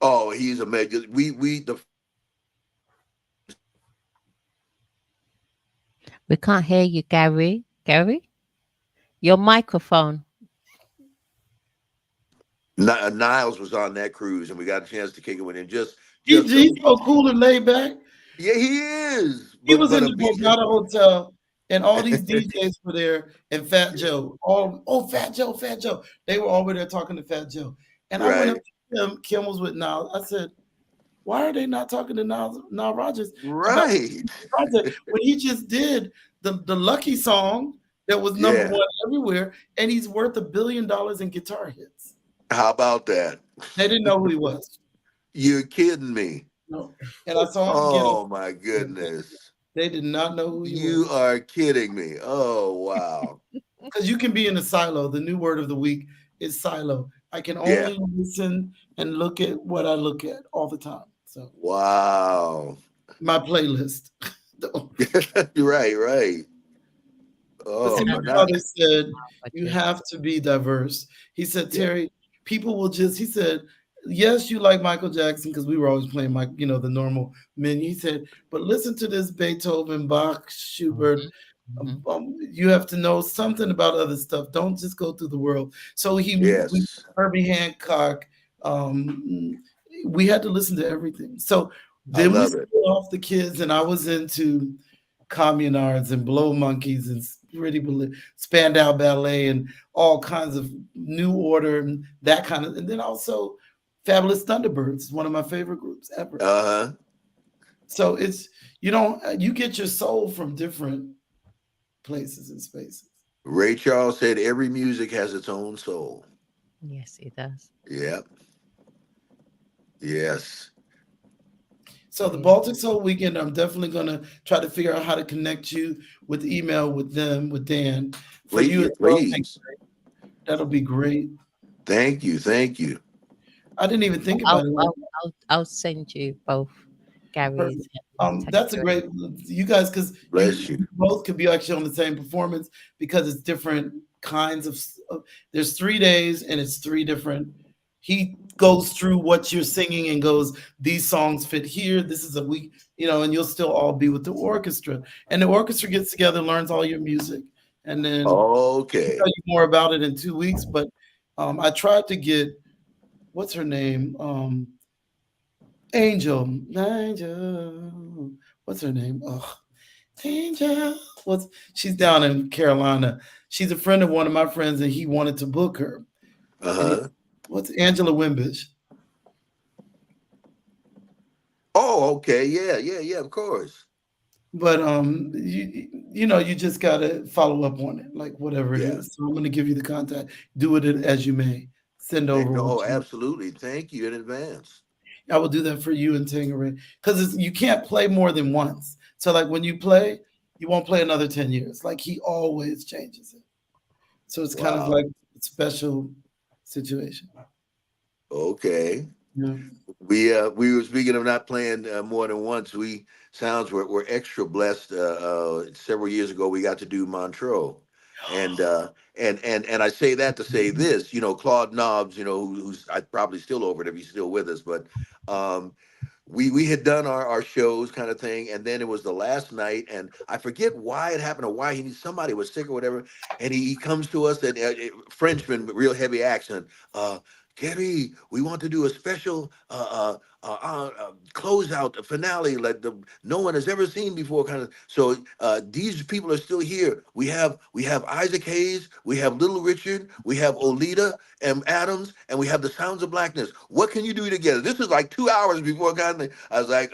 S7: Oh, he's amazing. The
S3: We can't hear you, Gary. Gary, your microphone.
S7: Niles was on that cruise, and we got a chance to kick it with him. Just
S4: He's so cool and laid back.
S7: yeah, he is.
S4: He
S7: But
S4: was
S7: but
S4: in
S7: a
S4: the
S7: beat.
S4: Borgata Hotel, and all these DJs were there, and Fat Joe. Fat Joe. They were all over there talking to Fat Joe. And I went up
S7: Right.
S4: to Kim. Kim was with Niles. I said, "Why are they not talking to Nile Rodgers about
S7: Right.
S4: the project when he just did the Lucky song that was number
S7: Yeah.
S4: one everywhere, and he's worth $1 billion in guitar hits?"
S7: How about that?
S4: They didn't know who he was.
S7: You're kidding me.
S4: No. And I saw him again.
S7: Oh my goodness.
S4: They did not know who he
S7: You
S4: was.
S7: are kidding me. Oh wow.
S4: Because you can be in a silo. The new word of the week is silo. I can
S7: Yeah.
S4: only listen and look at what I look at all the time. So
S7: Wow.
S4: my playlist.
S7: Right, right.
S4: But see,
S7: Oh
S4: my
S7: no,
S3: And
S7: not
S4: father said, you
S3: gorgeous.
S4: have to be diverse. He said,
S7: yeah.
S4: Terry, people will just, he said, yes, you like Michael Jackson because we were always playing Mike, the normal menu. He said, but listen to this Beethoven, Bach, Schubert.
S3: Mhm, mhm.
S4: You have to know something about other stuff. Don't just go through the world. So
S7: Yes,
S4: Herbie Hancock, um, we had to listen to everything. So
S7: I
S4: then we
S7: love it.
S4: split off the kids, and I was into communards and blow monkeys and Spandau Ballet and all kinds of New Order and that kind of, and then also Fabulous Thunderbirds is one of my favorite groups ever.
S7: Uh huh.
S4: So it's you get your soul from different places and spaces.
S7: Ray Charles said every music has its own soul.
S3: Yes, it does.
S7: Yep. Yes.
S4: So the
S3: Yeah.
S4: Baltic Soul Weekend, I'm definitely gonna try to figure out how to connect you with email with them, with Dan, for you
S7: Please,
S4: as well.
S7: please.
S4: That'll be great.
S7: Thank you. Thank you.
S4: I didn't even think
S3: I'll
S4: about it.
S3: I'll I'll send you both
S4: Perfect.
S3: Gary's
S4: That's a
S3: Tangerine.
S4: great you guys because
S7: Bless you.
S4: you both could be actually on the same performance because it's different kinds there's 3 days and it's three different. He goes through what you're singing and goes, these songs fit here. This is a week, and you'll still all be with the orchestra. And the orchestra gets together, learns all your music, and then I'll
S7: Okay.
S4: tell you more about it in 2 weeks. But I tried to get what's her name? Angel. What's her name? Oh, Angel. She's down in Carolina. She's a friend of one of my friends, and he wanted to book her.
S7: Uh
S4: And
S7: huh.
S4: what's Angela Wimbish?
S7: Oh, okay. Yeah, yeah, yeah. Of course.
S4: But you just gotta follow up on it, like whatever it
S7: Yeah.
S4: is. So I'm gonna give you the contact. Do it as you may. Send over what
S7: No,
S4: you.
S7: absolutely. Thank you in advance.
S4: I will do that for you and Tangeray because you can't play more than once. So like when you play, you won't play another 10 years. Like he always changes it. So it's kind of
S7: Wow.
S4: like a special situation.
S7: Okay.
S4: Yeah.
S7: We were speaking of not playing more than once. We sounds were extra blessed. Several years ago, we got to do Montreux, and and I say that to say this. Claude Nobbs. Who's I probably still over it if he's still with us, but um, we had done our shows kind of thing, and then it was the last night, and I forget why it happened or why somebody was sick or whatever, and he comes to us and Frenchman, real heavy accent. Gary, we want to do a special closeout finale like no one has ever seen before. Kind of. So these people are still here. We have Isaac Hayes, we have Little Richard, we have Olita and Adams, and we have the Sounds of Blackness. What can you do together? This is like 2 hours before kind of thing. I was like,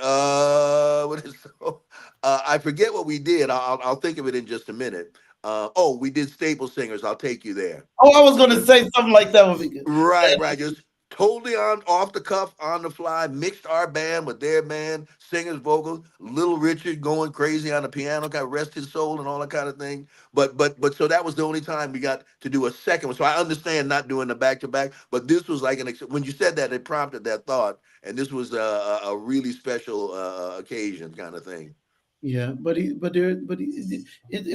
S7: what is so? I forget what we did. I'll think of it in just a minute. Oh, we did Staple Singers. I'll take you there.
S4: Oh, I was gonna say something like that would be good.
S7: Right, right. Just totally on off the cuff, on the fly, mixed our band with their band, singers, vocals, Little Richard going crazy on the piano, kind of rest his soul and all that kind of thing. But so that was the only time we got to do a second one. So I understand not doing the back to back, but this was like when you said that, it prompted that thought, and this was a really special occasion kind of thing.
S4: Yeah, it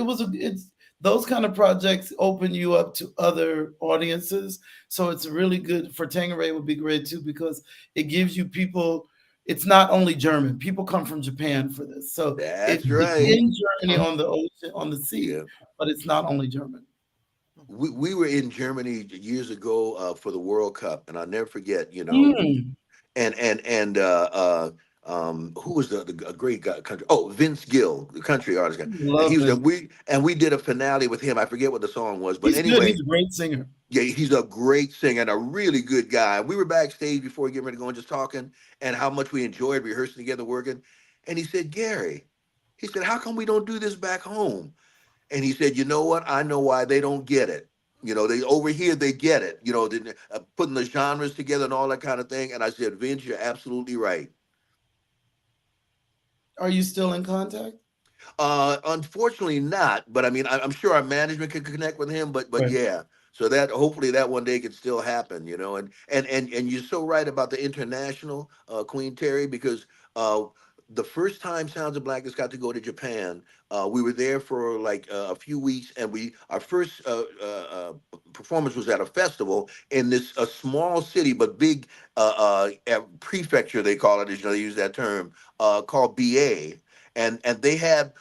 S4: was it's those kind of projects open you up to other audiences. So it's really good for Tangeray would be great too because it gives you people. It's not only German. People come from Japan for this, so
S7: That's
S4: it's
S7: right.
S4: in Germany on the ocean on the sea,
S7: Yeah.
S4: but it's not only German.
S7: We were in Germany years ago for the World Cup, and I'll never forget.
S4: Mm,
S7: And who was a great guy, country? Oh, Vince Gill, the country artist guy, and he
S4: love
S7: was
S4: him.
S7: we did a finale with him. I forget what the song was, but
S4: He's good.
S7: anyway,
S4: He's a great singer.
S7: yeah, he's a great singer and a really good guy. We were backstage before getting ready to go and just talking, and how much we enjoyed rehearsing together, working. And he said, Gary, he said, how come we don't do this back home? And he said, you know what? I know why they don't get it. They over here they get it. Putting the genres together and all that kind of thing. And I said, Vince, you're absolutely right.
S4: Are you still in contact?
S7: Unfortunately, not. But I mean, I'm sure our management could connect with him. But
S4: Right.
S7: yeah. So that hopefully that one day could still happen. And you're so right about the international Queen Terry because the first time Sounds of Blackness got to go to Japan, we were there for like a few weeks, and our first performance was at a festival in this a small city but big prefecture, they call it, as you know, they use that term, called BA, and they had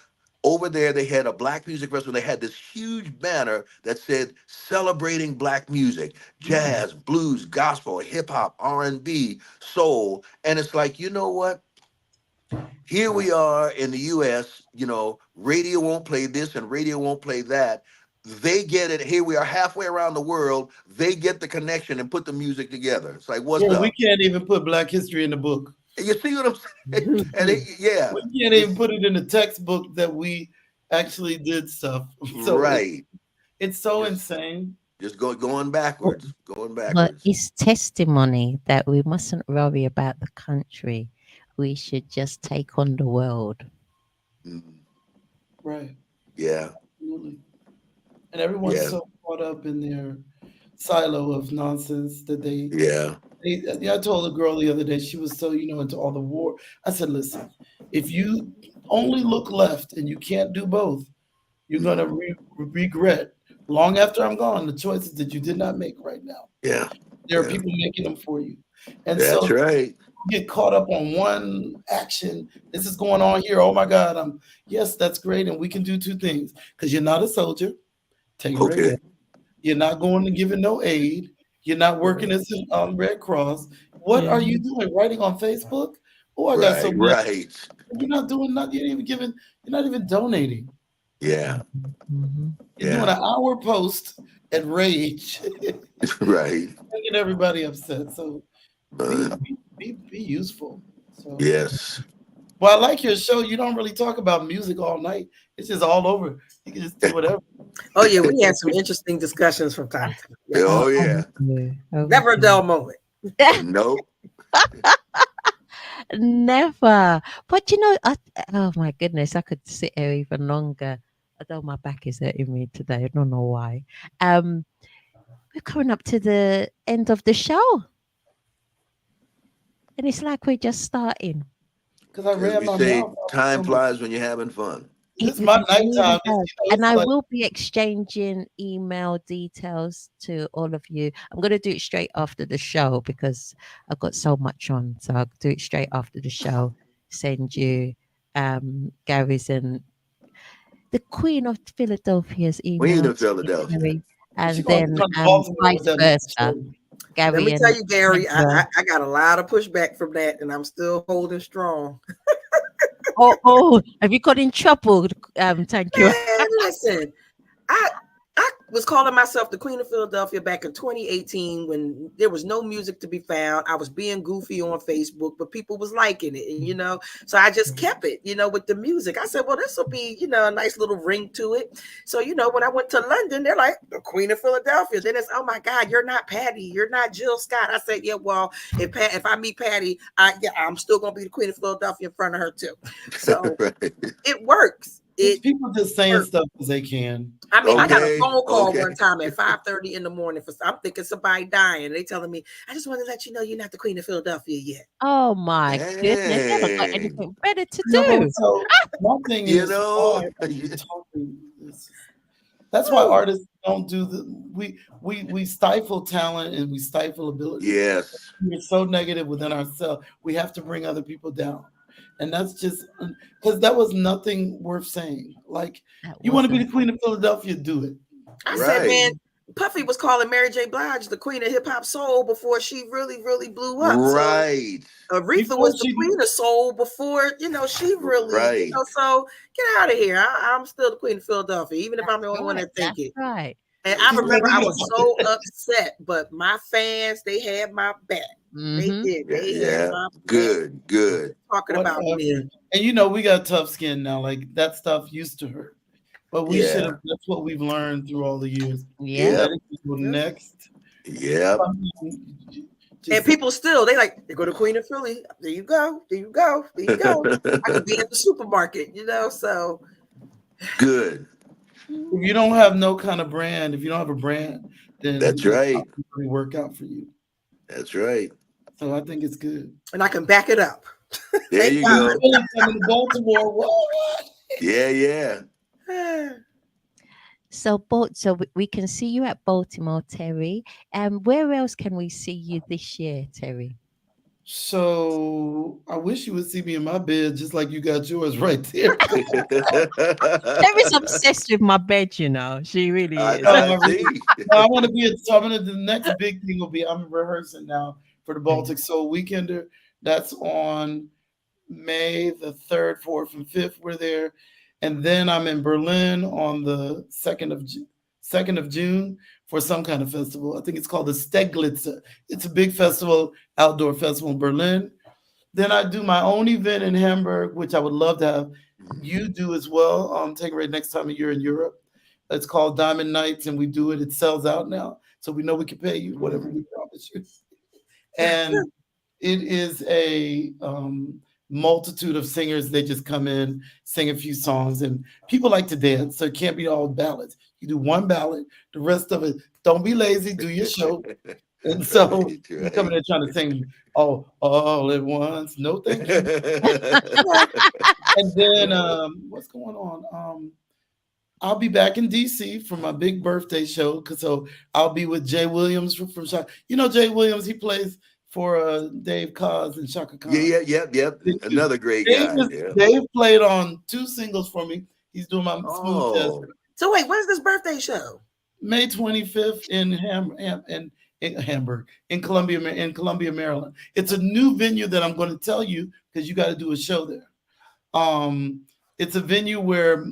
S7: over there, they had a black music festival. They had this huge banner that said celebrating black music, jazz, blues, gospel, hip hop, R&B, soul. And it's like, you know what? Here we are in the US, you know, radio won't play this and radio won't play that. They get it. Here we are halfway around the world. They get the connection and put the music together. It's like, what's
S4: Well, we
S7: up?
S4: can't even put Black history in the book.
S7: You see what I'm saying? And yeah.
S4: We can't even put it in the textbook that we actually did stuff. So
S7: Right.
S4: it's so insane.
S7: Just going backwards, going
S3: But
S7: backwards.
S3: it's testimony that we mustn't worry about the country. We should just take on the world.
S7: Mhm.
S4: Right.
S7: Yeah.
S4: Absolutely. And everyone's
S7: Yeah.
S4: so caught up in their silo of nonsense that
S7: Yeah.
S4: I told a girl the other day, she was so, into all the war. I said, listen, if you only look left and you can't do both, you're going to regret long after I'm gone the choices that you did not make right now.
S7: Yeah.
S4: There are
S7: Yeah.
S4: people making them for you. And
S7: That's
S4: so
S7: right.
S4: you get caught up on one action. This is going on here. Oh my God. Yes, that's great. And we can do two things because you're not a soldier. Take it right
S7: Okay.
S4: there. You're not going to give it no aid. You're not working as a Red Cross. What are you doing? Writing on Facebook? Oh, I got so
S7: Right.
S4: many.
S7: Right.
S4: You're not doing nothing. You're not even giving. You're not even donating.
S7: Yeah.
S3: Mm-hmm.
S4: You're doing an hour post at Rage,
S7: Right.
S4: making everybody upset. So
S7: Uh,
S4: be useful. So
S7: yes.
S4: well, I like your show. You don't really talk about music all night. It's just all over. You can just do whatever.
S5: Oh yeah, we had some interesting discussions from time to time. Yeah.
S7: Oh yeah.
S5: Never a dull moment.
S7: Nope.
S3: Never. But oh my goodness, I could sit here even longer. Although my back is hurting me today. I don't know why. We're coming up to the end of the show. And it's like we're just starting.
S4: Because I
S7: As
S4: ran
S7: we
S4: my
S7: say,
S4: mouth.
S7: time flies when you're having fun.
S4: It's my
S3: really
S4: nighttime.
S3: does.
S4: It's
S3: And I
S4: like-
S3: will be exchanging email details to all of you. I'm going to do it straight after the show because I've got so much on. So I'll do it straight after the show. Send you Gary's and the Queen of Philadelphia's email.
S7: Queen of
S3: to
S7: Philadelphia.
S3: Gary,
S4: She
S3: and
S4: gonna
S3: then
S4: come to Baltimore
S3: vice
S4: with that
S3: versa.
S4: show.
S3: Gary
S5: Let me
S3: and
S5: tell you, Gary,
S3: Kendra.
S5: I got a lot of pushback from that, and I'm still holding strong.
S3: Oh, have you got in trouble? Thank you.
S5: Man, listen, I was calling myself the Queen of Philadelphia back in 2018 when there was no music to be found. I was being goofy on Facebook, but people was liking it, and so I just kept it, with the music. I said, well, this will be, a nice little ring to it. So, when I went to London, they're like, the Queen of Philadelphia. Then it's, oh my God, you're not Patty, you're not Jill Scott. I said, yeah, well, if I meet Patty, I'm still gonna be the Queen of Philadelphia in front of her too. So
S7: Right.
S5: it works.
S4: It's people just saying stuff as they can.
S5: I mean, I got a
S7: Okay,
S5: phone call
S7: okay.
S5: one time at 5:30 in the morning I'm thinking somebody dying. They telling me, I just want to let you know you're not the Queen of Philadelphia yet.
S3: Oh my goodness. They haven't got
S7: Dang.
S3: anything better to
S4: No,
S3: do.
S4: so one thing
S7: You
S4: is
S7: know?
S4: why talking is- that's why artists don't do we stifle talent and we stifle ability.
S7: Yes.
S4: We're so negative within ourselves. We have to bring other people down. And that's just because that was nothing worth saying. Like, you want to be the Queen of Philadelphia, do it.
S5: I said,
S7: Right.
S5: man, Puffy was calling Mary J. Blige the Queen of Hip Hop Soul before she really, really blew up.
S7: Right.
S5: So Aretha
S4: Before
S5: was the
S4: she-
S5: Queen of Soul before, she really,
S7: Right.
S5: so get out of here. I'm still the Queen of Philadelphia, even if I'm the only one that think it.
S3: Right.
S5: And I remember I was so upset, but my fans, they had my back. They
S3: Mhm.
S5: did. They had
S7: Yeah.
S5: my back.
S7: Good.
S5: Talking about me.
S4: And we got tough skin now. Like, that stuff used to hurt. But we
S7: Yeah.
S4: should have, that's what we've learned through all the years.
S3: Yeah.
S4: Let it go next.
S7: Yep.
S5: And people still, they go to Queen of Philly. There you go. There you go. There you go. I could be at the supermarket, so.
S7: Good.
S4: If you don't have no kind of brand, if you don't have a brand, then
S7: That's right.
S4: It really work out for you.
S7: That's right.
S4: So I think it's good.
S5: And I can back it up.
S7: There
S5: Thank
S7: you
S5: God.
S7: go.
S4: Philly coming to Baltimore. What?
S7: Yeah, yeah.
S3: So, we can see you at Baltimore, Terry. And where else can we see you this year, Terry?
S4: So I wish you would see me in my bed just like you got yours right there.
S3: Terry's obsessed with my bed, you know. She really
S7: I,
S3: is.
S4: No,
S7: I
S4: I really,
S7: see.
S4: no, I want to be. So I'm gonna. The next big thing will be I'm rehearsing now for the Baltic Soul Weekender. That's on May the 3rd, 4th, and 5th. We're there, and then I'm in Berlin on the 2nd of June for some kind of festival. I think it's called the Steglitze. It's a big festival, outdoor festival in Berlin. Then I do my own event in Hamburg, which I would love to have you do as well. Take it right next time you're in Europe. It's called Diamond Nights, and we do it. It sells out now, so we know we can pay you whatever we promise you. And it is a multitude of singers. They just come in, sing a few songs, and people like to dance, so it can't be all ballads. You do one ballad, the rest of it. Don't be lazy. Do your show. And so
S7: Right,
S4: you come in
S7: right.
S4: there trying to sing all at once. No, thank you. And then what's going on? I'll be back in DC for my big birthday show. So I'll be with Jay Williams from Shaka. You know Jay Williams, he plays for Dave Koz and Shaka
S7: Yeah,
S4: Khan.
S7: yeah, yep, yep. Another great
S4: Dave,
S7: guy. Yeah.
S4: Dave played on 2 singles for me. He's doing my smooth jazz.
S7: Oh,
S5: So wait, when's this birthday show?
S4: May 25th in in Hamburg, in Columbia, Maryland. It's a new venue that I'm going to tell you because you got to do a show there. It's a venue where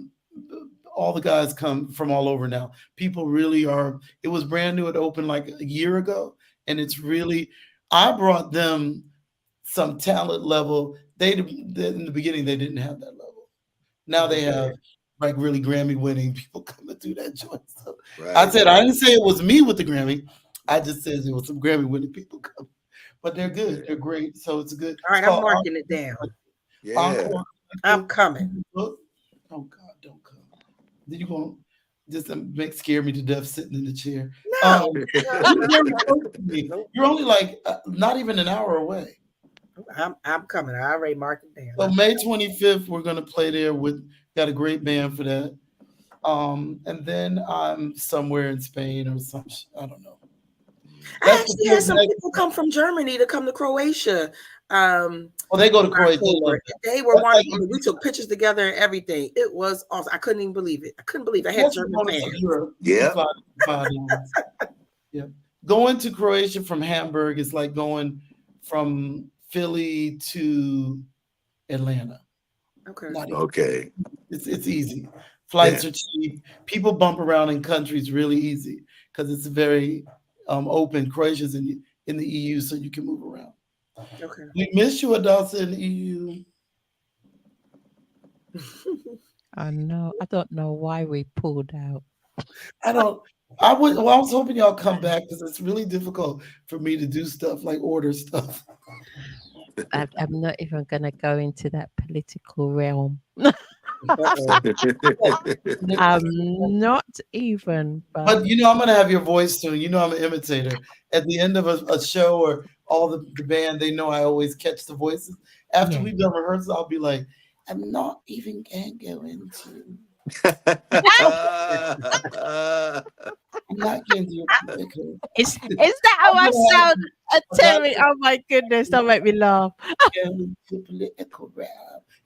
S4: all the guys come from all over now. People really are. It was brand new. It opened like a year ago, and it's really. I brought them some talent level. In the beginning they didn't have that level. Now they have
S7: okay.
S4: like really Grammy winning people coming through that joint. So I
S7: Right,
S4: said I
S7: right.
S4: didn't say it was me with the Grammy. I just said it was some Grammy winning people coming. But they're good.
S7: Okay.
S4: They're great. So it's good.
S5: All
S4: It's
S5: right, I'm
S4: called
S5: marking it down.
S7: Yeah.
S4: Encore.
S5: I'm coming.
S4: Oh God, don't come. Then you gonna just make scare me to death sitting in the chair.
S5: No,
S4: You're very close to me.
S5: no,
S4: You're only like not even an hour away.
S5: I'm coming. I already marked it
S4: So
S5: down.
S4: May 25th, we're gonna play there with got a great band for that. And then I'm somewhere in Spain or some I don't know.
S5: I
S4: That's
S5: actually had some
S4: the
S5: people come from Germany to come to Croatia.
S4: well, they go to
S5: For our
S4: Croatia.
S5: tour. They were
S4: That's like
S5: wonderful. We took pictures together and everything. It was awesome. I couldn't even believe it. I couldn't believe I had
S4: that's
S5: German
S4: going to
S5: fans.
S4: Europe. You can
S7: Yeah.
S4: fly $5. Yeah. Going to Croatia from Hamburg is like going from Philly to Atlanta.
S5: Okay.
S4: Not even.
S7: Okay.
S4: It's easy.
S7: Yeah.
S4: Flights are cheap. People bump around in countries really easy because it's very open. Croatia's in the EU, so you can move around.
S5: Okay.
S4: We miss you, Adasa, in the EU.
S3: I know. I don't know why we pulled out.
S4: I don't. I would. Well, I was hoping y'all come back because it's really difficult for me to do stuff like order stuff.
S3: I'm not even going to go into that political realm.
S5: Uh-oh.
S3: I'm not even, but
S4: But you know, I'm gonna have your voice soon. You know, I'm an imitator. At the end of a show or all the band, they know I always catch the voices. After
S3: yeah.
S4: we've done rehearsals, I'll be like, I'm not even gonna go into. I'm not gonna do political.
S3: Is that how
S4: I'm
S3: I
S4: gonna
S3: sound,
S4: I'm not
S3: Terry? Oh my goodness, that make me laugh.
S4: gonna go into political rap.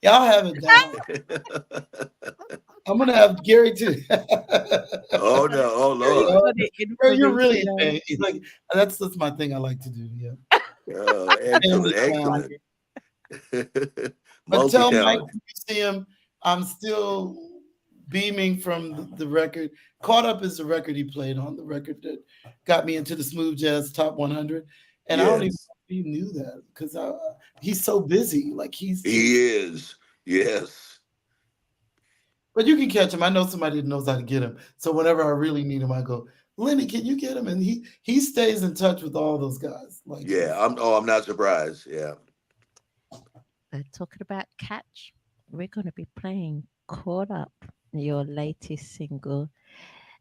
S4: Y'all have it down. I'm gonna have Gary too.
S7: Oh no! Oh
S3: He's
S7: Lord!
S3: got it in
S4: Girl,
S3: for
S4: you're
S3: me
S4: really
S3: today.
S4: like that's my thing I like to do. Yeah.
S7: Oh,
S4: Family
S7: excellent,
S4: time.
S7: excellent.
S4: But tell Mike
S7: Multi-talented.
S4: when you see him, I'm still beaming from the record. Caught Up is the record he played on, the record that got me into the smooth jazz top 100. And I don't even
S7: Yes,
S4: know if he knew that because he's so busy. Like he's just,
S7: he is. Yes.
S4: but you can catch him. I know somebody that knows how to get him. So whenever I really need him, I go, Lenny, can you get him? And he stays in touch with all those guys. Like
S7: Yeah.
S4: he's
S7: I'm not surprised. Yeah.
S3: Talking about catch, we're going to be playing "Caught Up," your latest single.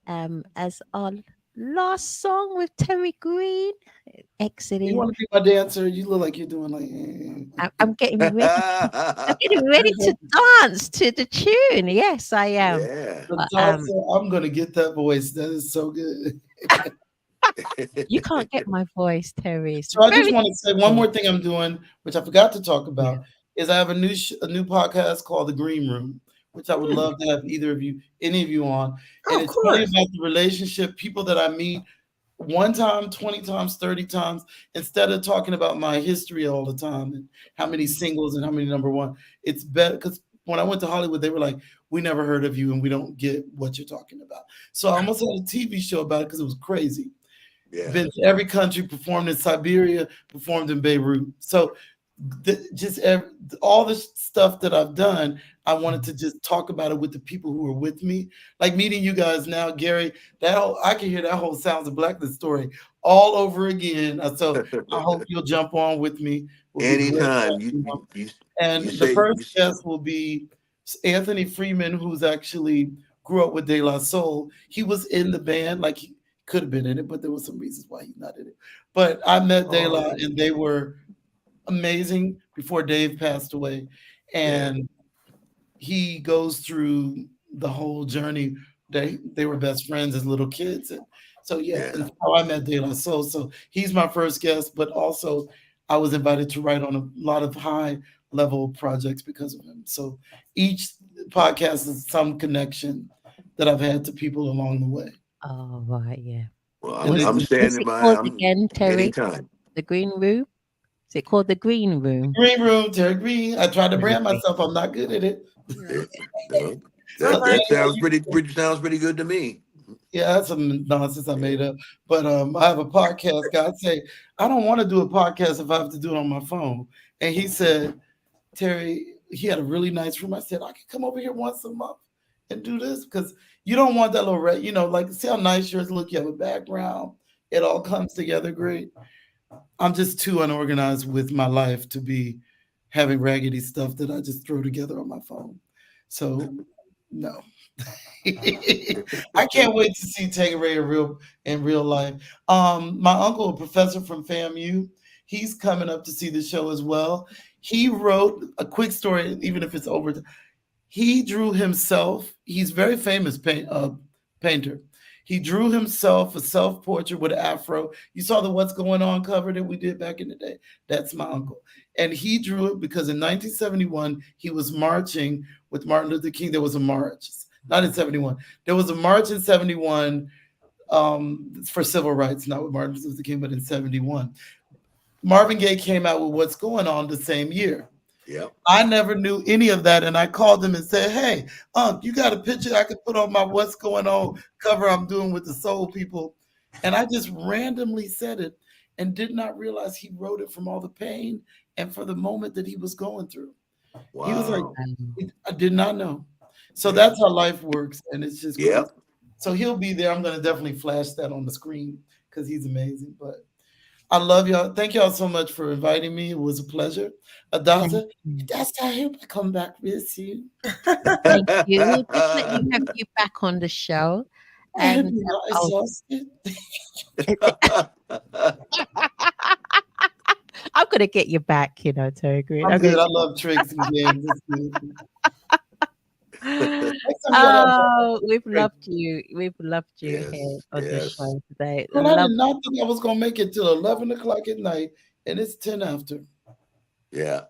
S3: As all last song with Terri Green.
S4: You want
S3: Excellent.
S4: to be my dancer? You look like you're doing like.
S3: I'm getting ready. I'm getting ready to dance to the tune. Yes, I am.
S7: Yeah.
S4: The
S3: But,
S4: salsa, I'm gonna get that voice. That is so good.
S3: you can't get my voice, Terry. It's
S4: So I just
S3: very
S4: want to say one
S3: difficult.
S4: more thing I'm doing, which I forgot to talk
S3: Yeah.
S4: about, is I have a new podcast called The Green Room, which I would
S3: Hmm.
S4: love to have either of you, any of you on.
S5: Oh,
S4: And
S5: of
S4: it's really
S5: course.
S4: about the relationship, people that I meet one time, 20 times, 30 times, instead of talking about my history all the time and how many singles and how many number one. It's better because when I went to Hollywood, they were like, we never heard of you and we don't get what you're talking about. So I almost had a TV show about it because it was crazy.
S7: Yeah.
S4: Been to every country, performed in Siberia, performed in Beirut. So all the stuff that I've done, I wanted to just talk about it with the people who are with me. Like meeting you guys now, Gary. I can hear that whole Sounds of Blackness story all over again. So I hope you'll jump on with me. Will be great.
S7: Anytime
S4: And
S7: you
S4: the
S7: say
S4: first guest will be Anthony Freeman, who's actually grew up with De La Soul. He was in the band, like he could have been in it, but there were some reasons why he's not in it. But I met De La,
S7: oh
S4: and they were amazing before Dave passed away.
S7: yeah,
S4: And he goes through the whole journey. They were best friends as little kids. And so yeah,
S7: yeah.
S4: and how I met De La Soul. So he's my first guest, but also I was invited to write on a lot of high level projects because of him. So each podcast is some connection that I've had to people along the way.
S3: Oh, right. Yeah.
S7: Well,
S4: And
S3: What's
S4: they
S7: I'm
S4: just
S3: what's
S7: standing
S3: it
S7: by.
S3: called
S7: I'm
S3: again, Terry?
S7: anytime.
S3: The Green Room? Is it called the Green Room?
S4: Green Room, Terry Green. I tried to
S3: Terry
S4: brand
S3: Green.
S4: myself. I'm not good at it.
S5: Yeah.
S7: Yeah, no,
S5: All
S4: So
S5: right.
S7: that
S4: anyway,
S7: sounds pretty good to me.
S4: yeah, that's some nonsense I
S7: Yeah.
S4: made up. But I have a podcast. God say, I don't want to do a podcast if I have to do it on my phone. And he said, Terry, he had a really nice room. I said, I can come over here once a month and do this because you don't want that little like see how nice yours look. You have a background. It all comes together great. I'm just too unorganized with my life to be having raggedy stuff that I just throw together on my phone. So no. I can't wait to see Tangeray in real life. My uncle, a professor from FAMU, he's coming up to see the show as well. He wrote a quick story, even if it's over. He drew himself. He's very famous painter. He drew himself a self portrait with an afro. You saw the "What's Going On" cover that we did back in the day. That's my uncle, and he drew it because in 1971 he was marching with Martin Luther King. There was a march, not in 71. There was a march in 71 for civil rights, not with Martin Luther King, but in 71. Marvin Gaye came out with "What's Going On" the same year.
S7: Yep.
S4: I never knew any of that. And I called them and said, hey, you got a picture I could put on my What's Going On cover I'm doing with the soul people. And I just randomly said it and did not realize he wrote it from all the pain and for the moment that he was going through. He was like,
S7: Wow.
S4: I did not know. So
S7: Yeah.
S4: that's how life works. And it's just crazy.
S7: Yep.
S4: So he'll be there. I'm going to definitely flash that on the screen because he's amazing. But I love y'all. Thank y'all so much for inviting me. It was a pleasure.
S3: Thank
S4: Adasa,
S3: you.
S4: that's I hope I come back real soon.
S3: Thank you. We'll definitely have you back on the show.
S4: I hope
S3: And
S4: you're not
S3: I'll
S4: exhausted.
S3: I'm gonna get you back, Terry Green.
S4: I'm
S3: I'm
S4: good.
S3: gonna
S4: I love tricks and games. It's good. Next time you gotta have
S3: Oh, we've
S4: trick.
S3: loved you. We've loved you here
S7: Yes.
S3: on the
S7: Yes.
S3: show today.
S4: But I did
S3: Love,
S4: not think I was gonna make it till 11 o'clock at night, and it's 10 after.
S7: Yeah.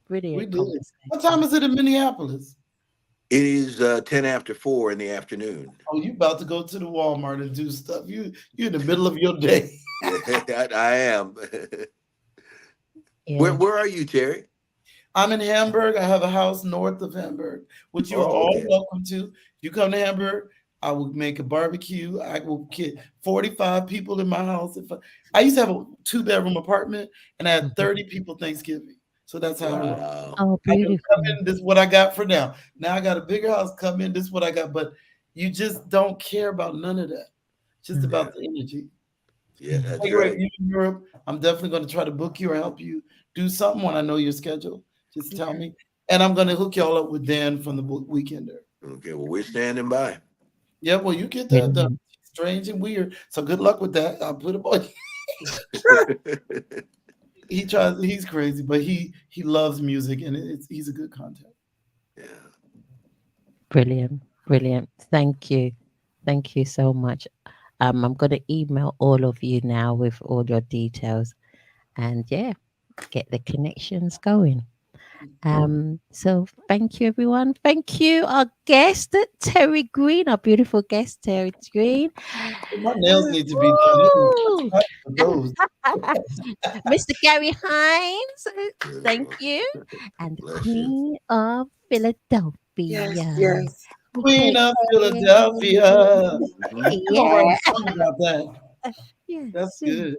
S4: We
S3: brilliant
S4: did it. What time
S3: conversation.
S4: is it in Minneapolis?
S7: It is 10 after 4 in the afternoon.
S4: Oh, you about to go to the Walmart and do stuff. You in the middle of your day.
S7: Yeah, I am. Where
S3: Yeah.
S7: Where are you, Terry?
S4: I'm in Hamburg. I have a house north of Hamburg, which you are
S7: Oh,
S4: all
S7: okay.
S4: welcome to. You come to Hamburg, I will make a barbecue. I will get 45 people in my house. I used to have a 2-bedroom apartment and I had
S3: Mhm.
S4: 30 people Thanksgiving. So that's how it was.
S7: Wow.
S3: Oh,
S4: I can come
S3: beautiful.
S4: in, this is what I got for now. Now I got a bigger house, come in, this is what I got. But you just don't care about none of that. Just
S3: Mm.
S7: Yeah.
S4: about the energy.
S7: Yeah, that's
S4: Hey, great.
S7: right.
S4: You in Europe, I'm definitely going to try to book you or help you do something when I know your schedule. Just tell
S5: Okay.
S4: me. And I'm going to hook y'all up with Dan from the Weekender.
S7: Okay. Well, we're standing by.
S4: Yeah, well, you get that done.
S3: Brilliant.
S4: strange and weird. So good luck with that. I'll put a boy. He tries. He's crazy, but he loves music, and he's a good contact.
S7: Yeah.
S3: Brilliant. Brilliant. Thank you. Thank you so much. I'm going to email all of you now with all your details and yeah, get the connections going. So thank you, everyone. Thank you, our guest, Terri Green, our beautiful guest, Terri Green.
S4: My nails need to be done.
S3: Woo! Mr. Gary Hines, thank you. And
S7: Bless you.
S3: Queen of Philadelphia.
S5: Yes.
S4: Queen of Philadelphia.
S3: Yeah.
S4: Write a song about that.
S3: Yes.
S4: That's good.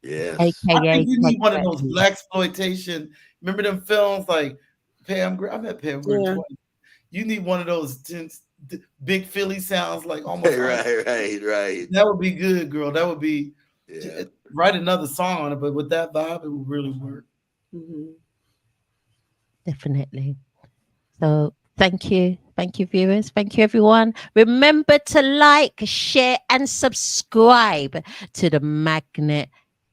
S7: Yes.
S4: I
S3: AKA
S4: think you need one of
S3: Ted
S4: those
S3: Bundy.
S4: black exploitation. Remember them films like Pam Grier? I met Pam Grier
S5: Yeah.
S4: twice. You need one of those big Philly sounds, like almost.
S7: Right.
S4: That would be good, girl. That would be.
S7: Yeah.
S4: Write another song on it, but with that vibe, it would really work.
S3: Definitely. So thank you, viewers. Thank you, everyone. Remember to like, share, and subscribe to the Magnet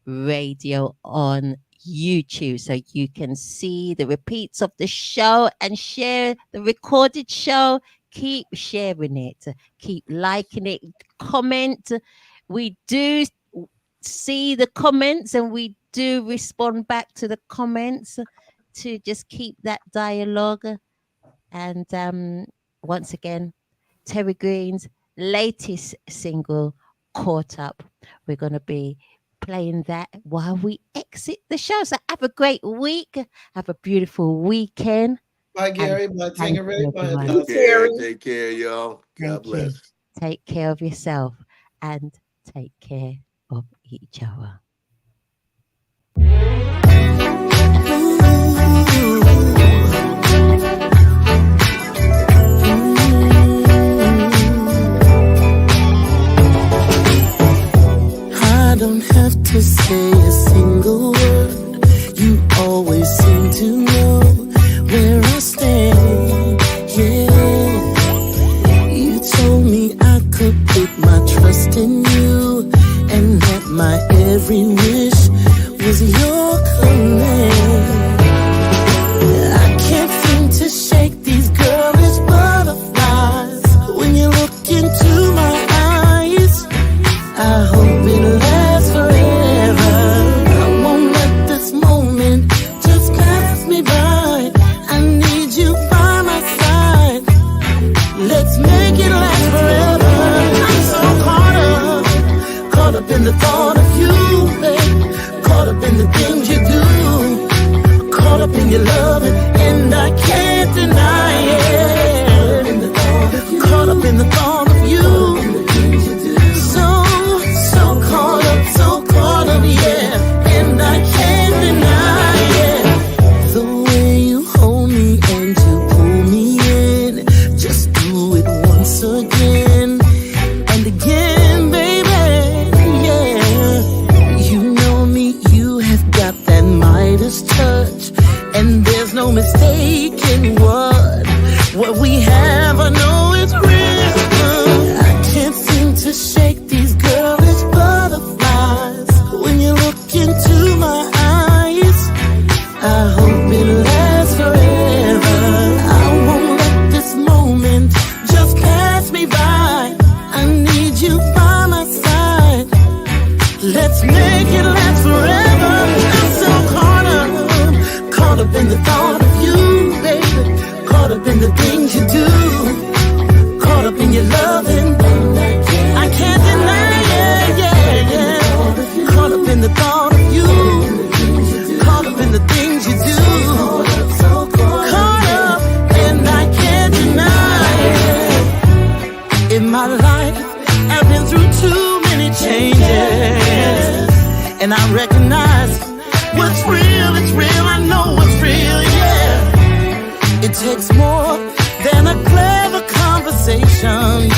S3: Radio on YouTube so you can see the repeats of the show and share the recorded show. Keep sharing it, keep liking it, comment. We do see the comments and we do respond back to the comments to just keep that dialogue. And once again, Terri Green's latest single, Caught Up. We're going to be playing that while we exit the show. So have a great week. Have a beautiful weekend.
S4: Bye, Gary. Bye,
S3: thank
S4: Tangeray.
S3: you,
S4: Bye,
S3: everyone.
S4: Adasi.
S7: Take care, y'all. God
S3: Thank you.
S7: bless.
S3: Take care of yourself and take care of each other.
S1: I don't have to say a single word. You always seem to know where I stand. Yeah, you told me I could put my trust in you, and that my every wish was your command. I can't seem to shake these girlish butterflies when you look into my eyes. I hope it lasts forever. I won't let this moment just pass me by. I need you by my side. Let's make it last forever. I'm so caught up in the thought of you, babe. Caught up in the things you do. Caught up in your loving, and I can't deny it. Caught up in the thought of you. So caught up, yeah, and I can't deny it. The way you hold me and you pull me in, just do it once again and again, baby, yeah. You know me, you have got that Midas touch, and there's no mistaking what we have. I know it's real. I can't seem to shake these girlish butterflies when you look into my eyes. I hope it lasts forever. I won't let this moment just pass me by. I need you by my side. Let's make it last forever. I'm so caught up in the thought of you, baby. Caught up in the things you do. Caught up in your loving. I can't deny it, yeah. Caught up in the thought of you. Caught up in the things you do. Caught up, and I can't deny it. In my life, I've been through too many changes, and I recognize what's real, it's real. I know what's real, yeah. It takes more than a clever conversation.